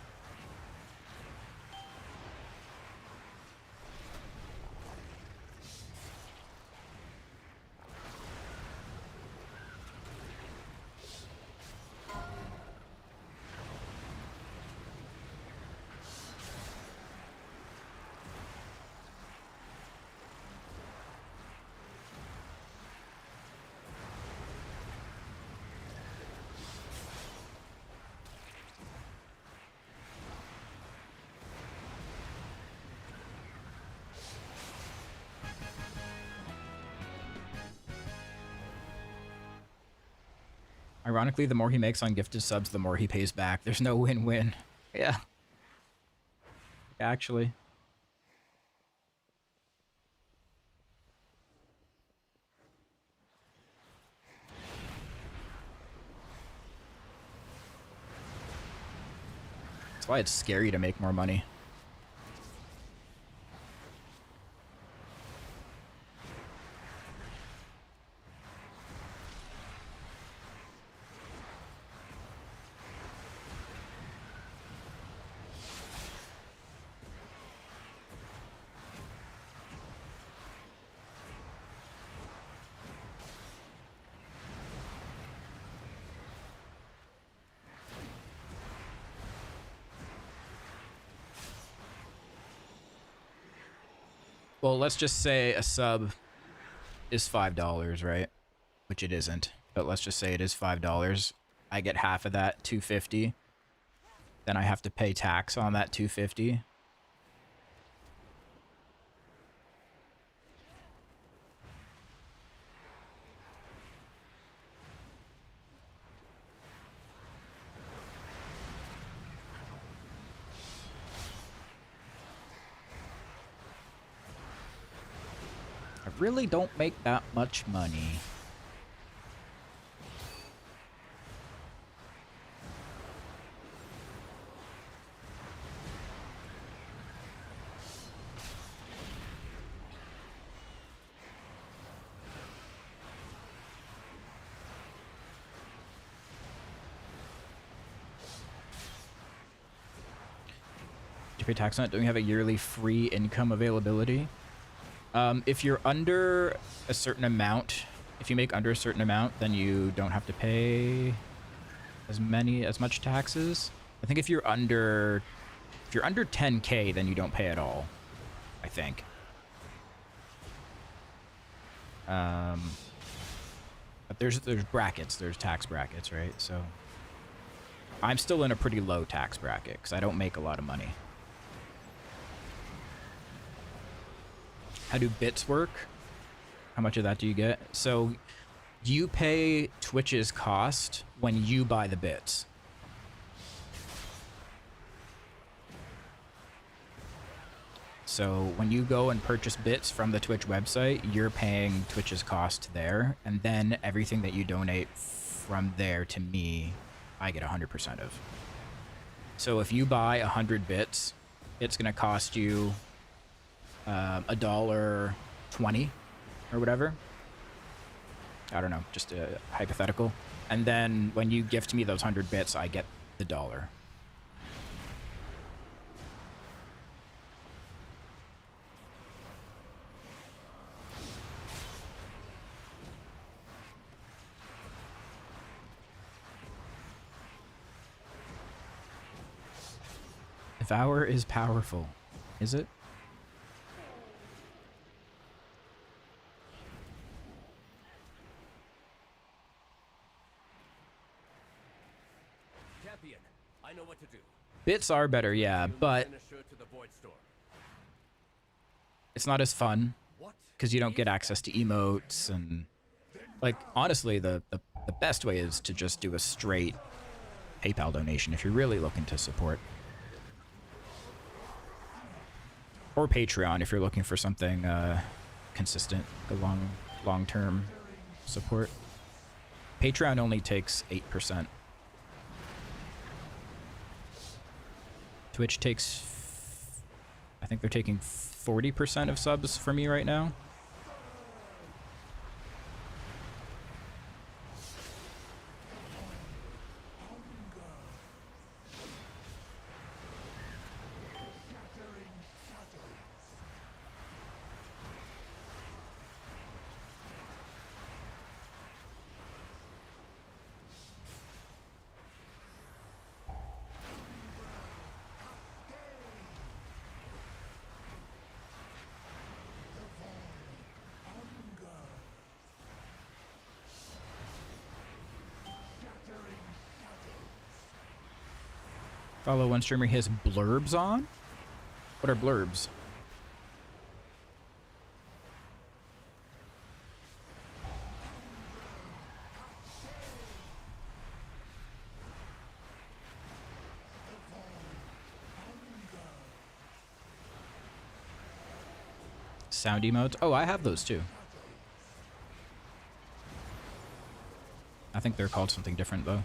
Ironically, the more he makes on gifted subs, the more he pays back. There's no win-win. Yeah. Actually. That's why it's scary to make more money. Well, let's just say a sub is $5, right? Which it isn't. but let's just say it is $5. I get half of that, $2.50. Then I have to pay tax on that $2.50. I really don't make that much money. Do you pay tax on it? Don't you have a yearly free income availability? If you're under a certain amount, if you make under a certain amount, then you don't have to pay as much taxes. I think if you're under 10K, then you don't pay at all, I think. But there's brackets, there's tax brackets, right? So I'm still in a pretty low tax bracket because I don't make a lot of money. How do bits work? How much of that do you get? So you pay Twitch's cost when you buy the bits. So when you go and purchase bits from the Twitch website, you're paying Twitch's cost there, and then everything that you donate from there to me, I get 100% of. So if you buy 100 bits, it's gonna cost you $1.20 or whatever. I don't know, just a hypothetical. And then when you gift me those 100 bits, I get the $1. Devourer is powerful. Is it? Champion, I know what to do. Bits are better, yeah, but it's not as fun because you don't get access to emotes and, like, honestly, the best way is to just do a straight PayPal donation if you're really looking to support. Or Patreon if you're looking for something consistent, a long-term support. Patreon only takes 8%. Twitch takes, I think they're taking 40% of subs for me right now. Follow one streamer, he has blurbs on? What are blurbs? Sound emotes? Oh, I have those too. I think they're called something different though.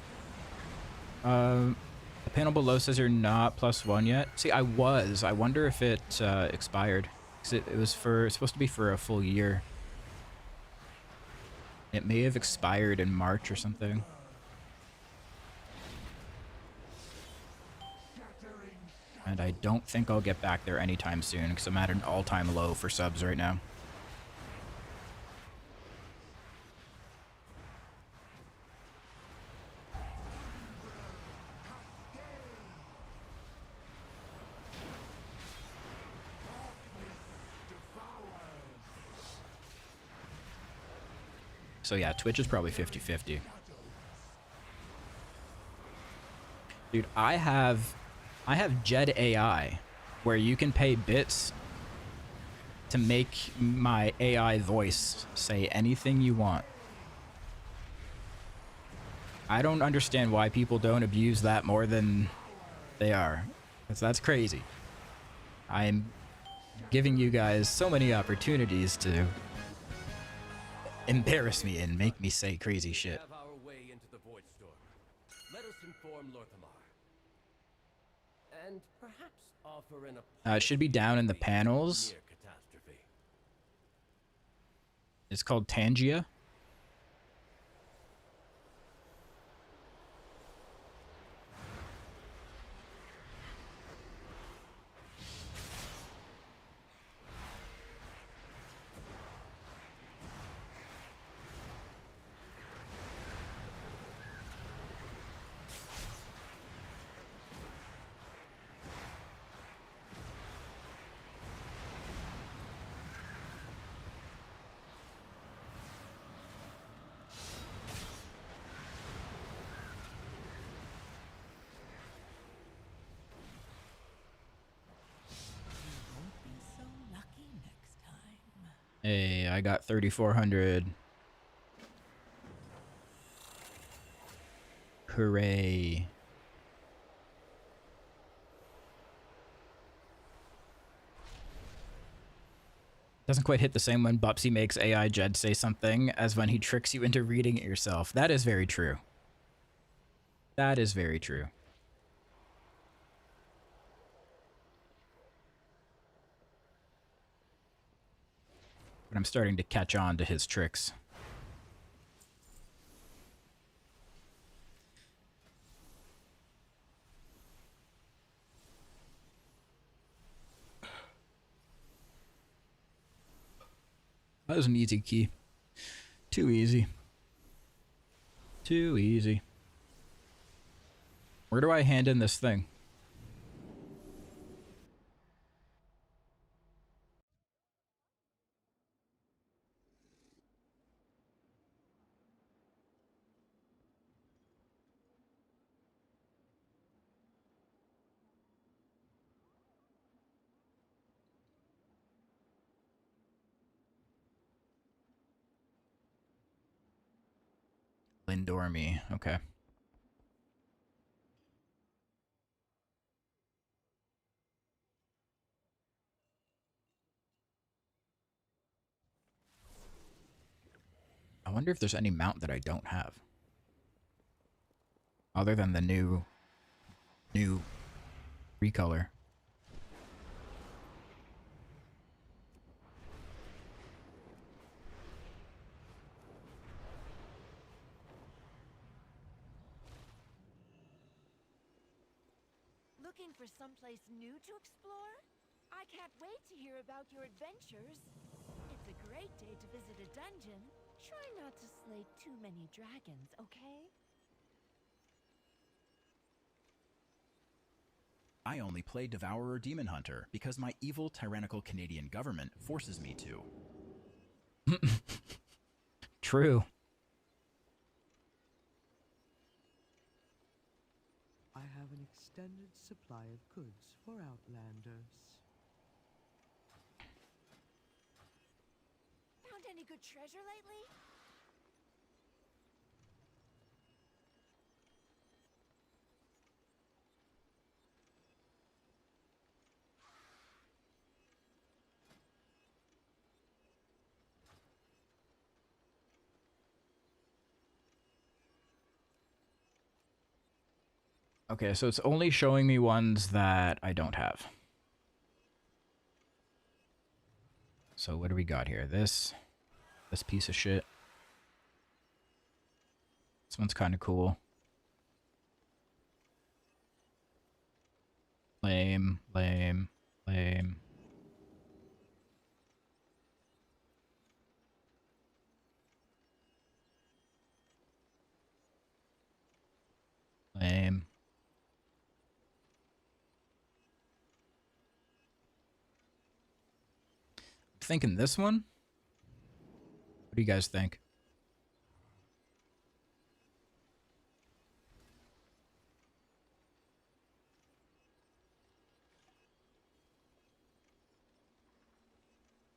The panel below says you're not +1 yet. See, I was. I wonder if it expired. 'Cause it was supposed to be for a full year. It may have expired in March or something. And I don't think I'll get back there anytime soon because I'm at an all-time low for subs right now. So yeah, Twitch is probably 50-50. Dude, I have Jed AI, where you can pay bits to make my AI voice say anything you want. I don't understand why people don't abuse that more than they are. 'Cause that's crazy. I'm giving you guys so many opportunities to embarrass me and make me say crazy shit. Have our way into the Void Storm. Let us inform Lorthamar. And perhaps offer an It should be down in the panels. near catastrophe. It's called Tangia. Hey, I got 3,400. Hooray. Doesn't quite hit the same when Bupsy makes AI Jed say something as when he tricks you into reading it yourself. That is very true. That is very true. But I'm starting to catch on to his tricks. That was an easy key. Too easy. Too easy. Where do I hand in this thing? Lindormy. Okay. I wonder if there's any mount that I don't have. Other than the new recolor. Looking for someplace new to explore? I can't wait to hear about your adventures. It's a great day to visit a dungeon. Try not to slay too many dragons, okay? I only play Devourer Demon Hunter because my evil, tyrannical Canadian government forces me to. True. I have an extended supply of goods for Outlanders. Found any good treasure lately? Okay, so it's only showing me ones that I don't have. So what do we got here? This piece of shit. This one's kind of cool. Lame, lame, lame. Lame. I'm thinking this one? What do you guys think?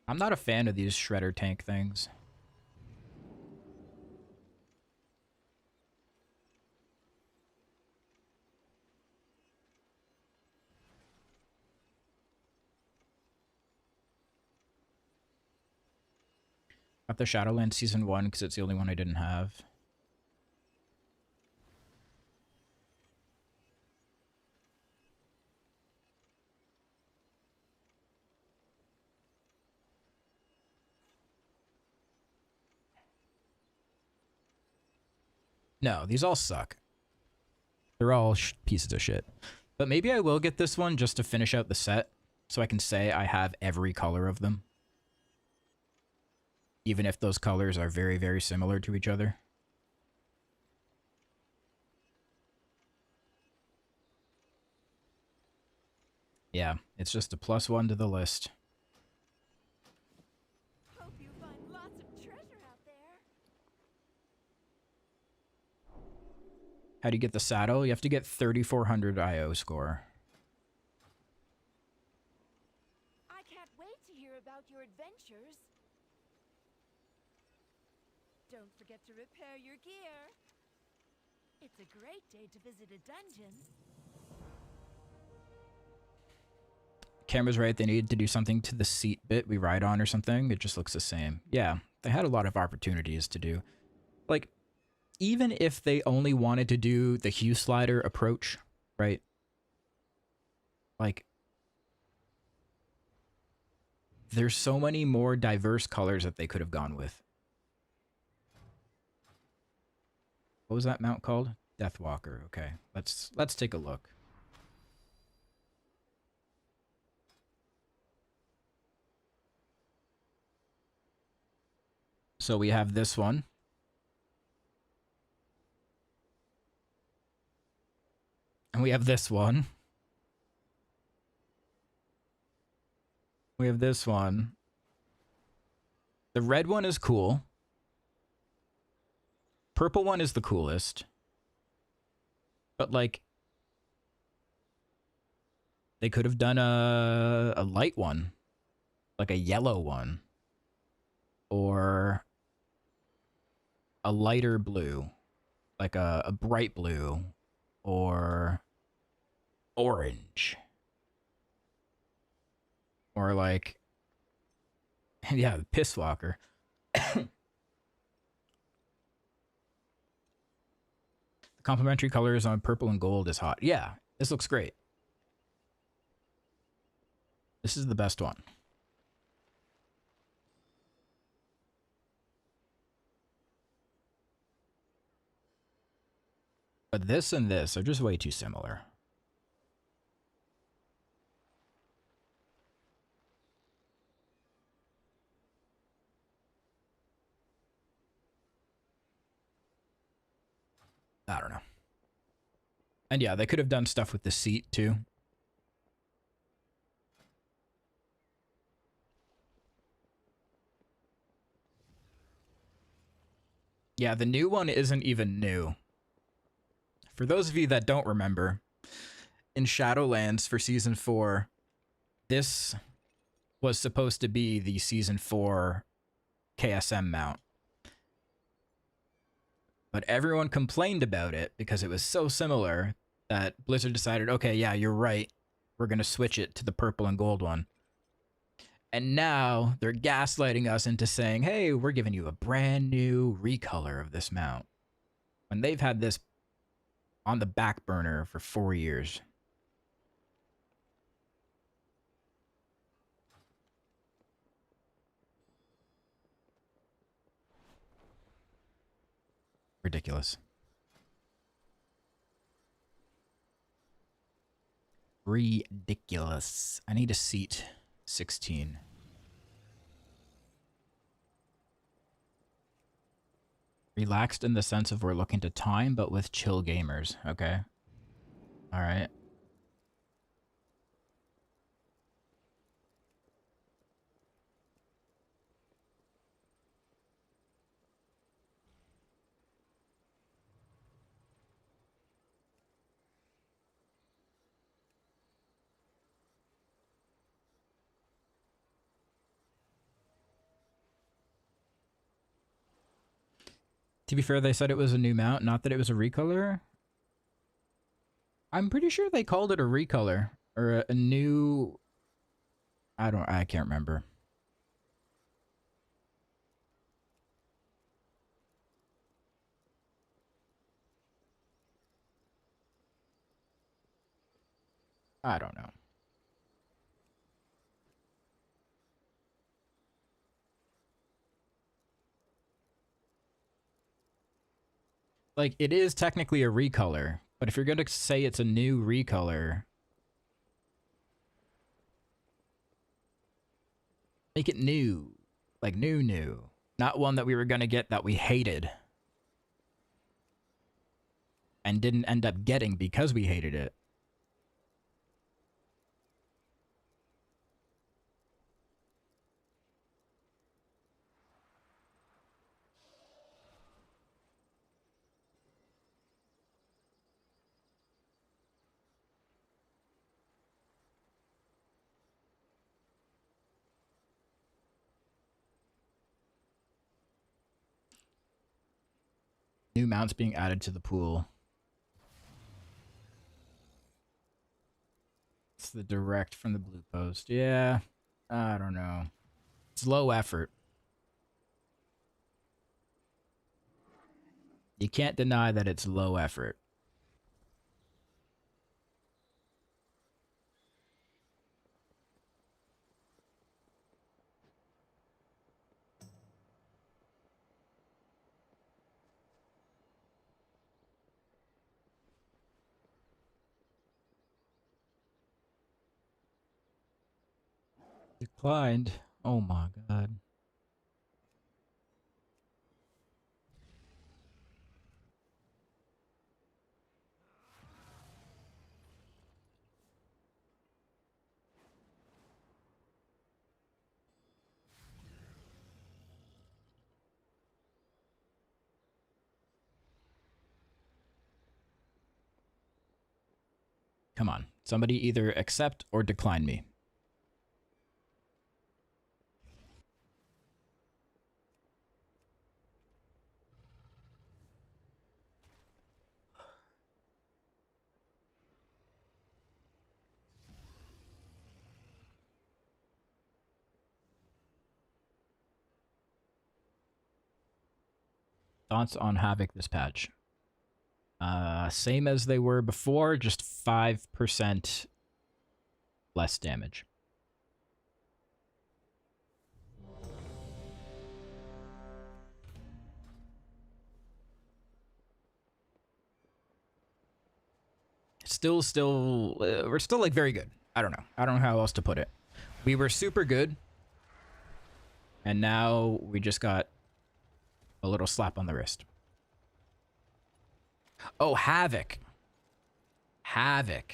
I'm not a fan of these shredder tank things. Got the Shadowlands Season 1 because it's the only one I didn't have. No, these all suck. They're all pieces of shit. But maybe I will get this one just to finish out the set, so I can say I have every color of them. Even if those colors are very, very similar to each other. Yeah, it's just a +1 to the list. Hope you find lots of treasure out there. How do you get the saddle? You have to get 3,400 IO score. I can't wait to hear about your adventures. Don't forget to repair your gear. It's a great day to visit a dungeon. Camera's right, they needed to do something to the seat bit we ride on or something. It just looks the same. Yeah, they had a lot of opportunities to do. Like, even if they only wanted to do the hue slider approach, right? Like, there's so many more diverse colors that they could have gone with. What was that mount called? Deathwalker. Okay, let's take a look. So we have this one. And we have this one. We have this one. The red one is cool. Purple one is the coolest. But like, they could have done a light one. Like a yellow one. Or a lighter blue. Like a bright blue. Or orange. Or like, yeah, the Pisswalker. The complementary colors on purple and gold is hot. Yeah, this looks great. This is the best one. But this and this are just way too similar. I don't know. And yeah, they could have done stuff with the seat too. Yeah, the new one isn't even new. For those of you that don't remember, in Shadowlands for Season 4, this was supposed to be the Season 4 KSM mount. But everyone complained about it because it was so similar that Blizzard decided, okay, yeah, you're right. We're going to switch it to the purple and gold one. And now they're gaslighting us into saying, hey, we're giving you a brand new recolor of this mount. When they've had this on the back burner for 4 years. Ridiculous. Ridiculous. I need a seat 16. Relaxed in the sense of we're looking to time, but with chill gamers. Okay. All right. To be fair, they said it was a new mount, not that it was a recolor. I'm pretty sure they called it a recolor or a new. I can't remember. I don't know. Like, it is technically a recolor, but if you're going to say it's a new recolor, make it new. Like, new. Not one that we were going to get that we hated. And didn't end up getting because we hated it. New mounts being added to the pool. It's the direct from the blue post. Yeah, I don't know. It's low effort. You can't deny that it's low effort. Declined. Oh my god. Come on. Somebody either accept or decline me. Thoughts on Havoc this patch? Same as they were before, just 5% less damage. We're still like very good. I don't know. I don't know how else to put it. We were super good, and now we just got a little slap on the wrist. Oh, Havoc. Havoc.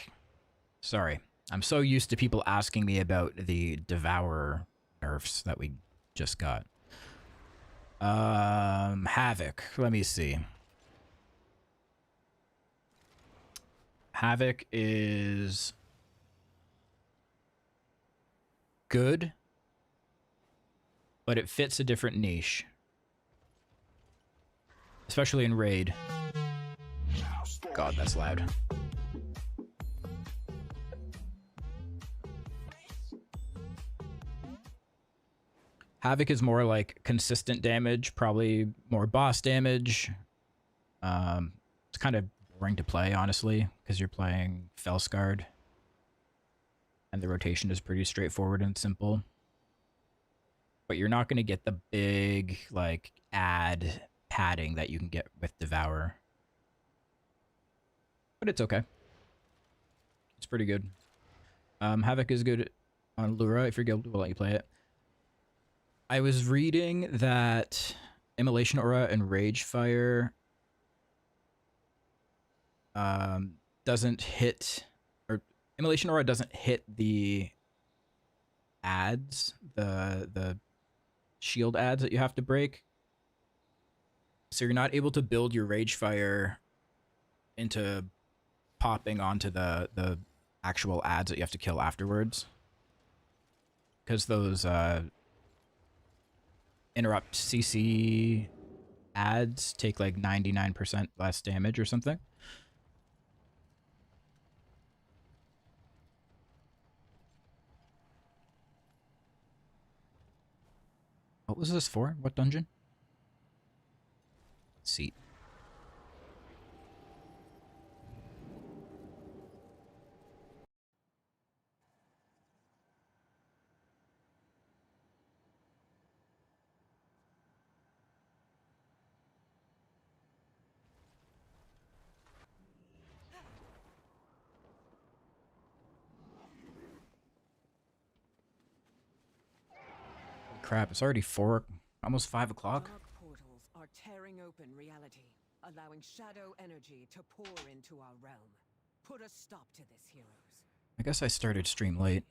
Sorry. I'm so used to people asking me about the Devourer nerfs that we just got. Havoc. Let me see. Havoc is good, but it fits a different niche. Especially in Raid. God, that's loud. Havoc is more like consistent damage, probably more boss damage. It's kind of boring to play, honestly, because you're playing Felscard. And the rotation is pretty straightforward and simple. But you're not going to get the big, like, add padding that you can get with Devourer. But it's okay. It's pretty good. Havoc is good on Lura if your guild will let you play it. I was reading that Immolation Aura and Ragefire doesn't hit, or Immolation Aura doesn't hit the ads, the shield ads that you have to break. So you're not able to build your Ragefire into popping onto the actual ads that you have to kill afterwards. Because those interrupt CC ads take like 99% less damage or something. What was this for? What dungeon? Seat. Crap, it's already 4, almost 5 o'clock. Dark portals are tearing open reality, allowing shadow energy to pour into our realm. Put a stop to this, heroes. I guess I started stream late.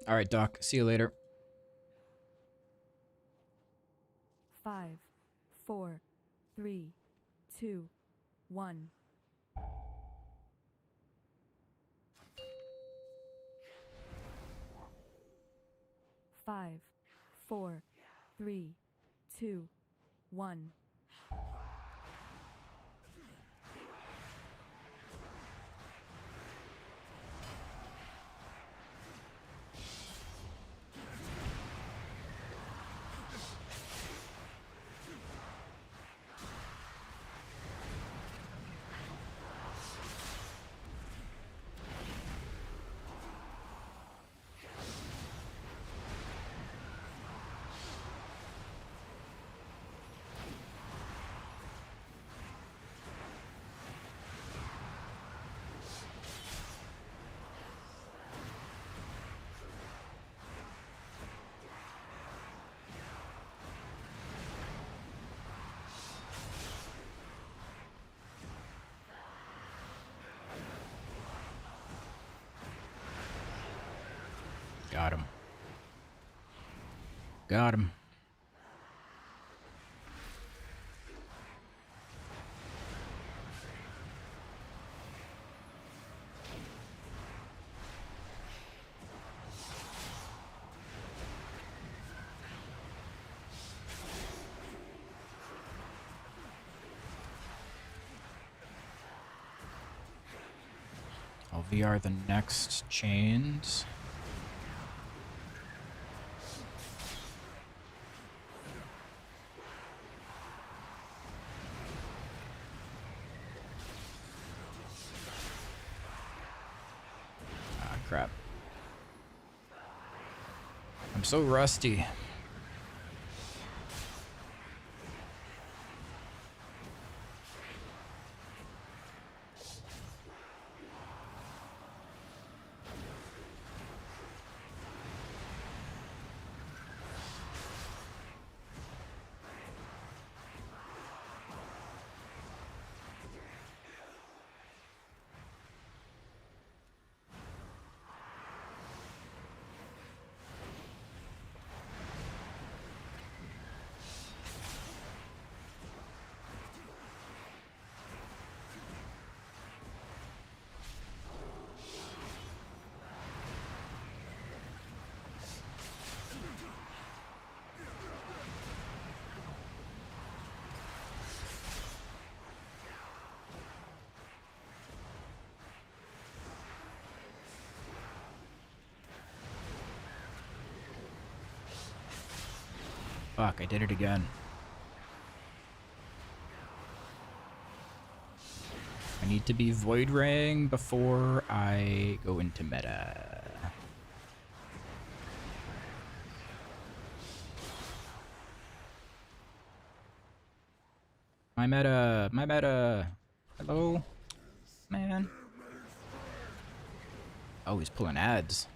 All right, Doc. See you later. 5, 4, 3, 2, 1. Five, 4, 3, 2, 1. Got him. Got him. I'll VR the next chains. Crap. I'm so rusty. Fuck, I did it again. I need to be Void Raying before I go into meta. My meta. My meta. Hello? Man. Oh, he's pulling ads.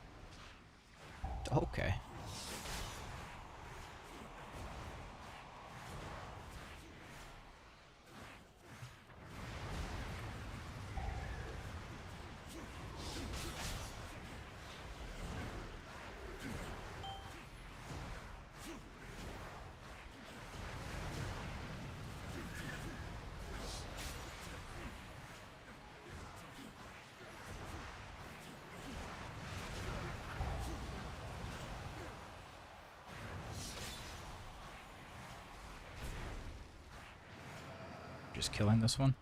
Okay. Just killing this one.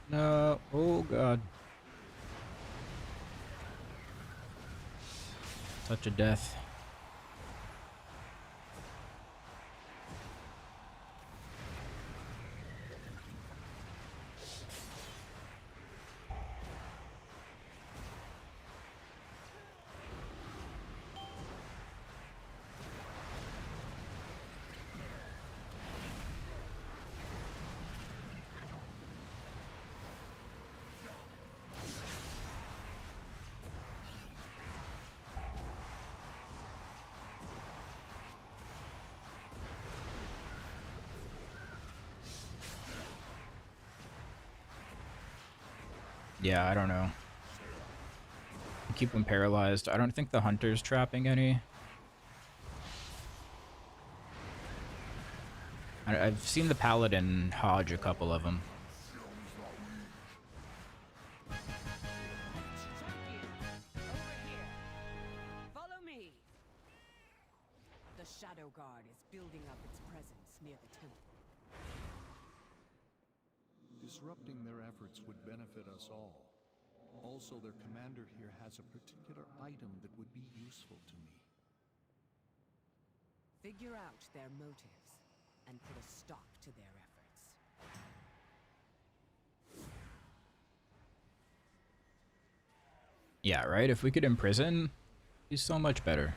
No. Oh, God. Such a death. Yeah, I don't know. Keep them paralyzed. I don't think the hunter's trapping any. I've seen the paladin hodge a couple of them. Follow me. The Shadow Guard is building up its presence near the temple. Disrupting their efforts would benefit us all. Also, their commander here has a particular item that would be useful to me. Figure out their motives and put a stop to their efforts. Yeah, right? If we could imprison, he's so much better.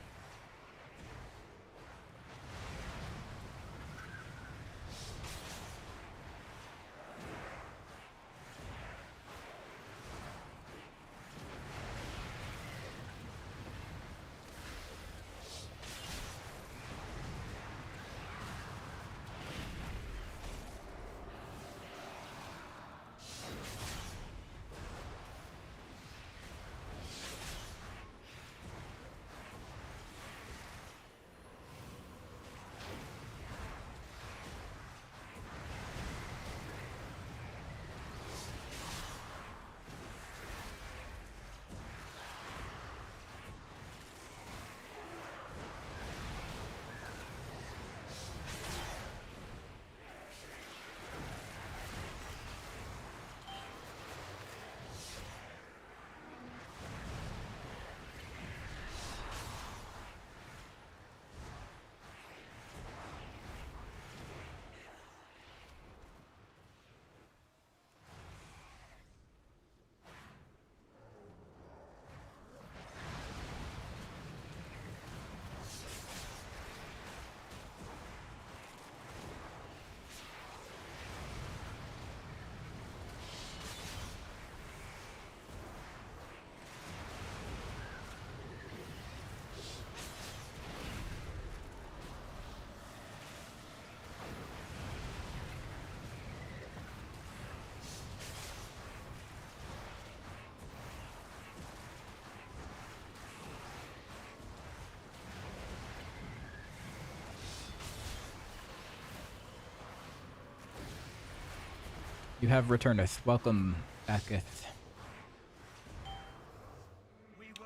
have returneth. Welcome, backeth.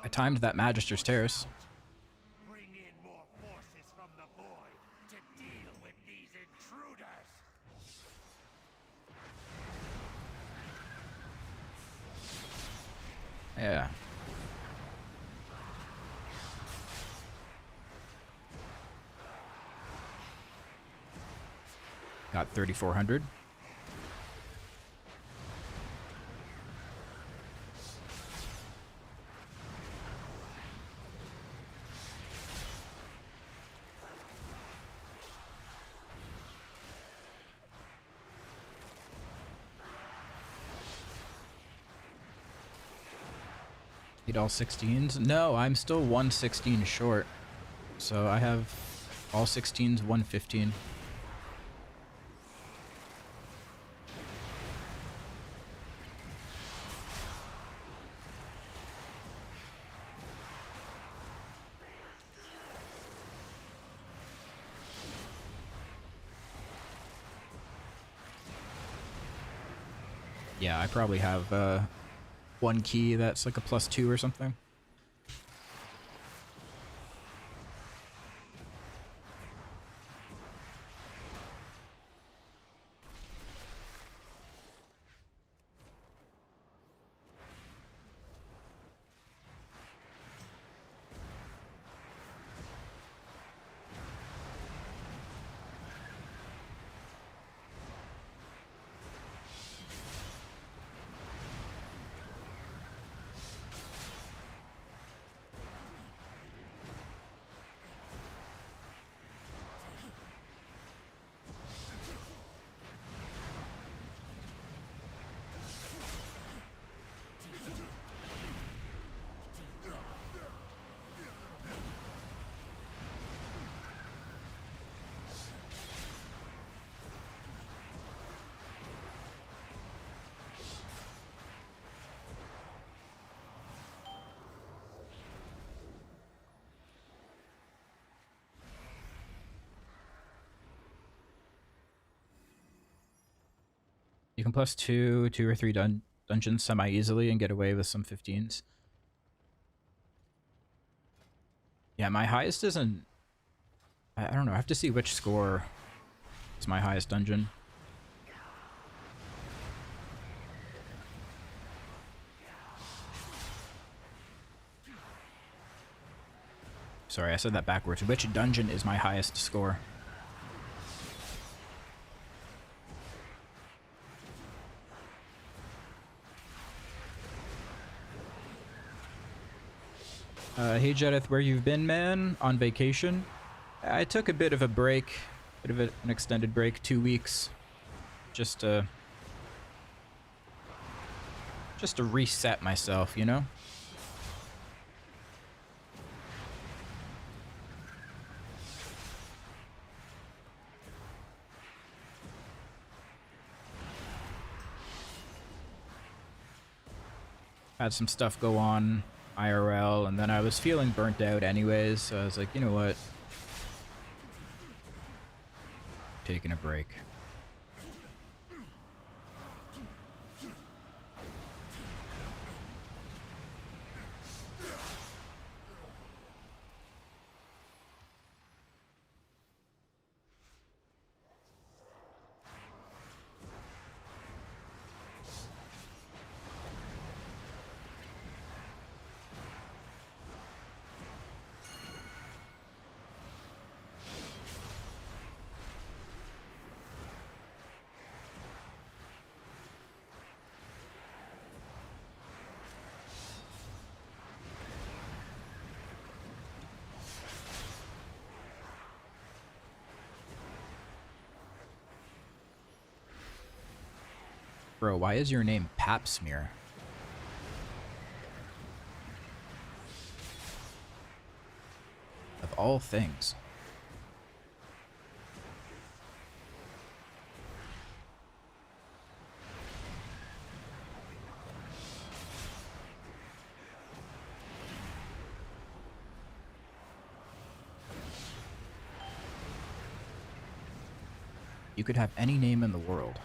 I timed that Magister's Terrace. Bring in more forces from the void to deal with these intruders. Yeah. Got 3,400. Need all 16s? No, I'm still 116 short. So I have all 16s, 115. Yeah, I probably have one key that's like a +2 or something. You can +2, 2 or 3 dungeons semi-easily and get away with some 15s. Yeah, my highest isn't... I don't know, I have to see which score is my highest dungeon. Sorry, I said that backwards. Which dungeon is my highest score? Hey Jedith, where you've been, man? On vacation? I took a bit of a break, an extended break, 2 weeks, just to reset myself, you know? Had some stuff go on IRL, and then I was feeling burnt out anyways, so I was like, you know what? Taking a break. Bro, why is your name Papsmear? Of all things. You could have any name in the world.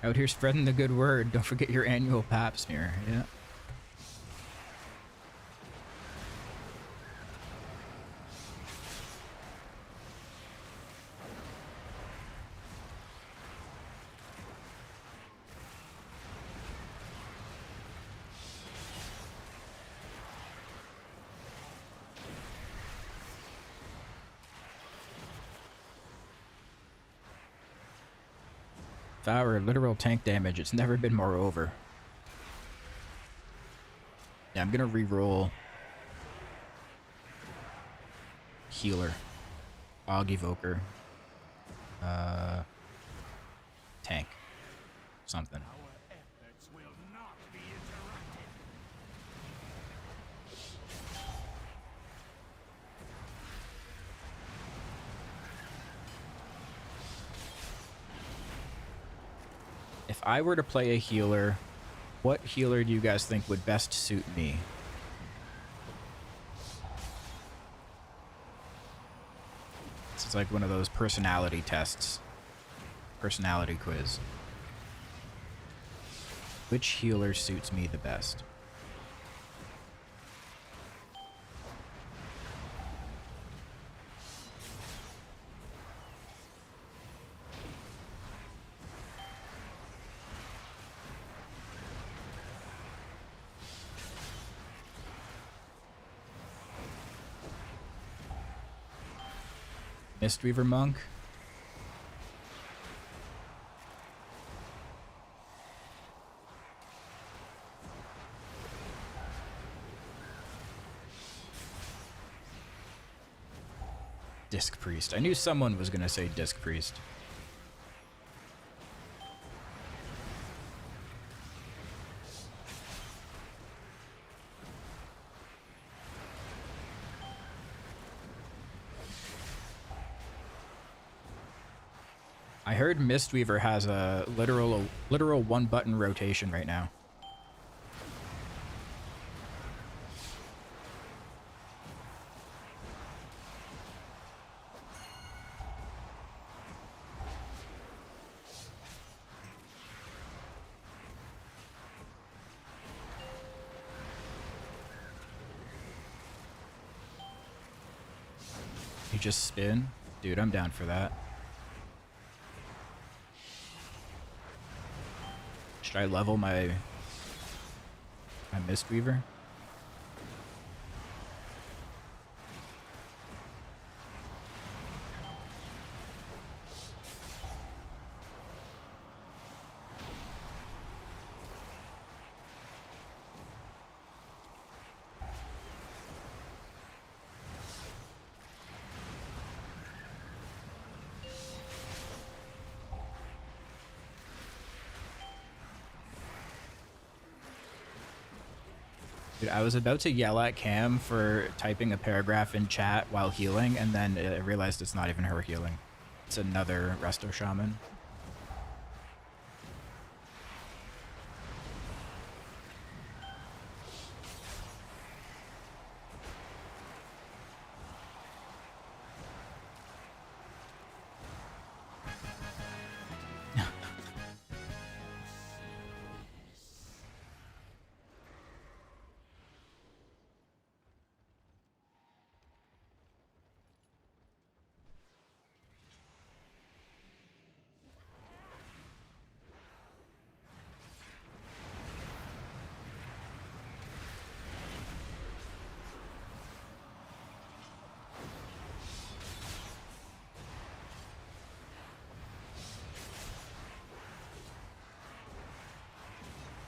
Out here spreading the good word. Don't forget your annual pap smear. Yeah. Devour, literal tank damage. It's never been more over. Yeah, I'm gonna re-roll healer, Og Evoker, tank, something. If I were to play a healer, what healer do you guys think would best suit me? This is like one of those personality tests. Personality quiz. Which healer suits me the best? Mistweaver Monk. Disc Priest. I knew someone was gonna say Disc Priest. I heard Mistweaver has a literal one-button rotation right now. You just spin? Dude, I'm down for that. Should I level my Mistweaver? Dude, I was about to yell at Cam for typing a paragraph in chat while healing, and then I realized it's not even her healing. It's another Resto Shaman.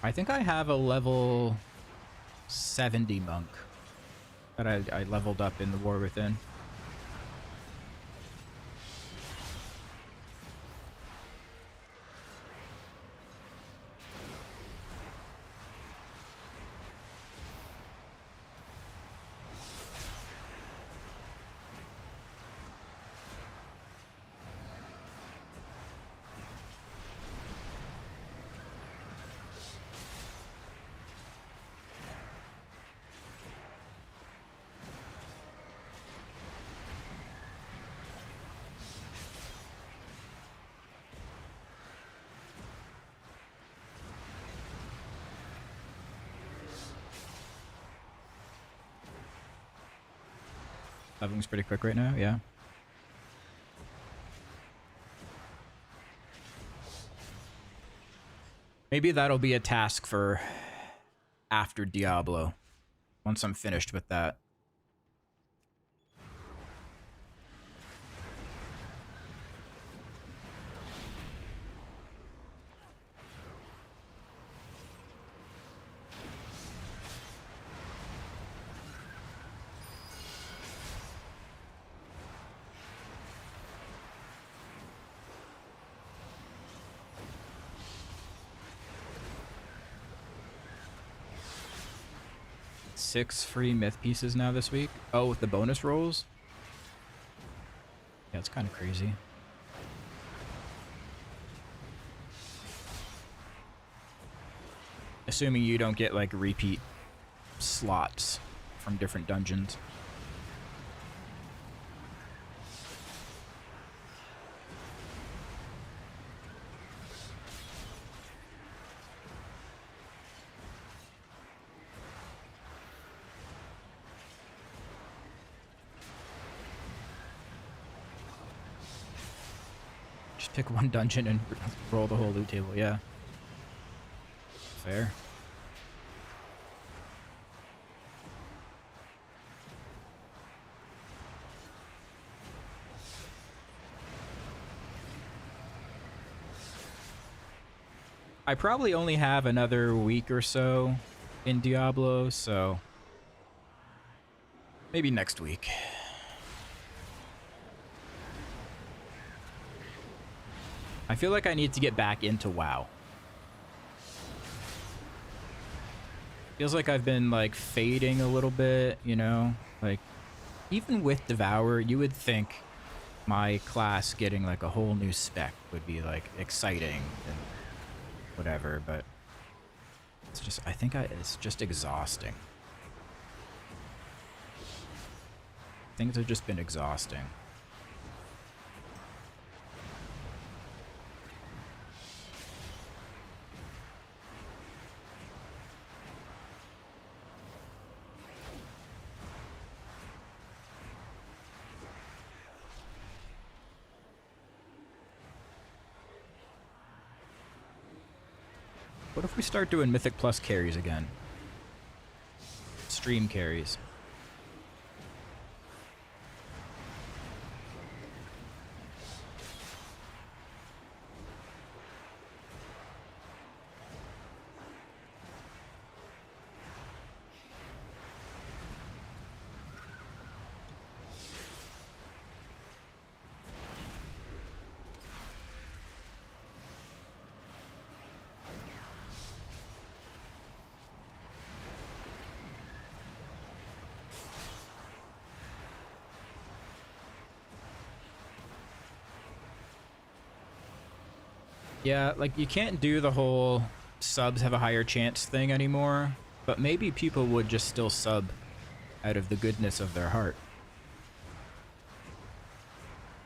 I think I have a level 70 monk that I leveled up in the War Within. Leveling's pretty quick right now, yeah. Maybe that'll be a task for after Diablo, once I'm finished with that. Six free myth pieces now this week. Oh, with the bonus rolls? Yeah, it's kind of crazy. Assuming you don't get like repeat slots from different dungeons. Pick one dungeon and roll the whole loot table, yeah. Fair. I probably only have another week or so in Diablo, so maybe next week. I feel like I need to get back into WoW. Feels like I've been like fading a little bit, you know? Like, even with Devourer, you would think my class getting like a whole new spec would be like exciting and whatever, but it's just, I think it's just exhausting. Things have just been exhausting. What if we start doing Mythic Plus carries again? Stream carries. Yeah, like you can't do the whole subs have a higher chance thing anymore, but maybe people would just still sub out of the goodness of their heart.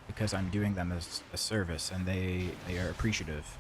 Because I'm doing them as a service and they are appreciative.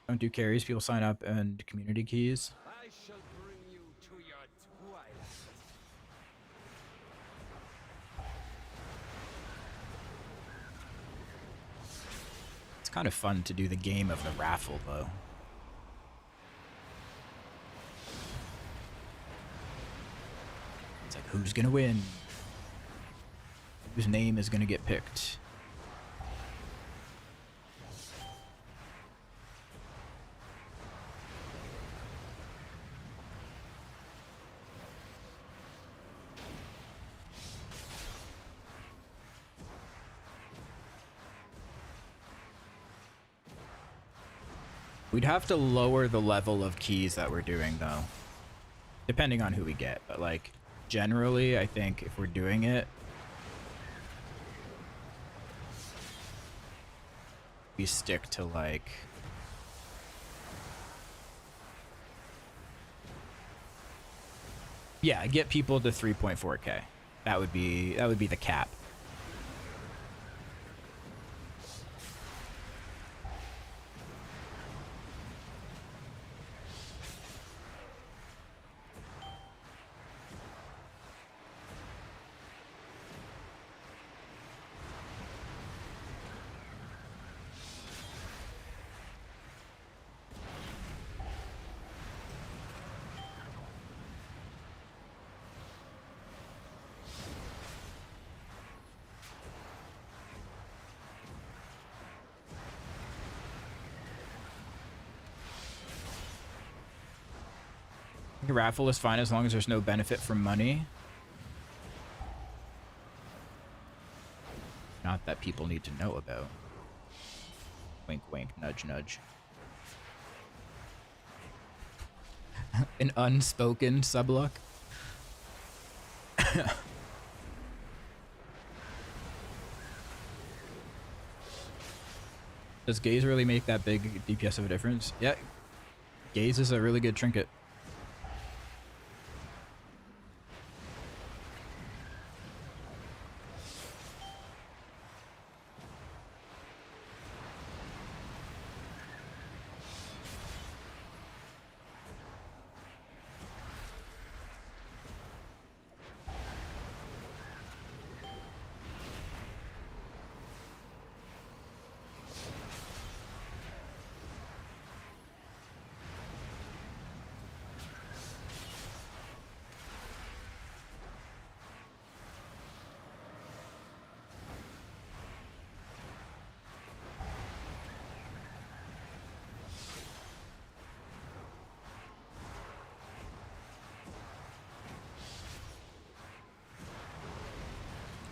Don't do carries, people sign up and community keys. I shall bring you to your twilight. It's kind of fun to do the game of the raffle though. It's like, who's gonna win? Whose name is gonna get picked? We'd have to lower the level of keys that we're doing though, depending on who we get, but like generally I think if we're doing it, we stick to like yeah, get people to 3.4k. That would be the cap. The raffle is fine as long as there's no benefit from money. Not that people need to know about. Wink, wink, nudge, nudge. An unspoken subluck. Does gaze really make that big DPS of a difference? Yeah, gaze is a really good trinket.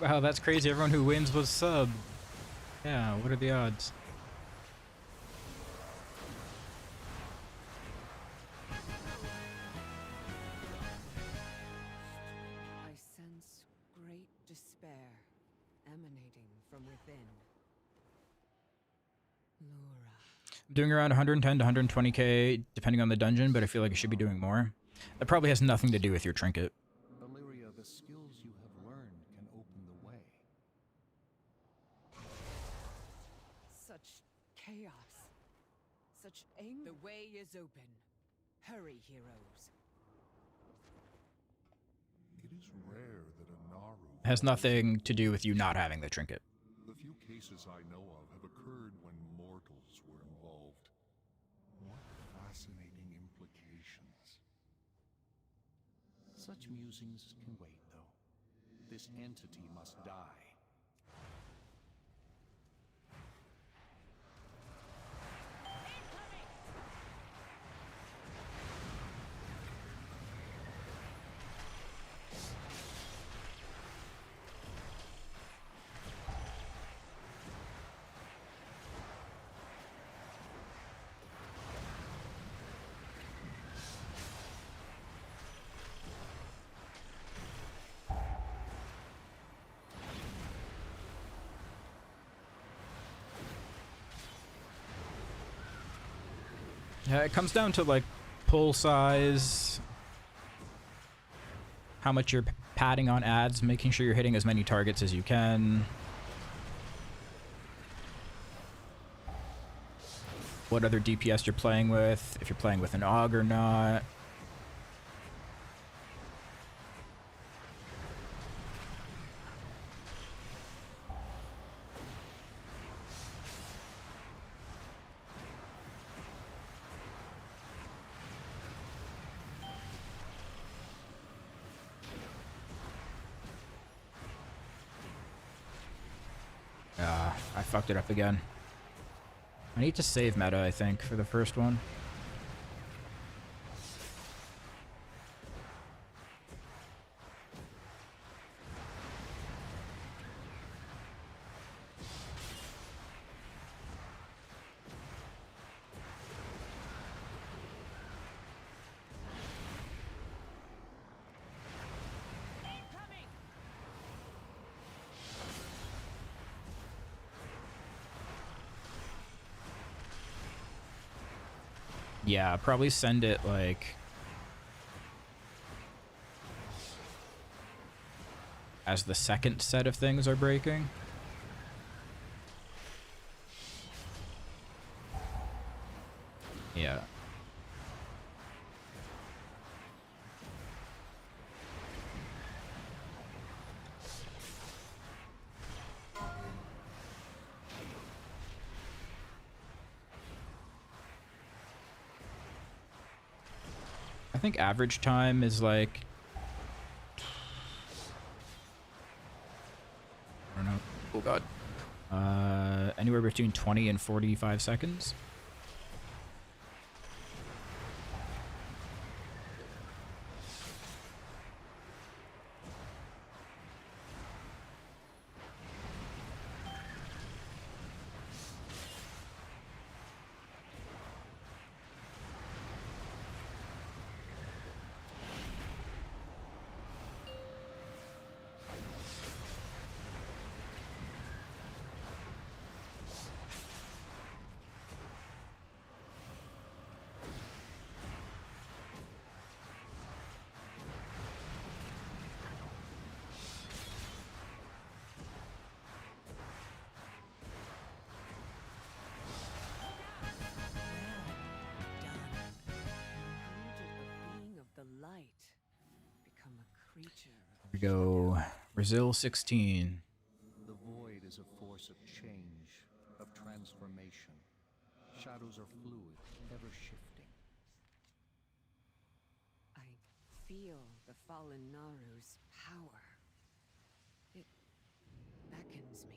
Wow, that's crazy. Everyone who wins was sub. Yeah, what are the odds? I sense great despair emanating from within. Laura. I'm doing around 110 to 120k depending on the dungeon, but I feel like I should be doing more. That probably has nothing to do with your trinket. Illyria, the skills you have learned can open the way. Such chaos. Such anger. The way is open. Hurry, heroes. It is rare that a Naru... It has nothing to do with you not having the trinket. The few cases I know of have occurred when mortals were involved. What fascinating implications. Such musings can wait, though. This entity must die. Yeah, it comes down to like pull size, how much you're padding on ads, making sure you're hitting as many targets as you can. What other DPS you're playing with, if you're playing with an AUG or not. I fucked it up again. I need to save meta, I think, for the first one. Yeah, probably send it like as the second set of things are breaking. Yeah. I think average time is like, I don't know. Oh god. Anywhere between 20 and 45 seconds. Here we go. Brazil 16. The void is a force of change, of transformation. Shadows are fluid, ever shifting. I feel the fallen Naru's power. It beckons me.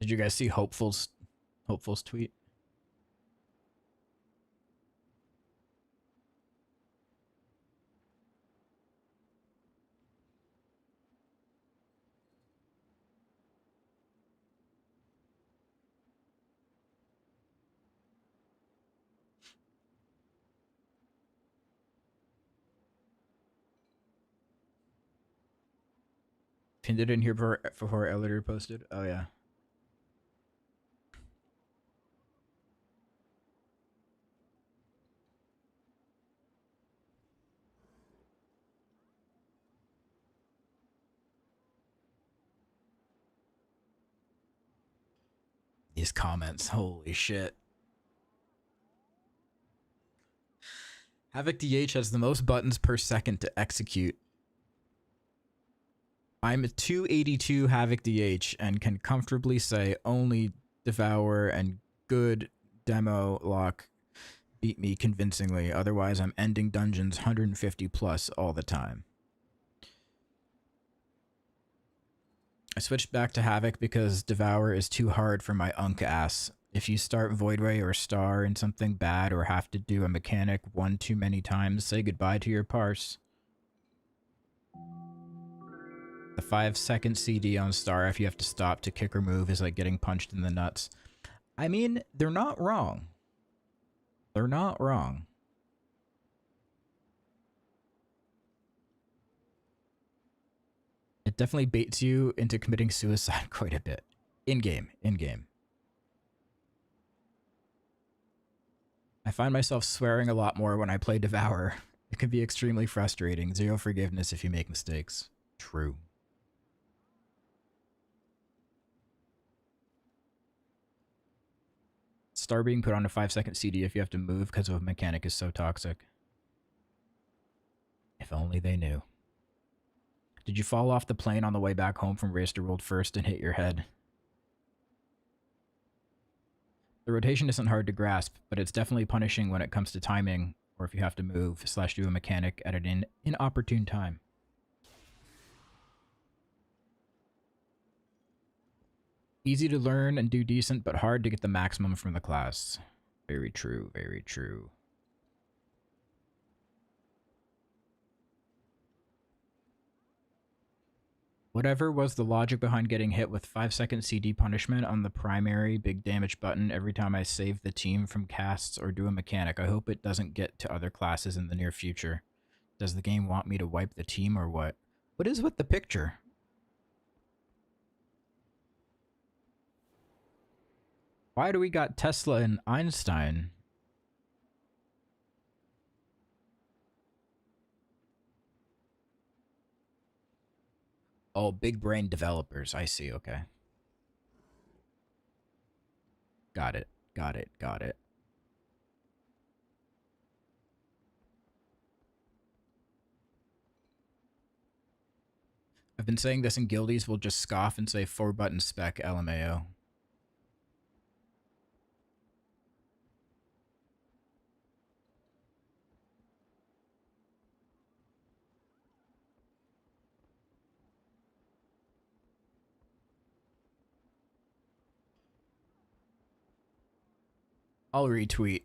Did you guys see Hopeful's tweet? Pinned it in here before Elder posted. Oh yeah. These comments, holy shit. Havoc DH has the most buttons per second to execute. I'm a 282 Havoc DH and can comfortably say only Devourer and good demo lock beat me convincingly. Otherwise, I'm ending dungeons 150 plus all the time. I switched back to Havoc because Devourer is too hard for my unk ass. If you start Void Ray or Star in something bad or have to do a mechanic one too many times, say goodbye to your parse. The 5-second CD on Star if you have to stop to kick or move is like getting punched in the nuts. I mean, they're not wrong. They're not wrong. It definitely baits you into committing suicide quite a bit. In-game. I find myself swearing a lot more when I play Devour. It can be extremely frustrating. Zero forgiveness if you make mistakes. True. Star being put on a 5-second CD if you have to move because of a mechanic is so toxic. If only they knew. Did you fall off the plane on the way back home from Race to World First and hit your head? The rotation isn't hard to grasp, but it's definitely punishing when it comes to timing, or if you have to move / do a mechanic at an inopportune time. Easy to learn and do decent, but hard to get the maximum from the class. Very true, very true. Whatever was the logic behind getting hit with 5-second CD punishment on the primary big damage button every time I save the team from casts or do a mechanic? I hope it doesn't get to other classes in the near future. Does the game want me to wipe the team or what? What is with the picture? Why do we got Tesla and Einstein? Oh, big brain developers. I see, okay. Got it, got it, got it. I've been saying this and guildies will just scoff and say 4-button spec LMAO. I'll retweet.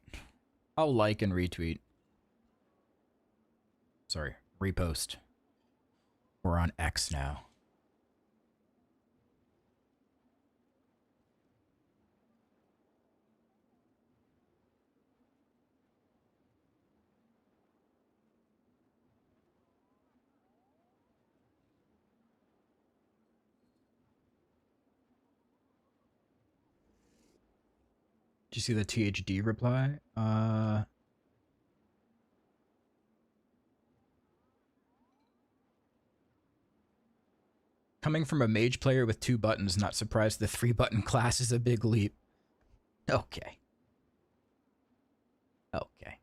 I'll like and retweet. Sorry, repost. We're on X now. Did you see the THD reply? Coming from a mage player with 2 buttons, not surprised the 3-button class is a big leap. Okay. Okay.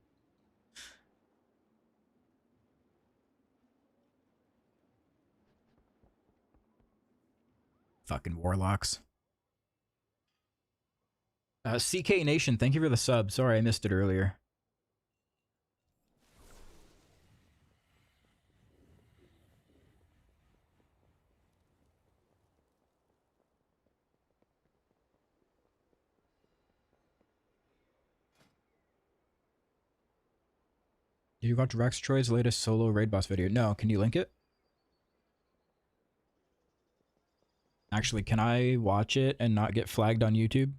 Fucking warlocks. CK Nation, thank you for the sub. Sorry I missed it earlier. Did you watch Rex Troy's latest solo raid boss video? No, can you link it? Actually, can I watch it and not get flagged on YouTube?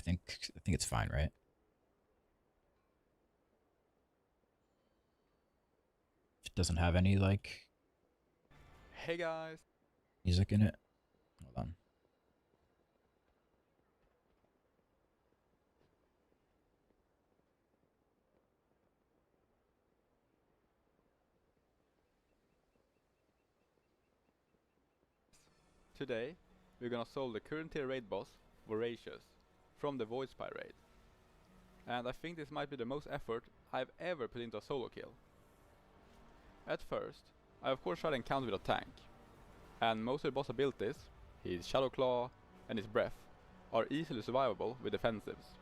I think it's fine, right? It doesn't have any like Hey guys. music in it. Hold on. Today, we're gonna solve the current tier raid boss, Voracious, from the Void Spy raid. And I think this might be the most effort I've ever put into a solo kill. At first, I of course tried to encounter with a tank, and most of the boss abilities, his Shadow Claw and his Breath, are easily survivable with defensives.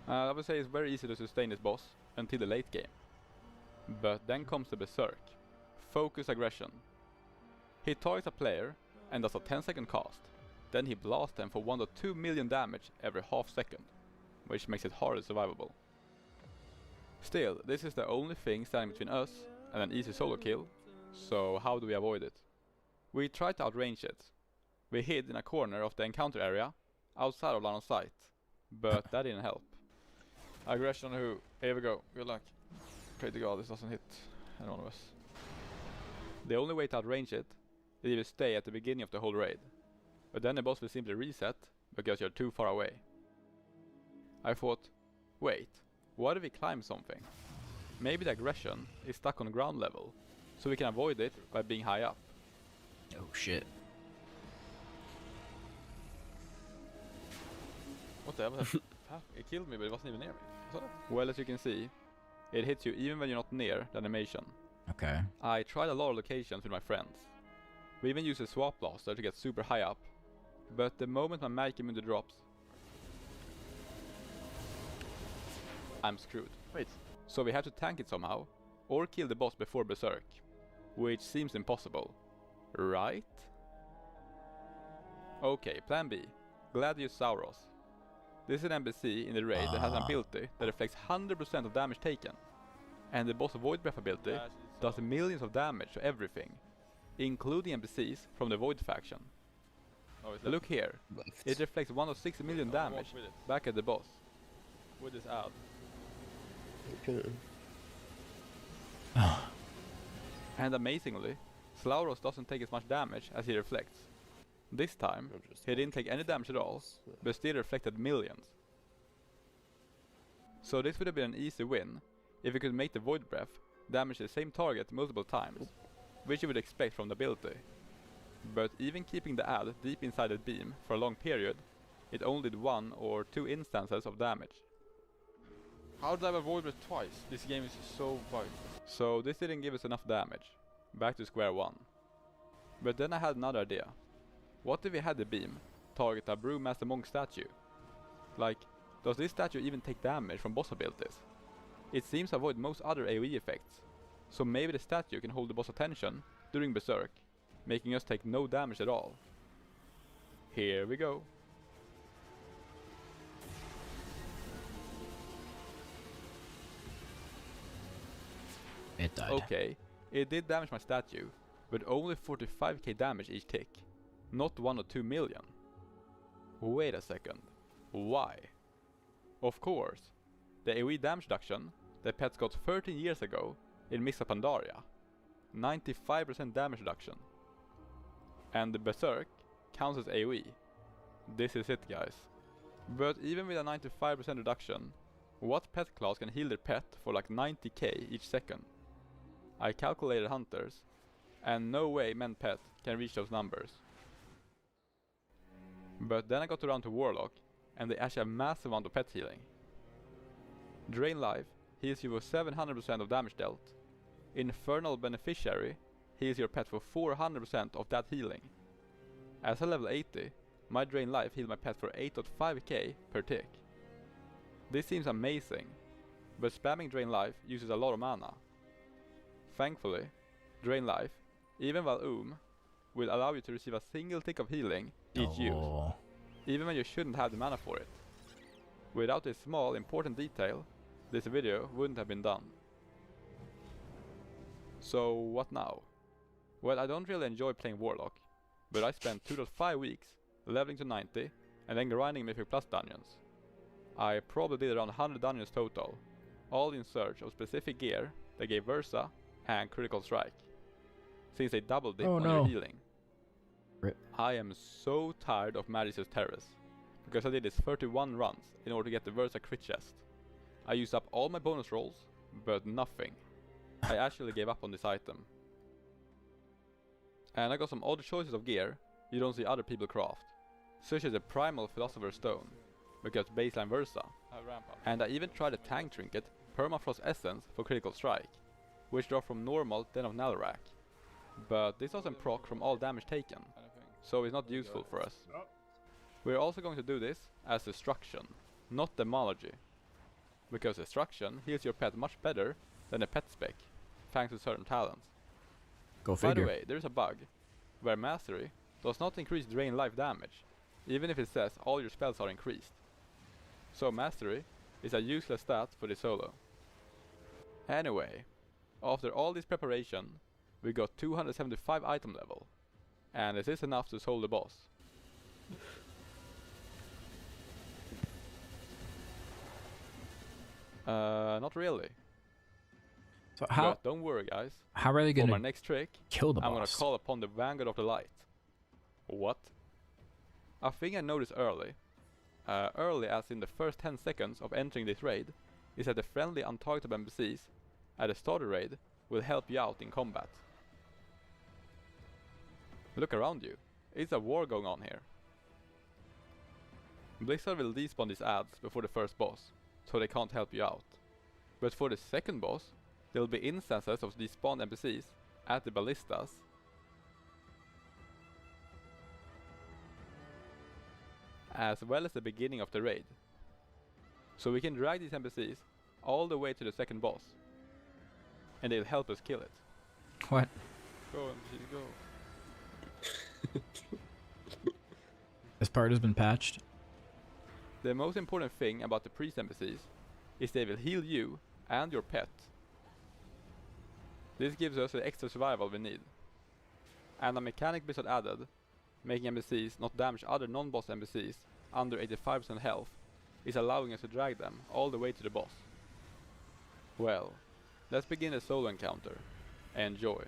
I would say it's very easy to sustain this boss until the late game. But then comes the Berserk, Focus Aggression. He targets a player and does a 10-second cast, then he blasts them for 1 to 2 million damage every half second, which makes it hardly survivable. Still, this is the only thing standing between us and an easy solo kill, so how do we avoid it? We tried to outrange it. We hid in a corner of the encounter area, outside of line of sight, but that didn't help. Aggression who? Here we go, good luck. Pray to God this doesn't hit anyone of us. The only way to outrange it is if you stay at the beginning of the whole raid, but then the boss will simply reset because you're too far away. I thought, wait, what if we climb something? Maybe the aggression is stuck on ground level, so we can avoid it by being high up. Oh shit. What the hell? It killed me, but it wasn't even near me. Well, as you can see, it hits you even when you're not near the animation. Okay. I tried a lot of locations with my friends. We even used a swap blaster to get super high up, but the moment my magic immunity drops, I'm screwed. Wait. So we have to tank it somehow, or kill the boss before Berserk, which seems impossible. Right? Okay, plan B. Gladiosauros. This is an NPC in the raid that has an ability that reflects 100% of damage taken. And the boss Void Breath ability does millions of damage to everything, including NPCs from the Void faction. Look here, it reflects 1 of 6 million damage back at the boss. With this ad. Okay. And amazingly, Slauros doesn't take as much damage as he reflects. This time, he didn't take any damage at all, but still reflected millions. So this would have been an easy win if we could make the Void Breath damage the same target multiple times, which you would expect from the ability. But even keeping the ad deep inside the beam for a long period, it only did 1 or 2 instances of damage. How did I avoid it twice? This game is so bugged. So this didn't give us enough damage. Back to square one. But then I had another idea. What if we had the beam target a Brewmaster Monk statue? Like, does this statue even take damage from boss abilities? It seems to avoid most other AoE effects, so maybe the statue can hold the boss attention during Berserk, making us take no damage at all. Here we go. It died. Okay, it did damage my statue, but only 45k damage each tick, not 1 or 2 million. Wait a second, why? Of course, the AoE damage reduction that pets got 13 years ago in Mists of Pandaria, 95% damage reduction. And the Berserk counts as AoE. This is it, guys. But even with a 95% reduction, what pet class can heal their pet for like 90k each second? I calculated hunters, and no way men pet can reach those numbers. But then I got around to Warlock, and they actually have massive amount of pet healing. Drain Life heals you for 700% of damage dealt. Infernal Beneficiary heals your pet for 400% of that healing. As a level 80, my Drain Life healed my pet for 8.5k per tick. This seems amazing, but spamming Drain Life uses a lot of mana. Thankfully, Drain Life, even while will allow you to receive a single tick of healing each use, even when you shouldn't have the mana for it. Without this small important detail, this video wouldn't have been done. So what now? Well, I don't really enjoy playing Warlock, but I spent 2.5 weeks leveling to 90 and then grinding Mythic Plus dungeons. I probably did around 100 dungeons total, all in search of specific gear that gave Versa and Critical Strike, since they double dip on your healing. Rip. I am so tired of Magis's Terrace, because I did this 31 runs in order to get the Versa crit chest. I used up all my bonus rolls, but nothing. I actually gave up on this item. And I got some odd choices of gear you don't see other people craft, such as the Primal Philosopher's Stone, because baseline Versa. And I even tried a tank trinket, Permafrost Essence for Critical Strike, which draw from normal Den of Nalrak. But this doesn't proc from all damage taken, so it's not useful for us. We're also going to do this as Destruction, not Demology, because Destruction heals your pet much better than a pet spec, thanks to certain talents. Go figure. By the way, there's a bug, where Mastery does not increase Drain Life damage, even if it says all your spells are increased. So Mastery is a useless stat for this solo. Anyway, after all this preparation, we got 275 item level, and is this enough to solve the boss? Not really. So how? But don't worry, guys. How are they gonna For my next trick, kill the boss? I'm gonna call upon the Vanguard of the Light. What? A thing I noticed early as in the first 10 seconds of entering this raid, is that the friendly untargetable NPCs at the start of the raid will help you out in combat. Look around you, it's a war going on here. Blizzard will despawn these ads before the first boss, so they can't help you out. But for the second boss, there will be instances of despawned NPCs at the ballistas, as well as the beginning of the raid. So we can drag these NPCs all the way to the second boss, and they'll help us kill it. What? Go NPCs, go. This part has been patched. The most important thing about the priest NPCs is they will heal you and your pet. This gives us the extra survival we need. And a mechanic bit added, making NPCs not damage other non-boss NPCs under 85% health, is allowing us to drag them all the way to the boss. Well, let's begin the solo encounter. Enjoy.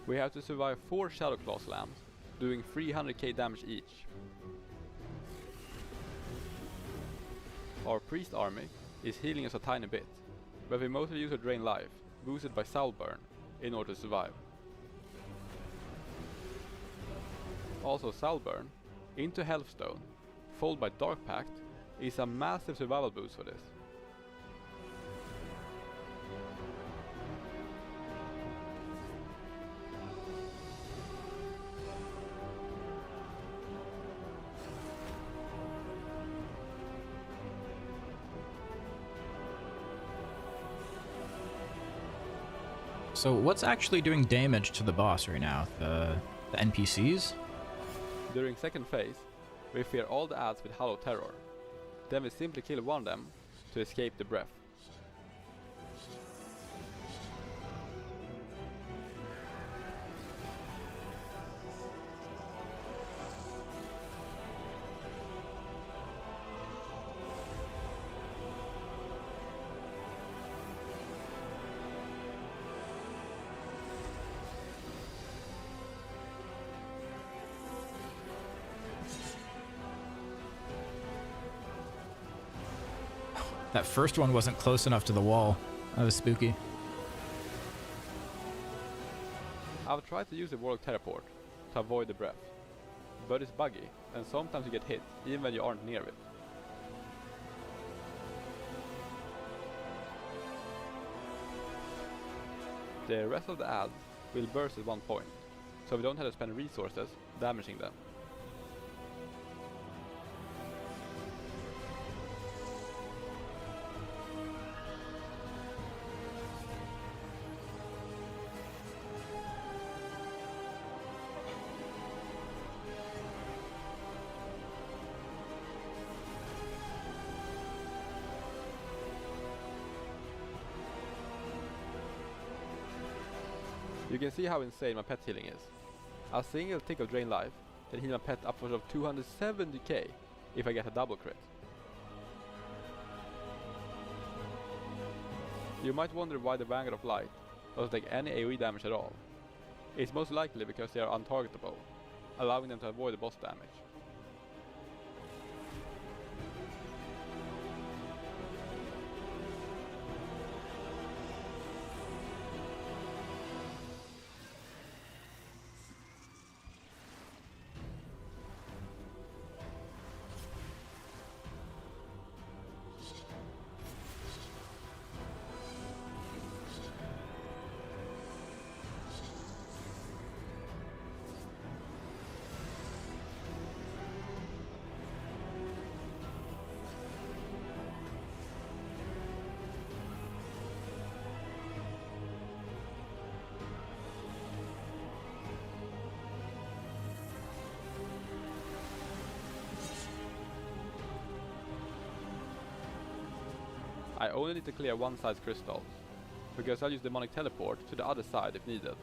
We have to survive 4 Shadowclaw slams, doing 300k damage each. Our priest army is healing us a tiny bit, but we mostly use a drain life, boosted by soul burn, in order to survive. Also soul burn, into Healthstone, followed by Dark Pact, is a massive survival boost for this. So what's actually doing damage to the boss right now? The NPCs? During second phase, we fear all the ads with Hollow Terror. Then we simply kill one of them to escape the breath. That first one wasn't close enough to the wall. That was spooky. I've tried to use the Warlock Teleport to avoid the breath, but it's buggy and sometimes you get hit even when you aren't near it. The rest of the ads will burst at one point, so we don't have to spend resources damaging them. You can see how insane my pet healing is. A single tick of drain life can heal my pet upwards of 270k if I get a double crit. You might wonder why the Vanguard of Light doesn't take any AoE damage at all. It's most likely because they are untargetable, allowing them to avoid the boss damage. I only need to clear one side's crystals, because I'll use Demonic Teleport to the other side if needed.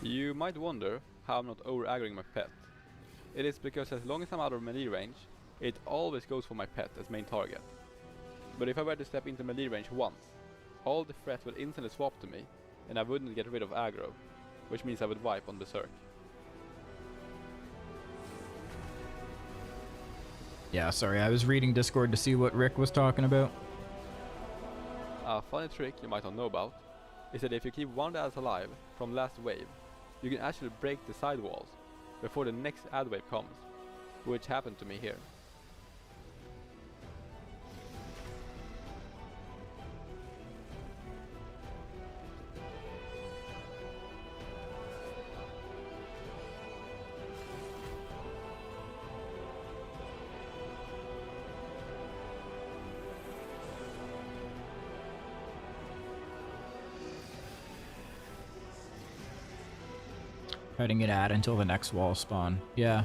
You might wonder how I'm not over-aggroing my pet. It is because as long as I'm out of melee range, it always goes for my pet as main target. But if I were to step into melee range once, all the threats would instantly swap to me, and I wouldn't get rid of aggro, which means I would wipe on Berserk. Yeah, sorry, I was reading Discord to see what Rick was talking about. A funny trick you might not know about is that if you keep one ad alive from last wave, you can actually break the side walls before the next ad wave comes. which happened to me here. Cutting it out until the next wall spawn. Yeah,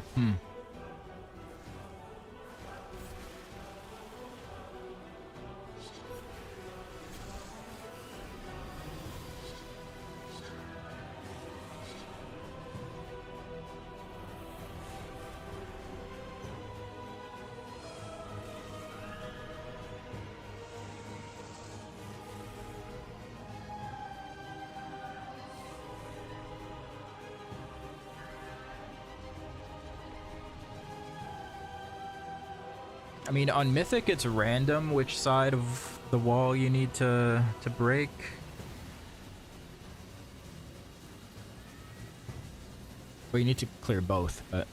I mean, on Mythic, it's random which side of the wall you need to break. Well, you need to clear both, but...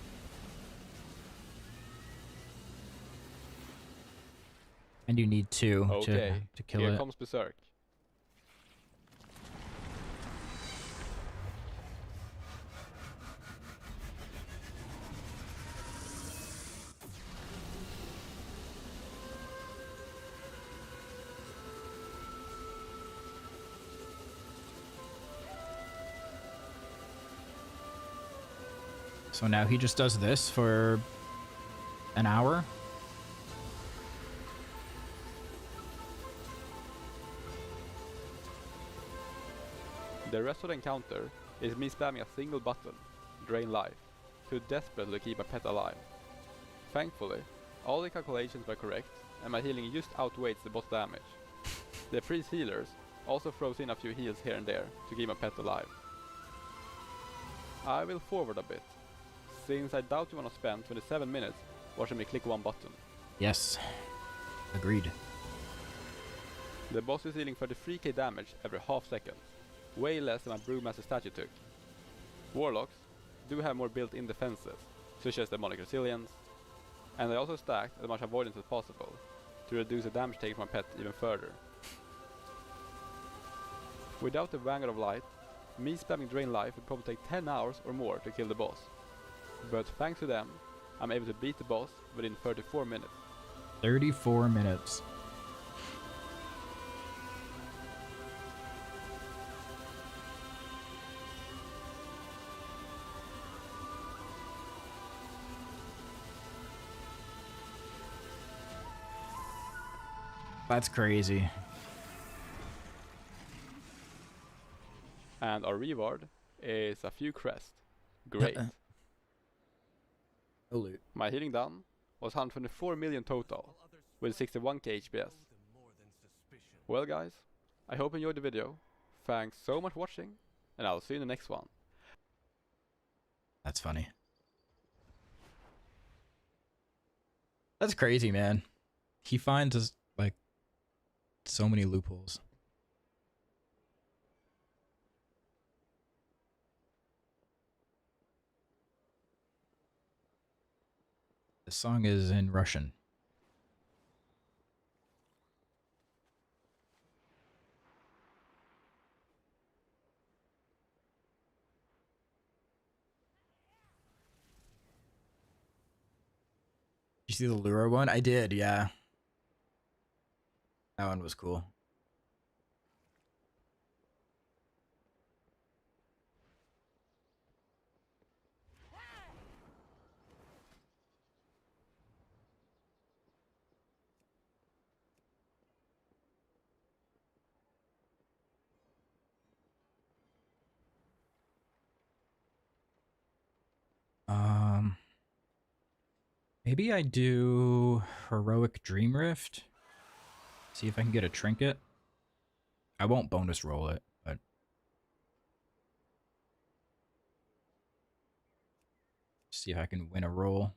And you need two to kill Here it. comes Berserk. So now he just does this for an hour. The rest of the encounter is me spamming a single button, Drain Life, to desperately keep my pet alive. Thankfully, all the calculations were correct and my healing just outweighs the boss damage. The priest healers also throws in a few heals here and there to keep my pet alive. I will forward a bit, since I doubt you want to spend 27 minutes watching me click one button. Yes. Agreed. The boss is dealing 33k damage every half second, way less than my Brewmaster statue took. Warlocks do have more built-in defenses, such as demonic resilience, and I also stacked as much avoidance as possible to reduce the damage taken from my pet even further. Without the Vanguard of Light, me spamming Drain Life would probably take 10 hours or more to kill the boss. But thanks to them, I'm able to beat the boss within 34 minutes. 34 minutes. That's crazy. And our reward is a few crests. Great. Loot. My healing done was 124 million total, with 61k HPS. Well guys, I hope you enjoyed the video. Thanks so much for watching, and I'll see you in the next one. That's funny. That's crazy, man. He finds us, like, so many loopholes. The song is in Russian. Did you see the Lure one? I did, yeah. That one was cool. Maybe I do Heroic Dream Rift. See if I can get a trinket. I won't bonus roll it, but see if I can win a roll.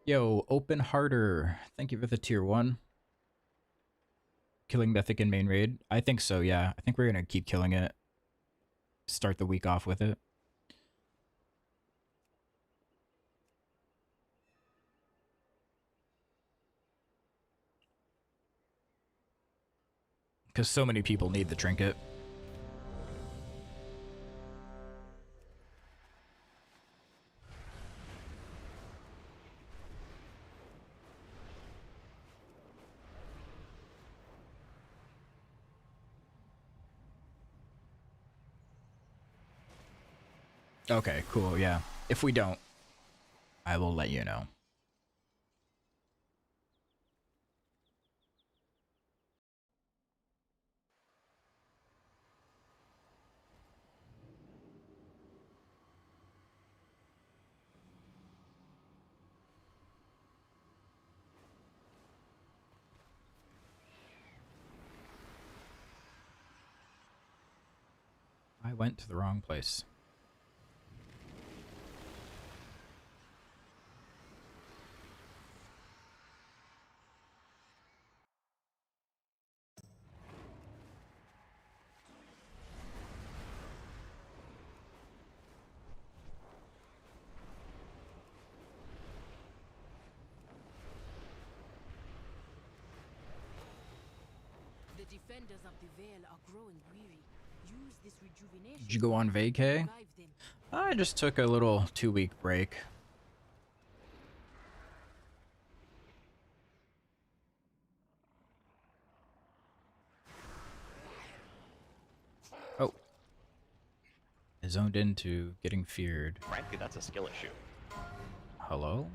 Yo, Open Harder. Thank you for the tier 1. Killing Mythic in main raid. I think so, yeah. I think we're gonna keep killing it. start the week off with it. Because so many people need the trinket. Okay, cool, yeah. If we don't, I will let you know. I went to the wrong place. The defenders of the Vale are growing weary. Use this rejuvenation. Did you go on vacay? I just took a little 2-week break. Oh. I zoned into getting feared. Frankly, that's a skill issue. Hello?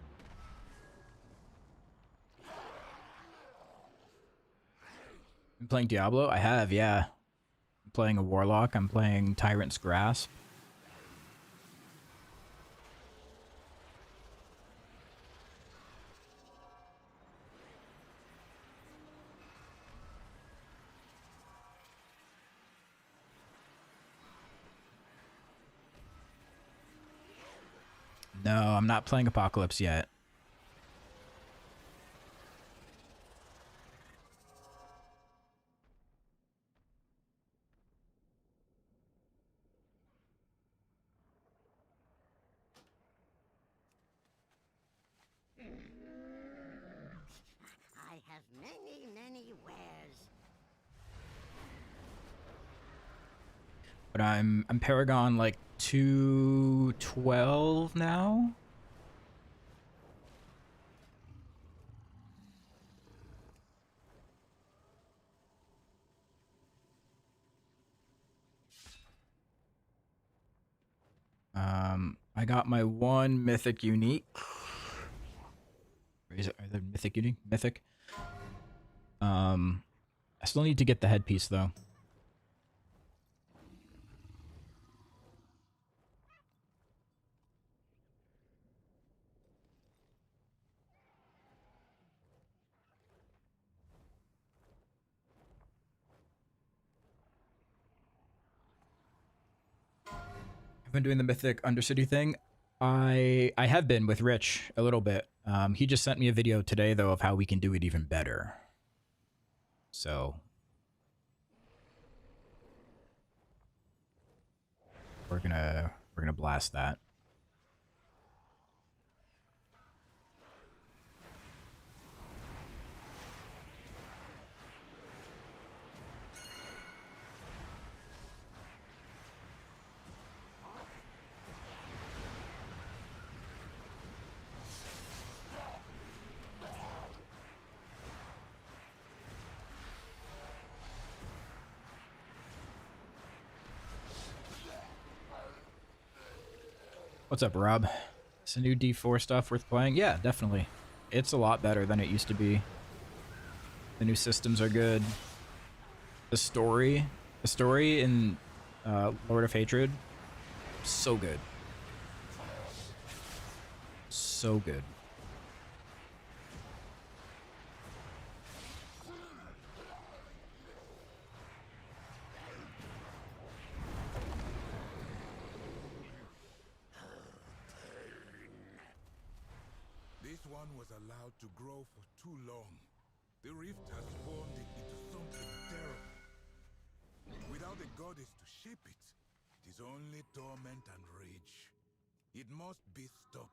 I'm playing Diablo? I have, yeah. I'm playing a Warlock. I'm playing Tyrant's Grasp. No, I'm not playing Apocalypse yet. I have many, many wares. But I'm Paragon like 212 now. I got my one Mythic unique. Or is it, are they Mythic unique? Mythic. I still need to get the headpiece though. I've been doing the Mythic Undercity thing. I have been with Rich a little bit. He just sent me a video today though of how we can do it even better. So we're gonna blast that. What's up, Rob? Is the new D4 stuff worth playing? Yeah, definitely. It's a lot better than it used to be. The new systems are good. The story in Lord of Hatred, so good. So good. This one was allowed to grow for too long. The rift has formed it into something terrible. Without a goddess to shape it, It is only torment and rage. It must be stopped.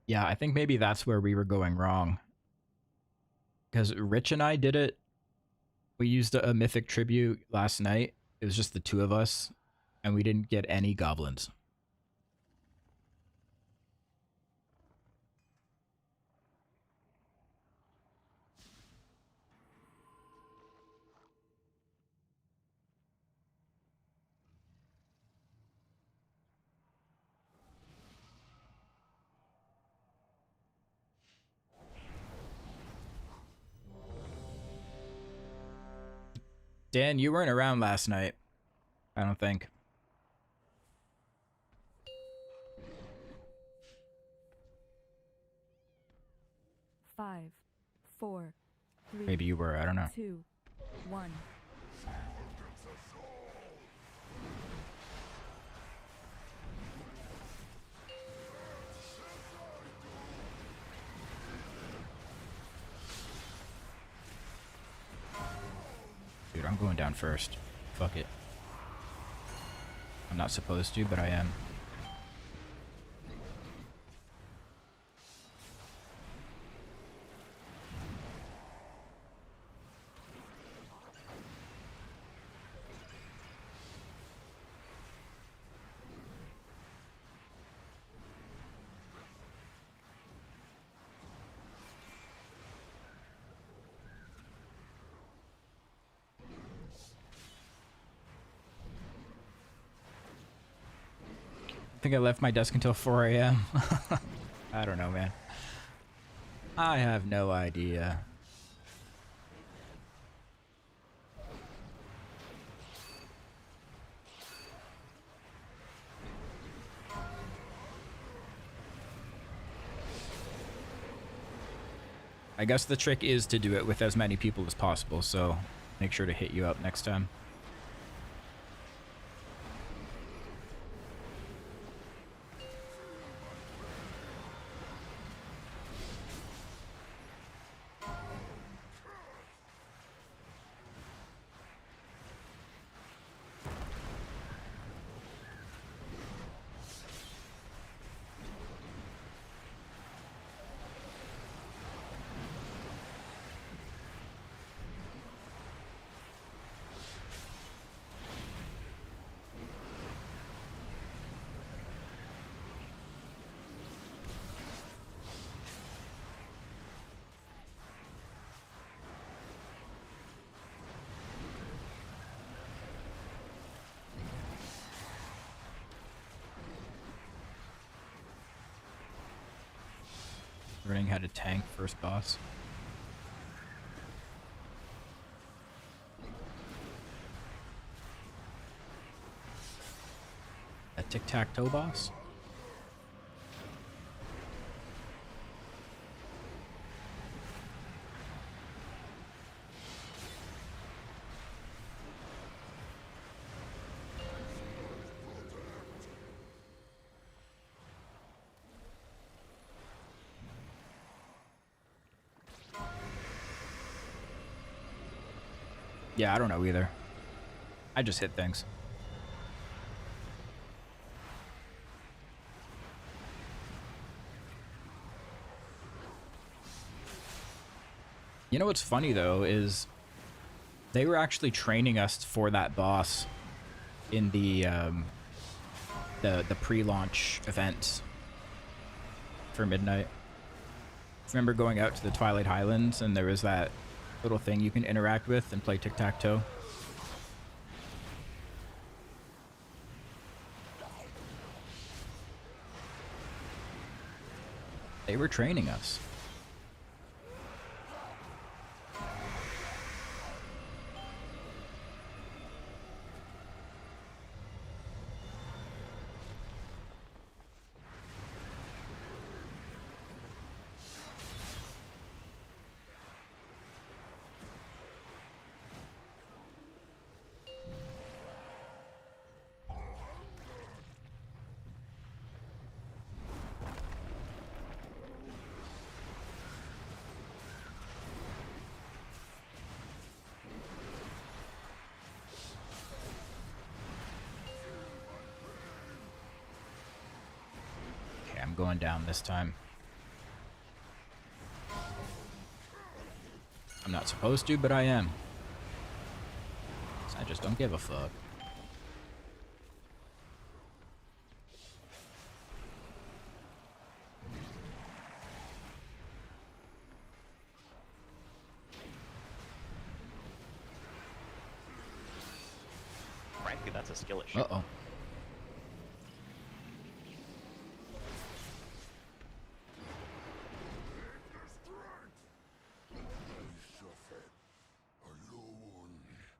Yeah, I think maybe that's where we were going wrong. Because Rich and I did it. We used a Mythic tribute last night. It was just the two of us, and we didn't get any goblins. Dan, you weren't around last night. I don't think. Five, four, three. Maybe you were, I don't know. 2, 1. Dude, I'm going down first. Fuck it. I'm not supposed to, but I am. I think I left my desk until 4 a.m. I don't know, man. I have no idea. I guess the trick is to do it with as many people as possible, so make sure to hit you up next time. Learning how to tank first boss. A tic-tac-toe boss? Yeah, I don't know either. I just hit things. You know what's funny though is they were actually training us for that boss in the pre-launch event for Midnight. Remember going out to the Twilight Highlands and there was that little thing you can interact with and play tic-tac-toe? They were training us. going down this time. I'm not supposed to, but I am. I just don't give a fuck. Frankly, that's a skill issue. Uh-oh.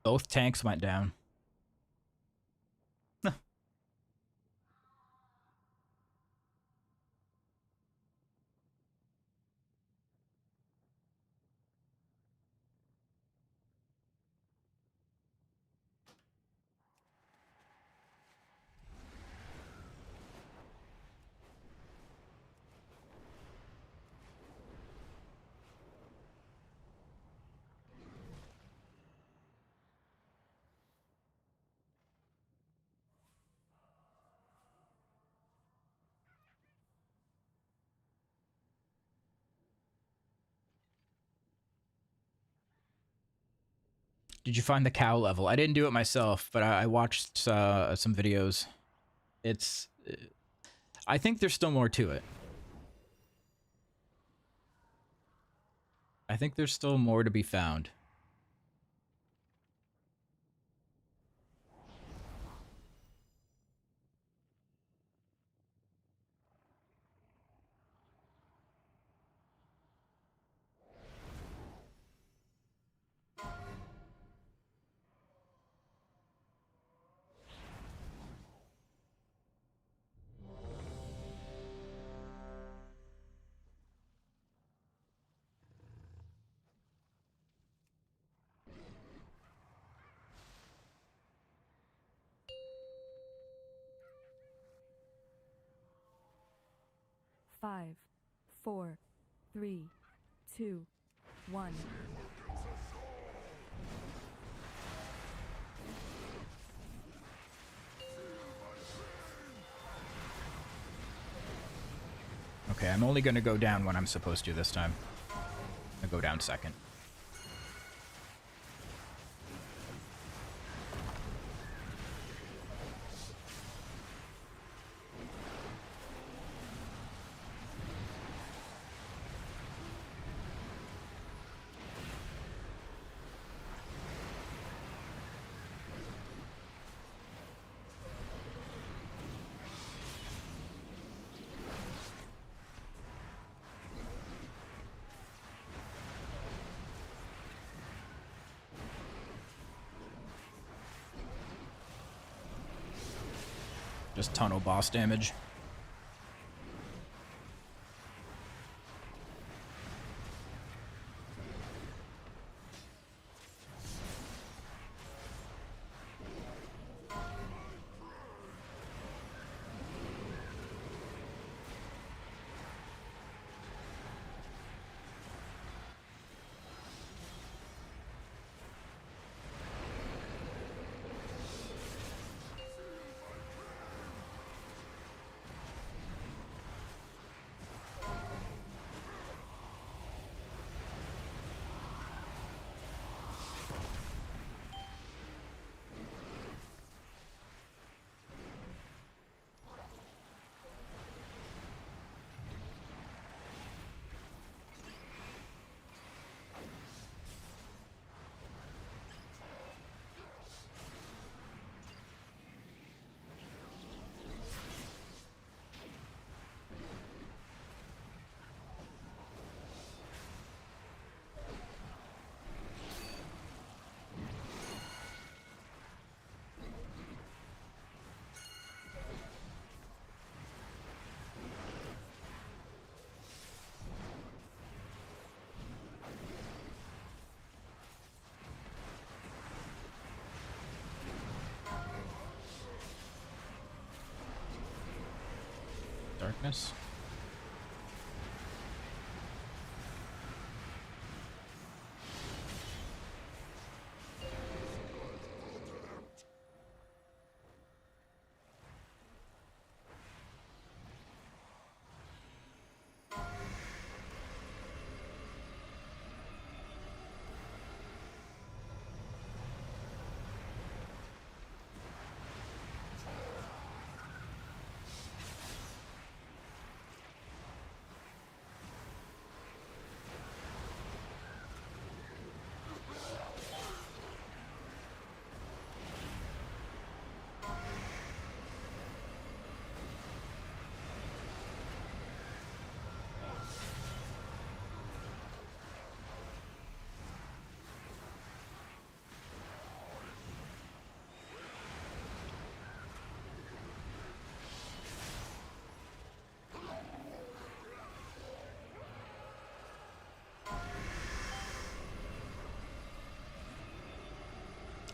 Both tanks went down. Did you find the cow level? I didn't do it myself, but I watched some videos. It's... I think there's still more to it. I think there's still more to be found. Five, 4, 3, 2, 1. Okay, I'm only gonna go down when I'm supposed to this time. I'll go down second. Just tunnel boss damage. Darkness.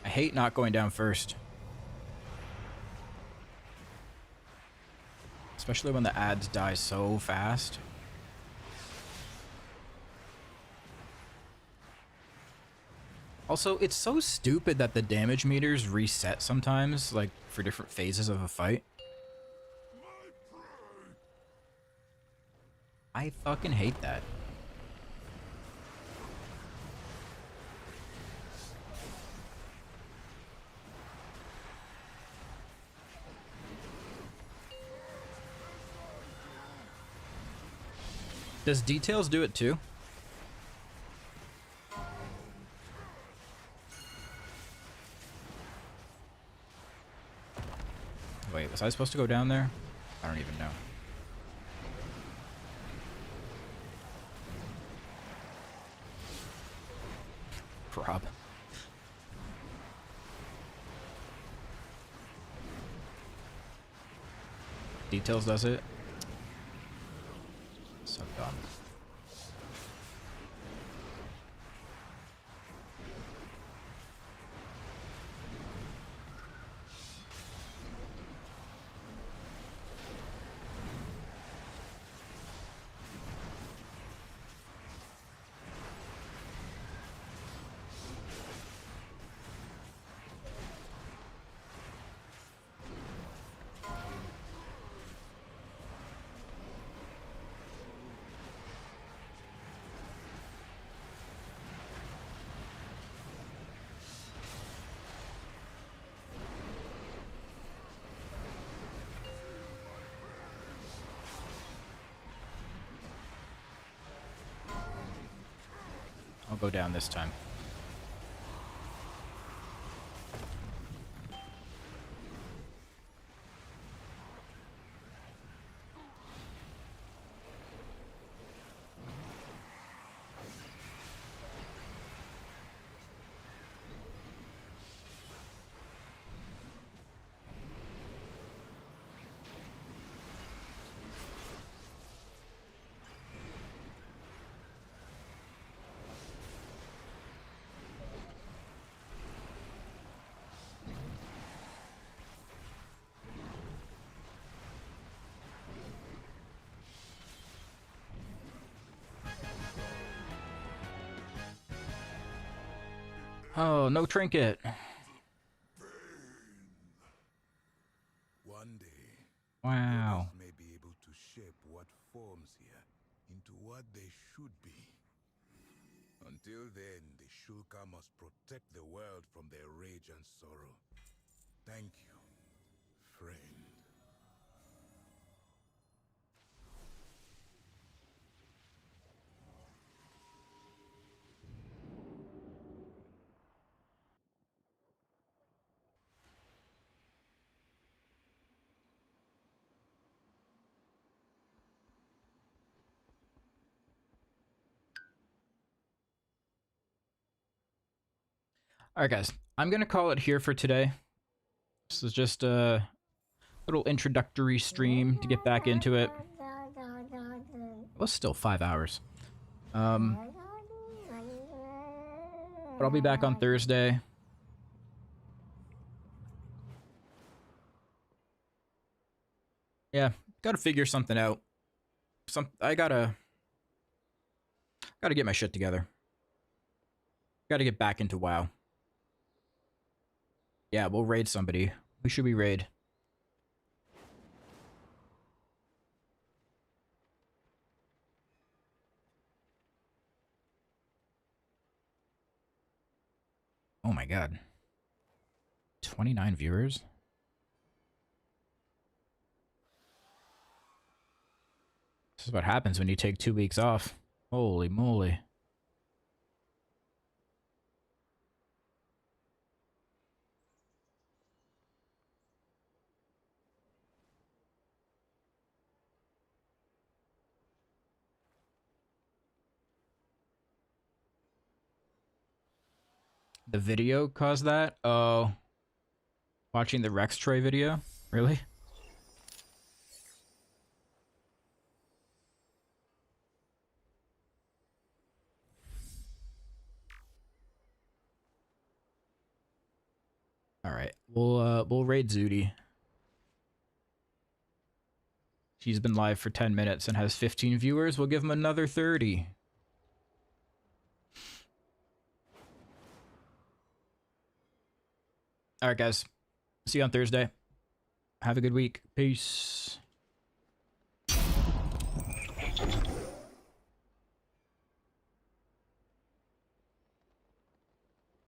I hate not going down first. Especially when the ads die so fast. Also, it's so stupid that the damage meters reset sometimes, like, for different phases of a fight. I fucking hate that. Does Details do it too? Wait, was I supposed to go down there? I don't even know. Rob. Details does it? So dumb. I'll go down this time. Oh, no trinket. One day, Wow. brothers may be able to shape what forms here into what they should be. Until then, the Shulka must protect the world from their rage and sorrow. Thank you, friend. Alright guys, I'm gonna call it here for today. This is just a little introductory stream to get back into it. It was still 5 hours. But I'll be back on Thursday. Yeah, gotta figure something out. I gotta get my shit together. Gotta get back into WoW. Yeah, we'll raid somebody. We should be raid. Oh my god. 29 viewers? This is what happens when you take 2 weeks off. Holy moly. The video caused that? Oh. Watching the Rex Tray video? Really? All right, we'll raid Zooty. She's been live for 10 minutes and has 15 viewers. We'll give him another 30. All right, guys. See you on Thursday. Have a good week. Peace.